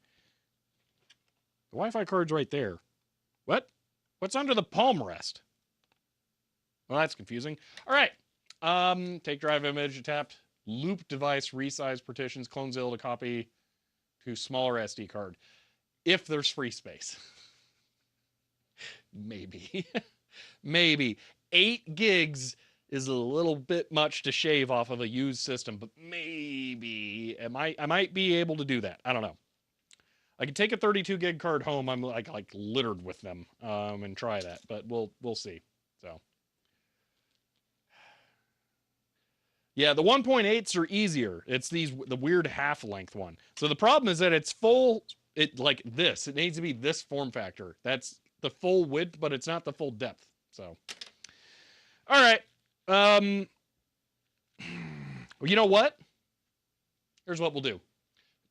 The Wi-Fi card's right there. What? What's under the palm rest? Well, that's confusing. All right. Take drive image, tapped. loop device, resize partitions, clonezilla to copy to smaller SD card. If there's free space. Maybe. Maybe. 8 gigs is a little bit much to shave off of a used system, but maybe I might be able to do that. I don't know. I could take a 32 gig card home. I'm like littered with them, and try that, but we'll see. So yeah, the 1.8s are easier. It's the weird half length one. So the problem is that it's full. It like this. It needs to be this form factor. That's the full width, but it's not the full depth. So all right. You know what? Here's what we'll do.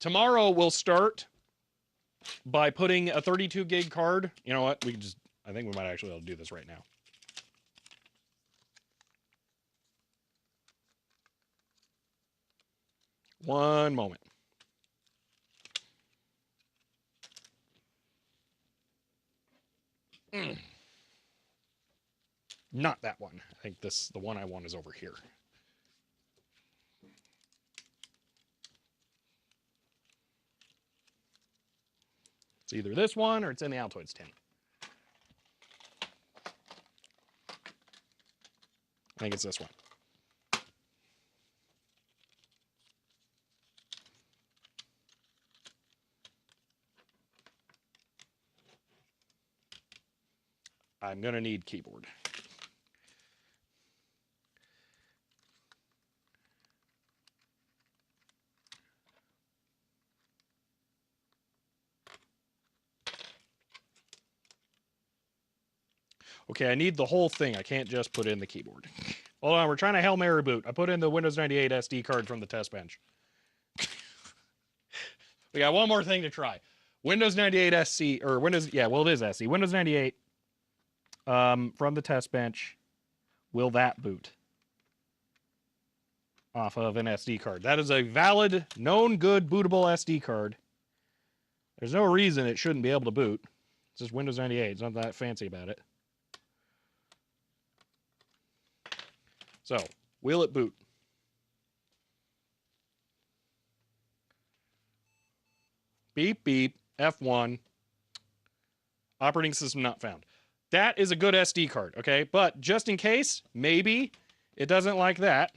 Tomorrow we'll start by putting a 32 gig card. You know what? I think we might actually be able to do this right now. One moment. Not that one. I think the one I want is over here. It's either this one or it's in the Altoids tin. I think it's this one. I'm going to need keyboard. Okay, I need the whole thing. I can't just put in the keyboard. Hold on, we're trying to Hail Mary boot. I put in the Windows 98 SD card from the test bench. We got one more thing to try. Windows 98 SC, or Windows, yeah, well, it is SC. Windows 98 from the test bench. Will that boot off of an SD card? That is a valid, known good bootable SD card. There's no reason it shouldn't be able to boot. It's just Windows 98. It's not that fancy about it. So, will it boot? Beep, beep, F1. Operating system not found. That is a good SD card, okay? But just in case, maybe it doesn't like that.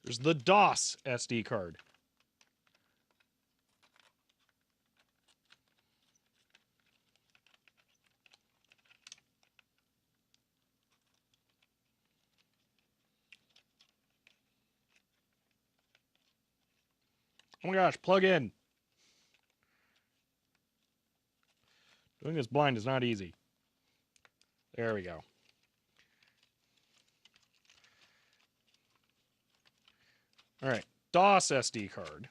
There's the DOS SD card. Oh my gosh, plug in. Doing this blind is not easy. There we go. All right, DOS SD card.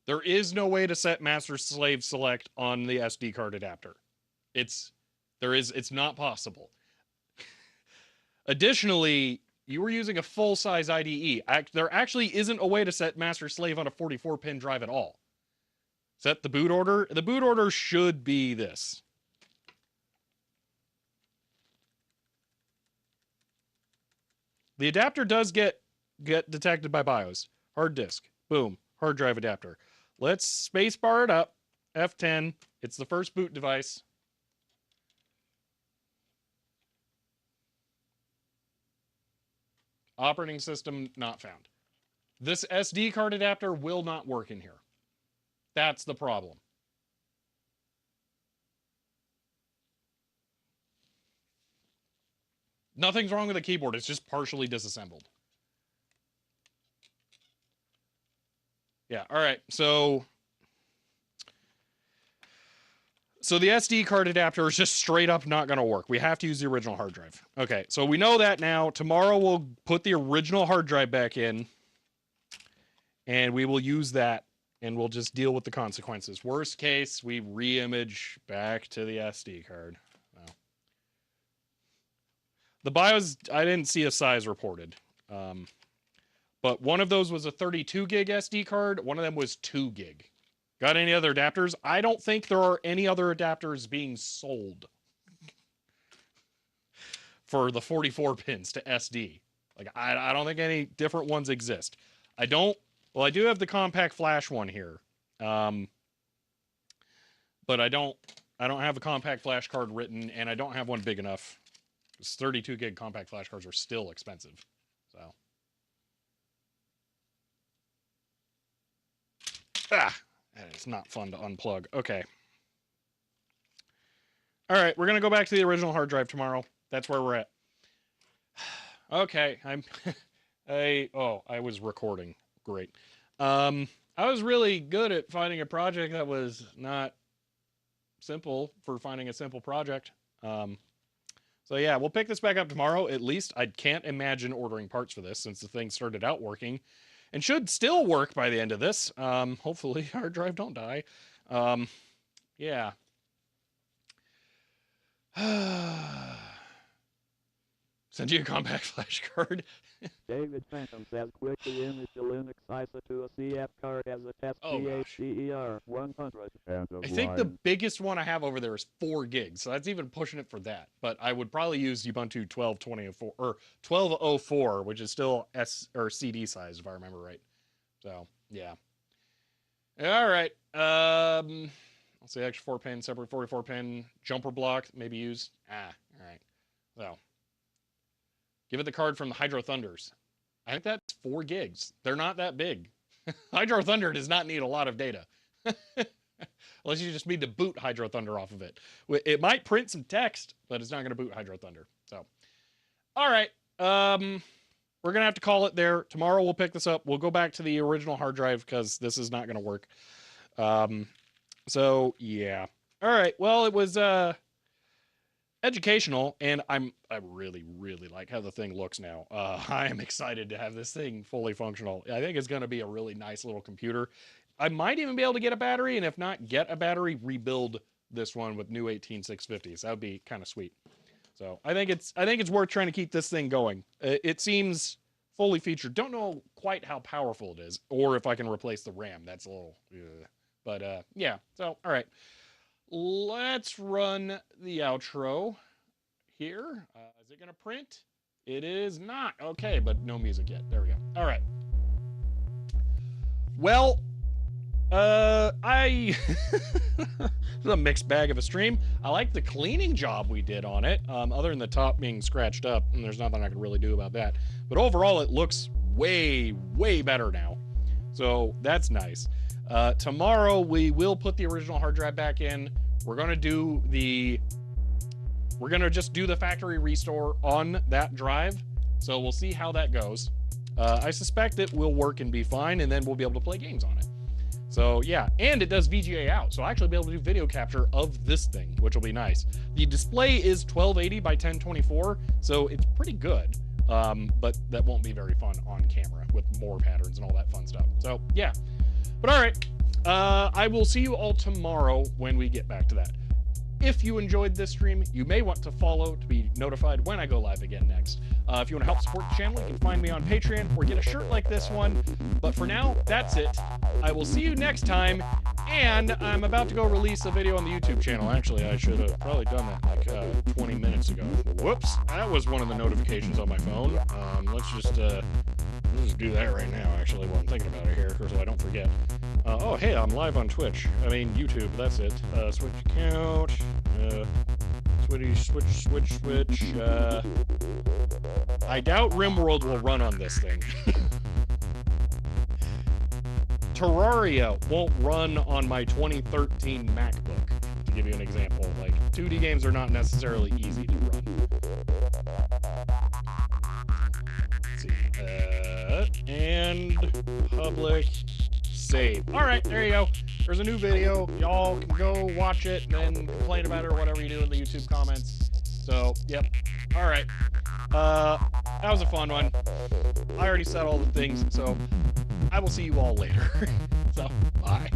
There is no way to set master slave select on the SD card adapter. It's not possible. Additionally, you were using a full-size IDE. There actually isn't a way to set master slave on a 44-pin drive at all. Set the boot order. The boot order should be this. The adapter does get detected by BIOS. Hard disk. Boom. Hard drive adapter. Let's spacebar it up. F10. It's the first boot device. Operating system not found. This SD card adapter will not work in here. That's the problem. Nothing's wrong with the keyboard. It's just partially disassembled. Yeah, all right. So So the SD card adapter is just straight up not going to work. We have to use the original hard drive. Okay, so we know that now. Tomorrow we'll put the original hard drive back in, and we will use that, and we'll just deal with the consequences. Worst case, we re-image back to the SD card. Well, the BIOS, I didn't see a size reported. But one of those was a 32 gig SD card. One of them was 2 gig. Got any other adapters? I don't think there are any other adapters being sold for the 44 pins to SD. Like, I don't think any different ones exist. I do have the compact flash one here. But I don't have a compact flash card written, and I don't have one big enough. 32 gig compact flash cards are still expensive. So. It's not fun to unplug. Okay. All right, we're going to go back to the original hard drive tomorrow. That's where we're at. Okay, I was recording. Great. I was really good at finding a project that was not simple for finding a simple project. So yeah, we'll pick this back up tomorrow. At least I can't imagine ordering parts for this since the thing started out working. And should still work by the end of this. Hopefully, hard drive don't die. Yeah. Send you a compact flash card.
David Phantom says quickly image the Linux ISA to a CF card as a test PHCER 100.
I think the biggest one I have over there is 4 gigs, so that's even pushing it for that. But I would probably use Ubuntu 12.20.04 or 12.04, which is still S or CD size if I remember right. So yeah. All right. Let's say extra 4-pin, separate 44-pin jumper block. Maybe use. All right. So. Give it the card from the Hydro Thunders. I think that's 4 gigs. They're not that big. Hydro Thunder does not need a lot of data. Unless you just need to boot Hydro Thunder off of it. It might print some text, but it's not going to boot Hydro Thunder. So, all right. We're going to have to call it there. Tomorrow we'll pick this up. We'll go back to the original hard drive because this is not going to work. So, yeah. All right. Well, it was... educational, and I really like how the thing looks now. I am excited to have this thing fully functional. I think it's going to be a really nice little computer. I might even be able to get a battery, and if not get a battery, rebuild this one with new 18650s. That would be kind of sweet. So I think it's worth trying to keep this thing going. It seems fully featured. Don't know quite how powerful it is, or if I can replace the RAM. That's a little, but yeah. So all right. Let's run the outro here. Is it going to print? It is not. Okay, but no music yet. There we go. All right. Well, this is a mixed bag of a stream. I like the cleaning job we did on it, other than the top being scratched up, and there's nothing I can really do about that. But overall, it looks way better now. So that's nice. Tomorrow we will put the original hard drive back in. We're gonna just do the factory restore on that drive. So we'll see how that goes. I suspect it will work and be fine, and then we'll be able to play games on it. So yeah, and it does VGA out, so I'll actually be able to do video capture of this thing, which will be nice. The display is 1280 by 1024, so it's pretty good. But that won't be very fun on camera with more patterns and all that fun stuff. So yeah. But all right, I will see you all tomorrow when we get back to that. If you enjoyed this stream, you may want to follow to be notified when I go live again next. If you want to help support the channel, you can find me on Patreon or get a shirt like this one. But for now, that's it. I will see you next time, and I'm about to go release a video on the YouTube channel. Actually, I should have probably done that like 20 minutes ago. Whoops, that was one of the notifications on my phone. Let's just do that right now, actually, while I'm thinking about it here, so I don't forget. Oh, hey, I'm live on Twitch. I mean, YouTube, that's it. Switch account. Switch. I doubt RimWorld will run on this thing. Terraria won't run on my 2013 MacBook, to give you an example. Like, 2D games are not necessarily easy to run. Let's see. And public save. All right, there you go. there's a new video. Y'all can go watch it and then complain about it or whatever you do in the YouTube comments. So, yep. All right. That was a fun one. I already said all the things, so I will see you all later. So, bye.